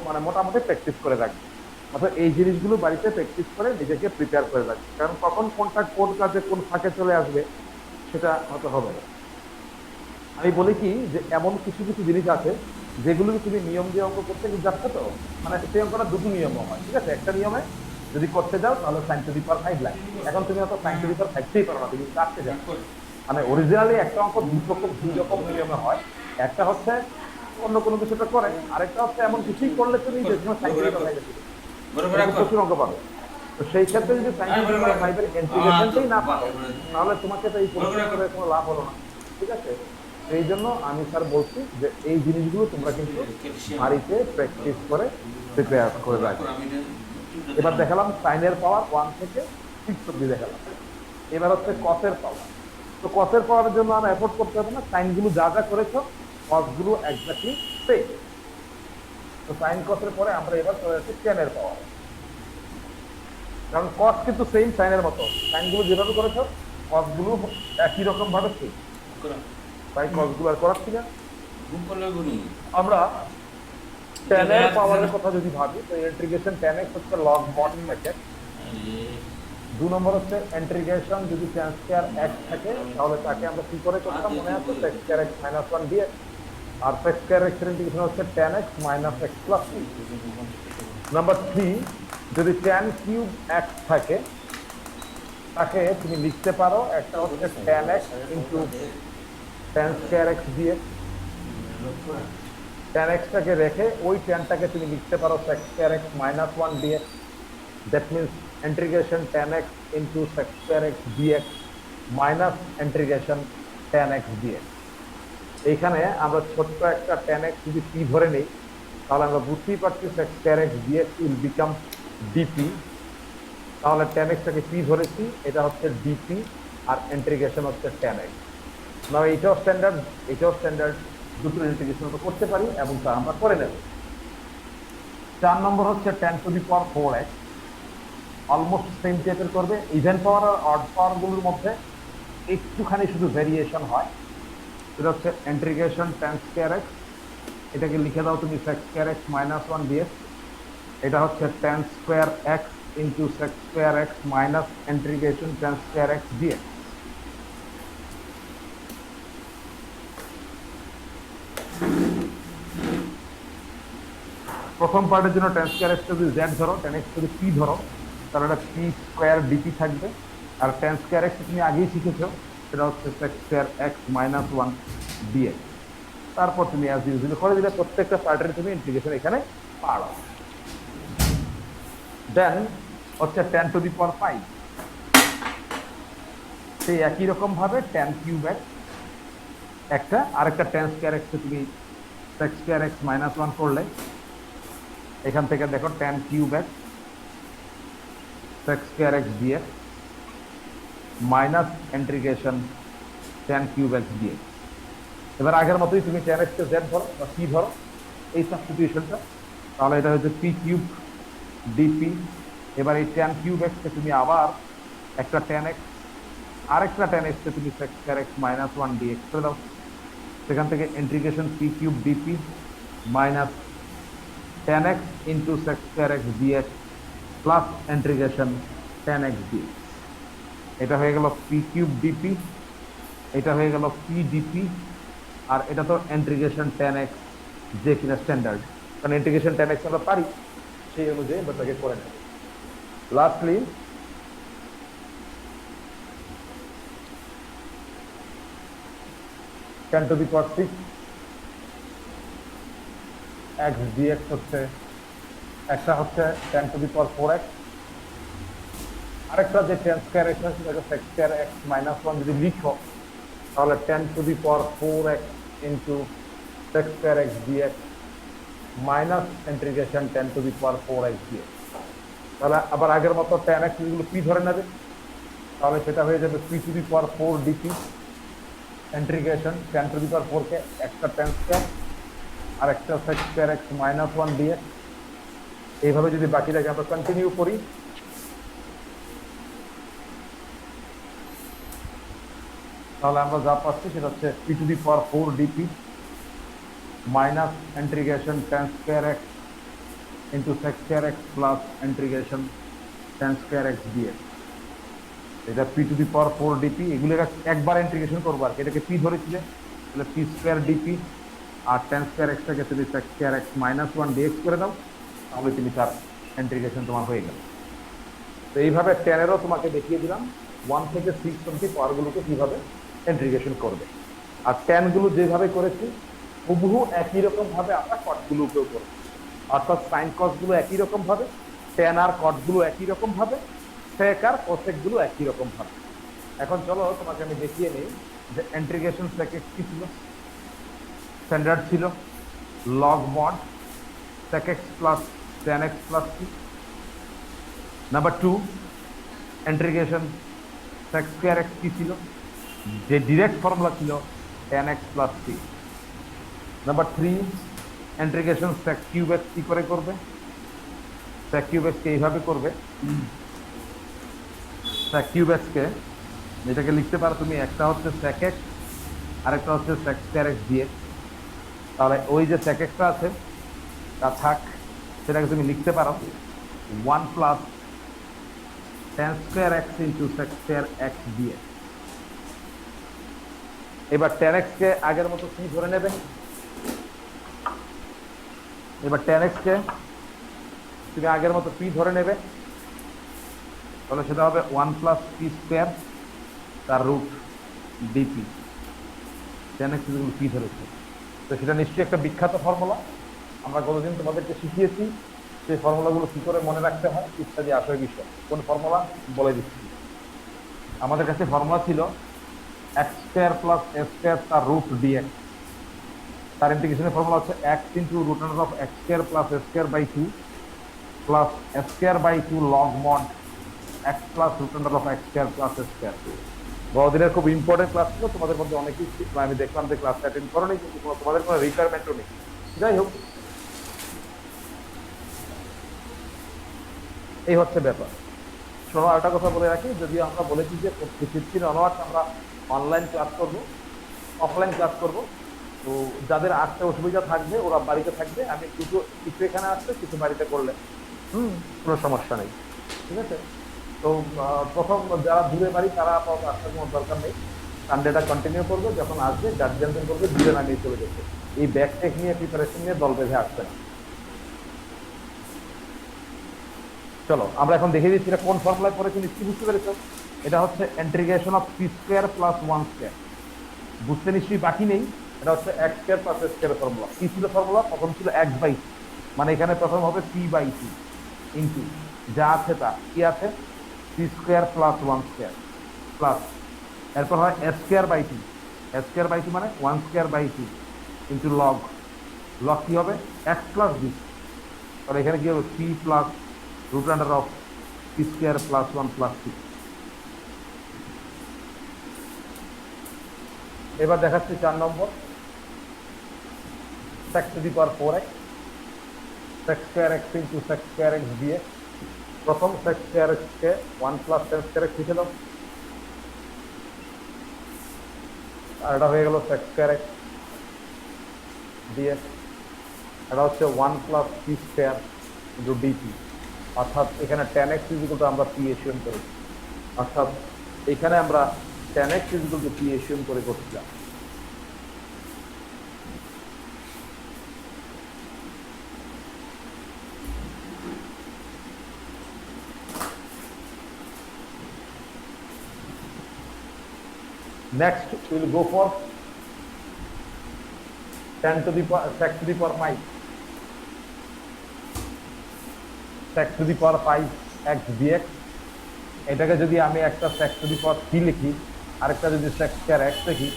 মানে মোটামুটি প্র্যাকটিস করে রাখবে। অর্থাৎ এই জিনিসগুলো বাড়িতে প্র্যাকটিস করে নিজেকে প্রিপেয়ার করে রাখবে, কারণ কখন কোনটা কোন কাজে কোন ফাঁকে চলে আসবে সেটা হয়তো হবে না। আমি বলি কি যে এমন কিছু কিছু জিনিস আছে যেগুলো তুমি নিয়ম দিয়ে অঙ্ক করতে যাচ্ছ, তো মানে সেই অঙ্কটা দুটো নিয়ম হয়, ঠিক আছে? একটা নিয়মে যদি করতে যাও তাহলে সাইন টু দি পাওয়ার 5 লাগে, এখন তুমি হয়তো সাইন টু দি পাওয়ার 5 পারো না, তুমি কাটতে যাও। মানে অরিজিনালি একটা অঙ্ক দুই রকম নিয়মে হয়। একটা হচ্ছে অন্য কোনো কিছুটা করে, আরেকটা হচ্ছে এমন কিছুই করলে তুমি যে কোনো সাইন টু দি পাওয়ার 5 প্রচুর অঙ্ক পাবে। তো সেই ক্ষেত্রে যদি সাইন টু দি পাওয়ার 5 এর ইন্টিগ্রেশনটাই না পাও তাহলে তোমাকে তো এই পরিশ্রম করে কোনো লাভ হলো না, ঠিক আছে? এই জন্য আমি স্যার বলছি যে এই জিনিসগুলো তোমরা কিন্তু বাড়িতে প্র্যাকটিস করে প্রিপেয়ার করে রাখবে। এবার দেখালাম সাইনের পাওয়ার 1 থেকে 6 অবধি দেখালাম। এবার হচ্ছে কসের পাওয়ার। তো কসের পাওয়ারের জন্য আমরা এফোর্ট করতে হবে না, সাইনগুলো যা যা করেছো কসগুলো এক্স্যাক্টলি সেম। তো সাইন কসের পরে আমরা এবার চলে যাচ্ছি টেনের পাওয়ার, কারণ কস কিন্তু সেম সাইনের মতো, সাইনগুলো যেভাবে করেছো কসগুলো একই রকম ভাবে সেম। তাই কসগুলো আর করাচ্ছি না। আমরা টেনের পাওয়ারের কথা যদি ভাবি তো ইন্টিগ্রেশন tan x হচ্ছে log mod থেকে 2 নম্বর হচ্ছে ইন্টিগ্রেশন যদি tan স্কয়ার x থাকে তাহলে তাকে আমরা কি করে করতাম মনে আছে sec স্কয়ার x - 1 দিয়ে আর sec স্কয়ার x এর ইন্টিগ্রেশন হচ্ছে tan x - x + c। Number 3 যদি tan কিউব x থাকে তাকে তুমি লিখতে পারো একটা হচ্ছে tan x tan square x dx। tan x টাকে রেখে ওই tanটাকে তুমি লিখতে পারো sec square x - 1 dx। that means integration tan x sec square x dx minus integration tan x dx। এইখানে আমরা ছোট্ট একটা tan x যদি p ধরে নেই তাহলে আমরা বুঝতেই পারছি sec square x dx will become dp। তাহলে tan x টাকে p ধরেছি, এটা হচ্ছে dp আর ইন্টিগ্রেশন হচ্ছে tan x। না এটাও স্ট্যান্ডার্ড দুটো ইন্টিগ্রেশন আমরা করতে পারি এবং তা আমরা করে নেব। 4 নম্বর হচ্ছে tan to the power 4x, almost same টাইপের করবে। ইভেন পাওয়ার আর অড পাওয়ার গুলোর মধ্যে একটুখানি শুধু ভেরিয়েশন হয়, এটা হচ্ছে ইন্টিগ্রেশন tan স্কয়ার x, এটাকে লিখে দাও তুমি sec স্কয়ার x - 1 dx। এটা হচ্ছে tan square x sec square x minus integration tan square x dx। প্রথম পার্টের জন্য tan স্কয়ার x যদি z ধরো, tan x যদি p ধরো, তাহলে এটা p স্কয়ার dp থাকবে। আর tan স্কয়ার x তুমি আগেই শিখেছো, সেটা হচ্ছে sec স্কয়ার x - 1 dx। তারপর তুমি অ্যাজ ইউজুয়াল করে দিলে প্রত্যেকটা পার্টের তুমি ইন্টিগ্রেশন এখানে পারো। দেন হচ্ছে tan to the power 5, সেই একই রকম ভাবে tan কিউব x একটা, আরেকটা tan স্কয়ার x তুমি sec স্কয়ার x - 1 করলে এখান থেকে দেখো tan cube x sec square x dx minus integration tan cube x dx। এবার আগের মতোই তুমি tan x কে z ধরো বা p ধরো, এই সাবস্টিটিউশনটা, তাহলে এটা হচ্ছে p কিউব dp। এবার এই tan কিউব x কে তুমি আবার একটা tan x আরেকটা tan x কে তুমি sec স্কয়ার x - 1 dx করে দাও। সেখান থেকে integration p cube dp minus tan x sec square x dx plus integration tan x dx। এটা হয়ে গেল p কিউব dp, এটা হয়ে গেল p dp, আর এটা তো ইন্টিগ্রেশন tan x যে কিনা স্ট্যান্ডার্ড, কারণ ইন্টিগ্রেশন tan x আমরা পারি, সেই অনুযায়ী আমরা তাকে করে নেব। Lastly tan to the power 6 x dx হচ্ছে, একটা হচ্ছে tan to the power 4x, আরেকটা যে tan স্কয়ার x আছে সেটা sec স্কয়ার x - 1 যদি লিখো তাহলে tan to the power 4x sec square x dx minus integration tan to the power 4x dx। তাহলে আবার আগের মতো tan x গুলো p ধরে নেবে, তাহলে সেটা হয়ে যাবে p to the power 4 dp integration tan to the power 4 কে একটা tan স্কয়ার আর একটা sec স্কয়ার x - 1 dx। এইভাবে যদি বাকিটাকে আমরা কন্টিনিউ করি তাহলে আমরা যা পাচ্ছি সেটা হচ্ছে p to the power 4 dp minus integration tan square x sec square x plus integration tan square x dx। এটা p to the power 4 dp, এগুলো একবার ইন্টিগ্রেশন করবো আর এটাকে p ধরেছিলে, তাহলে p স্কয়ার dp আর tan স্কয়ার x টাকে তুমি sec square x - 1 dx করে দাও, তাহলে তুমি তার ইন্টিগ্রেশন তোমার হয়ে গেল। তো এইভাবে tan এরও তোমাকে দেখিয়ে দিলাম 1 থেকে 6 অবধি পাওয়ারগুলোকে কিভাবে ইন্টিগ্রেশন করবে। আর tan গুলো যেভাবে করেছি হুবহু একই রকম ভাবে আমরা কট গুলোকেও করব, অর্থাৎ সাইন কস গুলো একই রকম ভাবে, tan আর কট গুলো একই রকম ভাবে, sec আর cosec গুলো একই রকম ভাবে। এখন চলো তোমাকে আমি দেখিয়ে নিই যে ইন্টিগ্রেশন sec x কি ছিল। স্ট্যান্ডার্ড ছিল log mod sec x plus tan x plus c। Number 2 integration sec square x কি ছিল, যে ডাইরেক্ট ফর্মুলা ছিল tan x plus c। Number 3 integration sec cube x কি করে করবে, sec কিউব x কে এইভাবে করবে, sec কিউব x কে এটাকে লিখতে পারো তুমি, একটা হচ্ছে sec x আরেকটা হচ্ছে sec স্কয়ার x dx। তাহলে ওই যে sec x টা আছে তা থাক, সেটাকে তুমি লিখতে পারো 1 plus tan square x into sec square x dx। এবার tan x কে আগের মতো কি ধরে নেবে? এবার tan x কে তুমি আগের মতো p ধরে নেবে, তাহলে সেটা হবে 1 প্লাস p স্কয়ার তার root dp। tan x equal p ধরেছে, তো সেটা নিশ্চয়ই একটা বিখ্যাত ফর্মুলা, আমরা গতদিন তোমাদেরকে শিখিয়েছি সেই ফর্মুলাগুলো কি করে মনে রাখতে হয় ইত্যাদি আসল বিষয়। কোন ফর্মুলা বলে দিচ্ছি। আমাদের কাছে ফর্মুলা ছিল x square plus a square তার রুট dx। তার ইন্টিগ্রেশনের ফর্মুলা হচ্ছে x into root under of x square plus a square by 2 plus a square by 2 log mod x plus root under of x square plus a square. গতদিনের খুব important class ছিল, তোমাদের মধ্যে অনেকেই আমি দেখলাম যে ক্লাস অ্যাটেন্ড করো নি, কিন্তু তোমাদের কোনো রিকোয়ারমেন্টও নেই। যাই হোক, এই হচ্ছে ব্যাপার। শোনো, আরেকটা কথা বলে রাখি, যদিও আমরা বলেছি যে 15 অনওয়ার্ডস আমরা অনলাইন ক্লাস করব, অফলাইন ক্লাস করব। তো যাদের আসতে অসুবিধা থাকবে ওরা বাড়িতে থাকবে, আমি কিছু কিছু এখানে আসতে কিছু বাড়িতে করলে কোনো সমস্যা নেই, ঠিক আছে। তো প্রথম যারা দূরে বাড়ি তারা আসার কোনো দরকার নেই, সানডেটা কন্টিনিউ করবে, যখন আসবে গার্জিয়ানদের করবে দূরে নামিয়ে চলে যেতে, এই ব্যাগ টেক নিয়ে প্রিপারেশন নিয়ে দল বেঁধে আসবে না। চলো আমরা এখন দেখে দিচ্ছি এটা কোন ফর্মুলায় পড়েছি, নিশ্চয়ই বুঝতে পেরেছো। এটা হচ্ছে integration of p square plus 1 square. বুঝতে নিশ্চয়ই বাকি নেই, এটা হচ্ছে x square plus a square formula. কি ছিল ফর্মুলা? প্রথম ছিল x বাই 2, মানে এখানে প্রথম হবে p বাই 2 ইনটু যা আছে তা কি আছে p square plus 1 square plus এরপর হয় a square by 2, a square by 2 মানে 1 square by 2 into log, log কি হবে x প্লাস b, আর এখানে কি হবে p plus root under of p square plus 1 plus 2। এবার দেখাচ্ছি 4 নম্বর, sec to the power 4x sec square x into sec square x dx। প্রথম sec স্কয়ার x কে 1 প্লাস tan স্কয়ার x লিখে দাও, আর এটা হয়ে গেল sec স্কয়ার x dx। এটা হচ্ছে 1 plus p square into dp, অর্থাৎ এখানে tan x ইকুয়াল টু আমরা p এসিউম করেছি, অর্থাৎ এখানে আমরা tan x equal two p assume করে করছিলাম। Next, we will go for sec to the power 5, sec to the power 5 x dx। এটাকে যদি আমি একটা sec to the power 3 লিখি, আরেকটা যদি sec স্কয়ার x লিখি,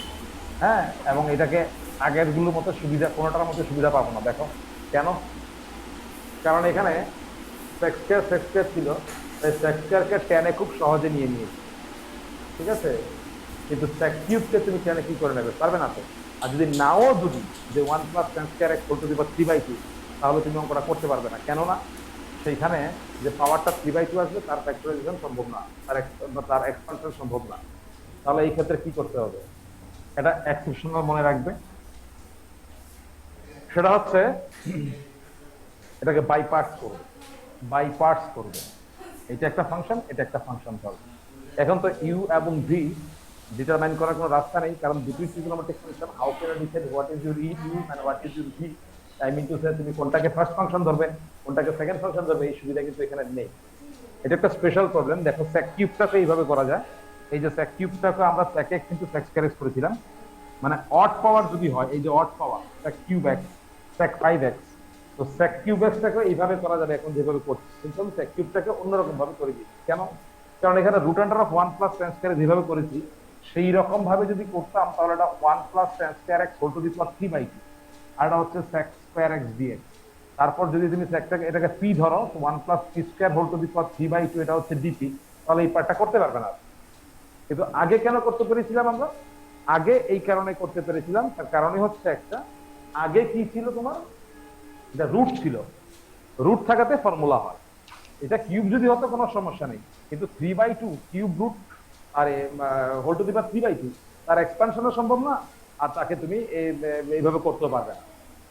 হ্যাঁ, এবং এটাকে আগের গুলোর মতো সুবিধা, কোনোটার মতো সুবিধা পাবো না। দেখো কেন? কারণ এখানে sec স্কয়ার ছিল, তাই sec স্কয়ারকে tan এ খুব সহজে নিয়ে নিয়েছি, ঠিক আছে। কিন্তু sec কিউবকে তুমি tan এ কি করে নেবে? পারবে না তো। আর যদি নাও যদি যে 1 plus tan square x whole to the power 3/2, তাহলে তুমি অঙ্কটা করতে পারবে না। কেননা সেইখানে যে পাওয়ারটা 3/2 আসবে তার ফ্যাক্টরাইজেশন সম্ভব না, তার এক্সপানশন সম্ভব না। তাহলে এই ক্ষেত্রে কি করতে হবে? এটা এক্সেপশনাল মনে রাখবে, সেটা হচ্ছে এটাকে বাই পার্টস করবে। এটা একটা ফাংশন, এটা একটা ফাংশন হবে। এখন তো ইউ এবং ভি ডিটারমাইন করার কোনো রাস্তা নেই, কারণ দুটোই trigonometric function. How can I decide what is your u and what is your v? I mean to say তুমি কোনটাকে ফার্স্ট ফাংশন ধরবে, কোনটাকে সেকেন্ড ফাংশন ধরবে, এই সুবিধা কিন্তু এখানে নেই। এটা একটা স্পেশাল প্রবলেম। দেখো sec কিউবটাকে এইভাবে করা যায়, এই যে sec কিউবটাকে আমরা sec x কিন্তু sec স্কয়ার x করেছিলাম, মানে অড পাওয়ার যদি হয়, এই যে অড পাওয়ার sec cube x sec 5x, তো sec কিউব x টাকে এইভাবে করা যাবে এখন যেভাবে করছি, কিন্তু আমি sec কিউবটাকে অন্যরকম ভাবে করে দিই। কেন? কারণ এখানে root under of 1 plus tan square যেভাবে করেছি সেই রকম ভাবে যদি করতাম তাহলে এটা 1 plus tan square x whole to the power 3/2, আর এটা হচ্ছে sec স্কয়ার x dx। তারপর যদি তুমি secটাকে এটাকে p ধরো, তো 1 plus p square whole to the power 3/2, এটা হচ্ছে dp, তাহলে এই পার্টটা করতে পারবে না। কিন্তু আগে কেন করতে পেরেছিলাম আমরা? আগে এই কারণে করতে পেরেছিলাম, তার কারণই হচ্ছে একটা, আগে কি ছিল তোমার, এটা রুট ছিল, রুট থাকাতে ফর্মুলা হয়। এটা কিউব যদি হতো কোনো সমস্যা নেই, কিন্তু 3/2 কিউব রুট আর হোল টু দি পাওয়ার 3/2, তার এক্সপানশনও সম্ভব না, আর তাকে তুমি এইভাবে করতে পারবে না।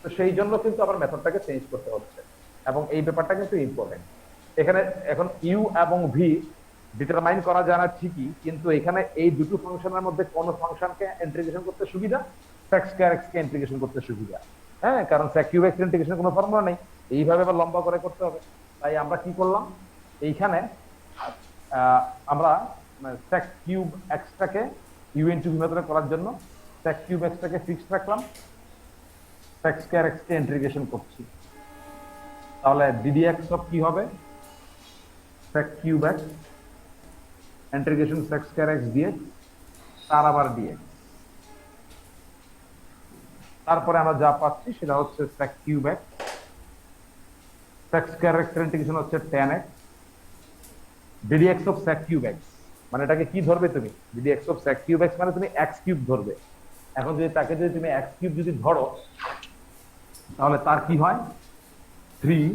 তো সেই জন্য কিন্তু আবার মেথডটাকে চেঞ্জ করতে হচ্ছে, এবং এই ব্যাপারটা কিন্তু ইম্পর্টেন্ট। এখানে এখন ইউ এবং ভি ডিটারমাইন করা যায় না ঠিকই, কিন্তু এখানে এই দুটো ফাংশনের মধ্যে কোন ফাংশনকে ইন্টিগ্রেশন করতে সুবিধা, sec স্কয়ার x কে ইন্টিগ্রেশন করতে সুবিধা। হ্যাঁ, কারণ sec কিউব x ইন্টিগ্রেশন কোনো ফর্মুলা নেই, এইভাবে আবার লম্বা করে করতে হবে। তাই আমরা কি করলাম, এইখানে আমরা sec কিউব x টাকে u ইনটু v মেথডে করার জন্য sec কিউব x টাকে ফিক্সড রাখলাম, sec স্কয়ার x কে ইন্টিগ্রেশন করছি। তাহলে ddx অফ কি হবে, sec cube x integration sec square x dx, তার আবার dx। তারপরে আমরা যা পাচ্ছি সেটা হচ্ছে sec cube x, sec square x এর ইন্টিগ্রেশন হচ্ছে tan x, ddx of sec cube x, মানে এটাকে কি ধরবে তুমি, ddx of sec cube x মানে তুমি x কিউব ধরবে। এখন যদি তাকে যদি তুমি x কিউব যদি ধরো, তাহলে তার কি হয়, 3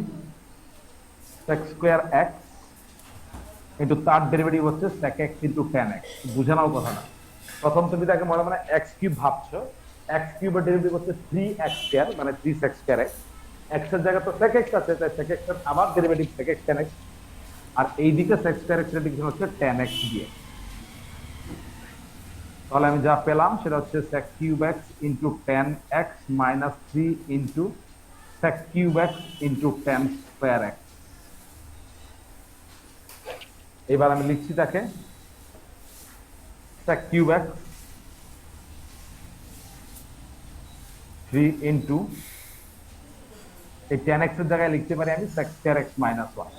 sec স্কয়ার x কিন্তু তার ডেরিভেটিভ হচ্ছে sec x into tan x। বুঝে নাও কথা না, প্রথম তুমি তাকে মনে মনে x কিউব ভাবছো, x কিউবের ডেরিভেটিভ হচ্ছে 3x স্কয়ার মানে 3 sec স্কয়ার x, x এর জায়গায় তো sec x আছে, তাই sec x এর আবার derivative sec x tan x, আর এইদিকে sec স্কয়ার x এর ডিভিশন হচ্ছে tan x দিয়ে। তাহলে আমি যা পেলাম সেটা হচ্ছে sec cube x into tan x মাইনাস 3 into sec cube x into tan square x। এবার আমি লিখছি তাকে sec কিউব x 3 ইনটু এই tan x এর জায়গায় লিখতে পারি আমি sec স্কয়ার x মাইনাস 1।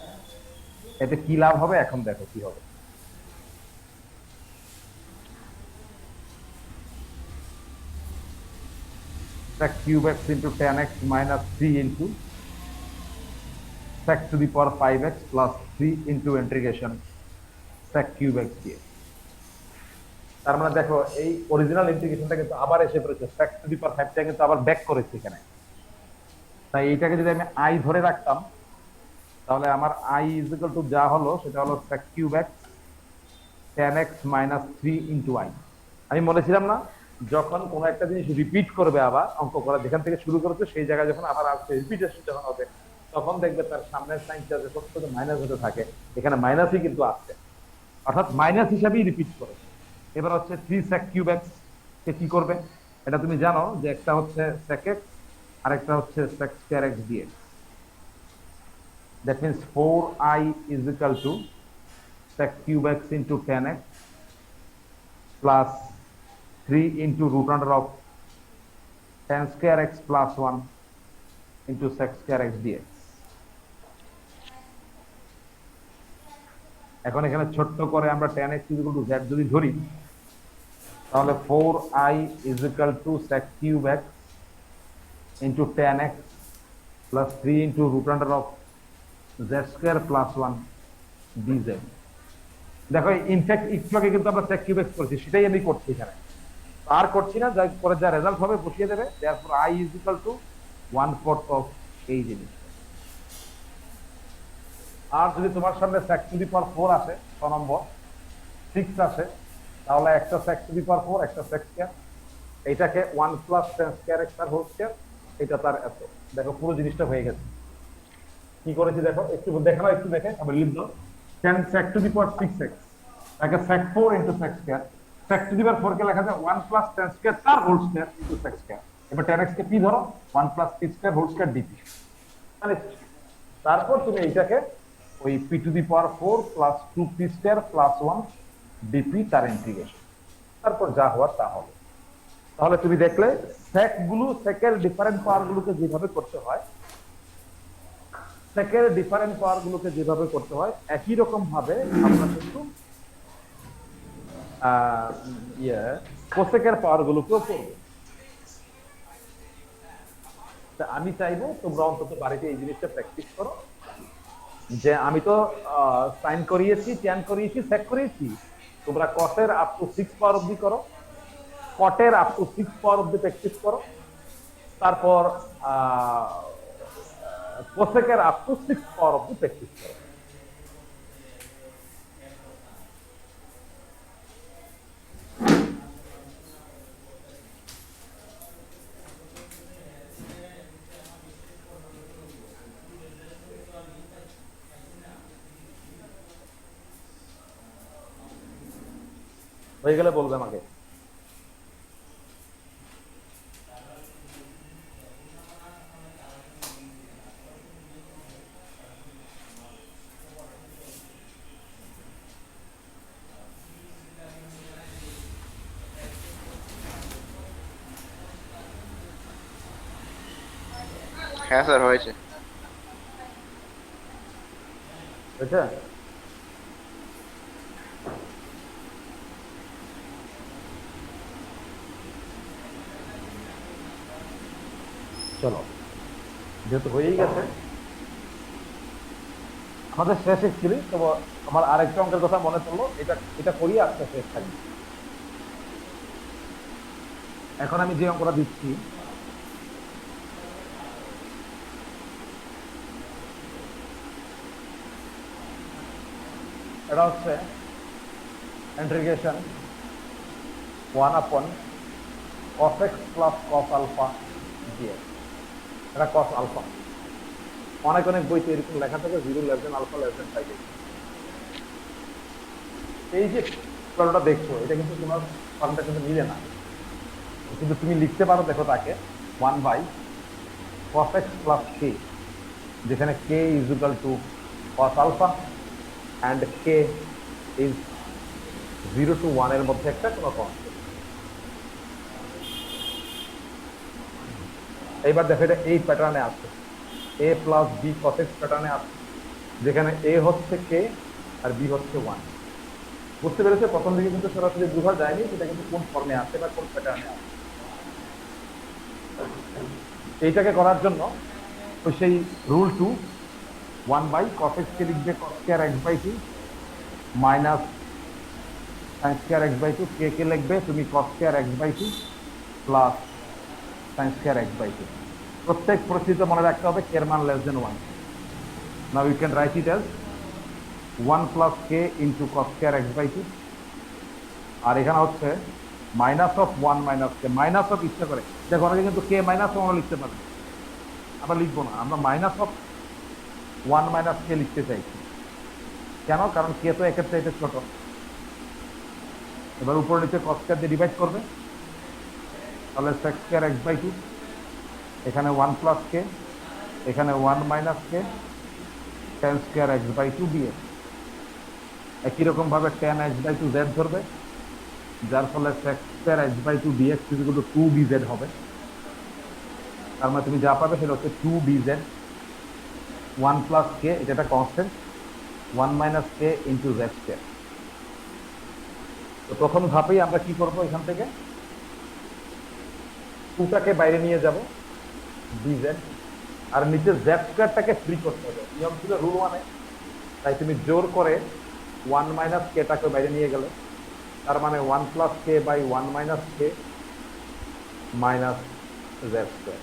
এতে কি লাভ হবে এখন দেখো কি হবে, sec cube x into tan x minus 3 into sec to the power 5x plus 3 into integration sec cube x dx। তার মানে দেখো এই অরিজিনাল ইন্টিগ্রেশনটা কিন্তু আবার এসে পড়েছে, sec to the power 5 টা কিন্তু আবার ব্যাক করেছে এখানে। তাই এইটাকে যদি আমি i ধরে রাখতাম, তাহলে আমার i is equal to যা হলো সেটা হলো sec cube x tan x minus 3 into i। আমি বলেছিলাম না, যখন কোন একটা জিনিস রিপিট করবে আবার অঙ্ক করা, যেখান থেকে শুরু করেছে সেই জায়গায় যখন আবার আসবে, রিপিটেশন যখন হবে, তখন দেখবে তার সামনের সাইনটা যে সবসময় মাইনাস হতে থাকে, এখানে মাইনাসই কিন্তু আসছে, অর্থাৎ মাইনাস হিসাবেই রিপিট করে। এবার হচ্ছে 3 sec cube x কে কি করবে, এটা তুমি জানো যে একটা হচ্ছে sec x আর একটা হচ্ছে sec square x dx। that means 4i is equal to sec cube x into tan x plus 3 into root under of tan square x plus 1 into sec square x dx। এখন এখানে ছোট্ট করে আমরা tan x is equal to z যদি ধরি, তাহলে 4i is equal to sec cube x into tan x plus 3 into root under of z square plus 1 dz। দেখো in fact একটু আগে কিন্তু আমরা sec cube x করেছি, সেটাই আমি করছি এখানে, আর করছি না, যা পরে যা রেজাল্ট হবে বসিয়ে দেবে। therefore i is equal to 1/4 of এই জিনিস। আর যদি তোমার সামনে sec to the power 4 আসে, 6 নম্বর 6 আসে, তাহলে একটা sec to the power 4 একটা sec square, এইটাকে 1 plus tan square x তার হোল স্কয়ার, এটা তার এত। দেখো পুরো জিনিসটা হয়ে গেছে। কি করেছি দেখো, একটু দেখাও, একটু দেখে আবার লিখ দাও। tan sec to the power 6x তাকে sec 4 into sec square, sec to the power 4 কে লেখা যায় 1 plus tan square তার whole square into sec square। এবার tan x কে p ধরো, 1 plus p square whole square dp। মানে তারপর তুমি এইটাকে ওই p to the power 4 plus 2p square plus 1 dp তার ইন্টিগ্রেশন, তারপর যা হওয়ার তা হবে। তাহলে তুমি দেখলে sec গুলো, sec এর ডিফারেন্ট পাওয়ার গুলোকে যেভাবে করতে হয়, sec এর ডিফারেন্ট পাওয়ার গুলোকে যেভাবে করতে হয়, একই রকম ভাবে আমরা কিন্তু cosec এর পাওয়ার গুলোকেও করব। আমি চাইবো তোমরা অন্তত বাড়িতে এই জিনিসটা প্র্যাকটিস করো, যে আমি তো সাইন করিয়েছি, ট্যান করিয়েছি, sec করিয়েছি, তোমরা cos এর আপ টু 6 পাওয়ার অবধি করো, cot এর আপ টু 6 পাওয়ার অবধি প্র্যাকটিস করো, তারপর cosec এর আপ টু 6 পাওয়ার অবধি প্র্যাকটিস করো। হয়ে গেলে বলবে আমাকে। হ্যাঁ স্যার হয়েছে। বুঝছে? চলো, যেহেতু হয়েই গেছে আমাদের শেষ এক্সুয়ালি, তো আমার আরেকটা অঙ্কের কথা মনে পড়লো, এটা এটা করিয়ে আজকে শেষ থাকবে। এখন আমি যে অঙ্কটা দিচ্ছি এটা হচ্ছে integration 1/cos x plus cos alpha dx। এটা cos আলফা, অনেক অনেক বইতে এরকম লেখা থাকে 0 less than alpha less than pi. এই যে ফর্মুলাটা দেখছো এটা কিন্তু তোমার ফর্মটা কিন্তু মিলে না, কিন্তু তুমি লিখতে পারো, দেখো তাকে 1/cos x প্লাস k, যেখানে k is equal to cos alpha and k is 0 to 1 এর মধ্যে একটা কোনো কনস্ট্যান্ট। এইবার দেখো এটা এই প্যাটার্নে আছে, a plus b cos x প্যাটার্নে আছে, যেখানে a হচ্ছে k আর b হচ্ছে 1। বুঝতে পেরেছে? প্রথম দিকে কিন্তু সরাসরি বোঝা যায়নি সেটা কিন্তু কোন ফর্মে আছে বা কোন প্যাটার্নে আছে। এইটাকে করার জন্য তো সেই রুল 2, 1/cos x কে লিখবে cos square x/2 minus sin square x/2, k কে লিখবে তুমি cos square x/2 plus sin square x/2। প্রত্যেক পরিস্থিতিতে মনে রাখতে হবে k এর মান less than 1। Now you can write it as 1 plus k into cos square x/2, আর এখানে হচ্ছে minus of 1 minus k, minus of ইচ্ছা করে দেখো অনেকে কিন্তু k মাইনাস আমরা লিখতে পারি, আমরা লিখবো না, আমরা মাইনাস অফ 1 মাইনাস k লিখতে চাইছি। কেন? কারণ k তো একের চাইতে ছোট। এবার উপর নিচে cos স্কয়ার দিয়ে ডিভাইড করবে, তাহলে sec স্কয়ার x/2, এখানে 1 প্লাস k, এখানে 1 minus k, tan square x/2 dx। একই রকম ভাবে tan h/2 z ধরবে, যার ফলে sec square h/2 dx is equal two 2dz হবে। তার মানে তুমি যা পাবে সেটা হচ্ছে 2dz 1 প্লাস k, এটা একটা constant, 1 minus k into z square. তো প্রথম ধাপেই আমরা কি করব, এখান থেকে 2টাকে বাইরে নিয়ে যাব dz, আর নিচে z স্কয়ারটাকে ফ্রি করতে হবে। নিয়ম ছিল রুল 1-এ, তাই তুমি জোর করে 1 মাইনাস k টাকে বাইরে নিয়ে গেলে, তার মানে 1 plus k by 1 minus k minus z square.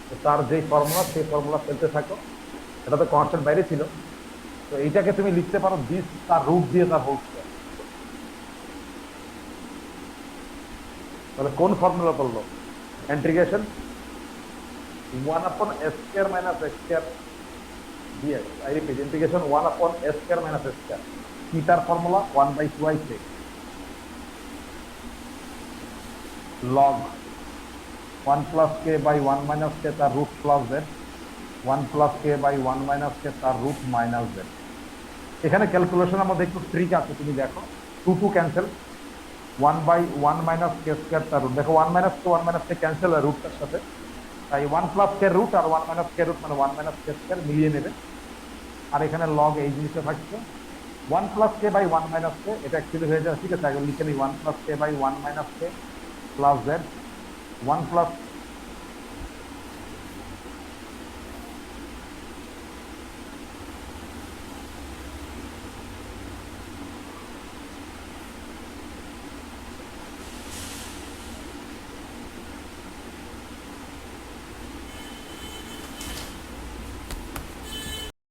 তো তার যে ফর্মুলা সেই ফর্মুলা ফেলতে থাকো, এটা তো কনস্ট্যান্ট বাইরে ছিল, তো এইটাকে তুমি লিখতে পারো দিস তার রুট দিয়ে তার হোল স্কয়ার। তাহলে কোন ফর্মুলা করলো? Integration 1/s square minus x square dx। I repeat, integration 1/s square minus x square. কি তার formula? 1/2i log 1 plus k by 1 minus k তার root plus z, 1 plus k by 1 minus k তার root minus z। এখানে ক্যালকুলেশনের মধ্যে একটু trick আছে, তুমি দেখো 2 ক্যান্সেল, 1/1 মাইনাস k স্কয়ার তার রুট, দেখো 1 মাইনাস k ক্যান্সেল হয় রুটটার সাথে, তাই 1 প্লাস k রুট আর 1 মাইনাস k রুট মানে 1 মাইনাস k স্কয়ার মিলিয়ে নেবে। আর এখানে লগ এই জিনিসটা থাকছে 1 plus k by 1 minus k, এটা অ্যাকচুয়ালি হয়ে যায়, ঠিক আছে, আগে লিখে নিই 1 plus k by 1 minus k plus z, 1 plus k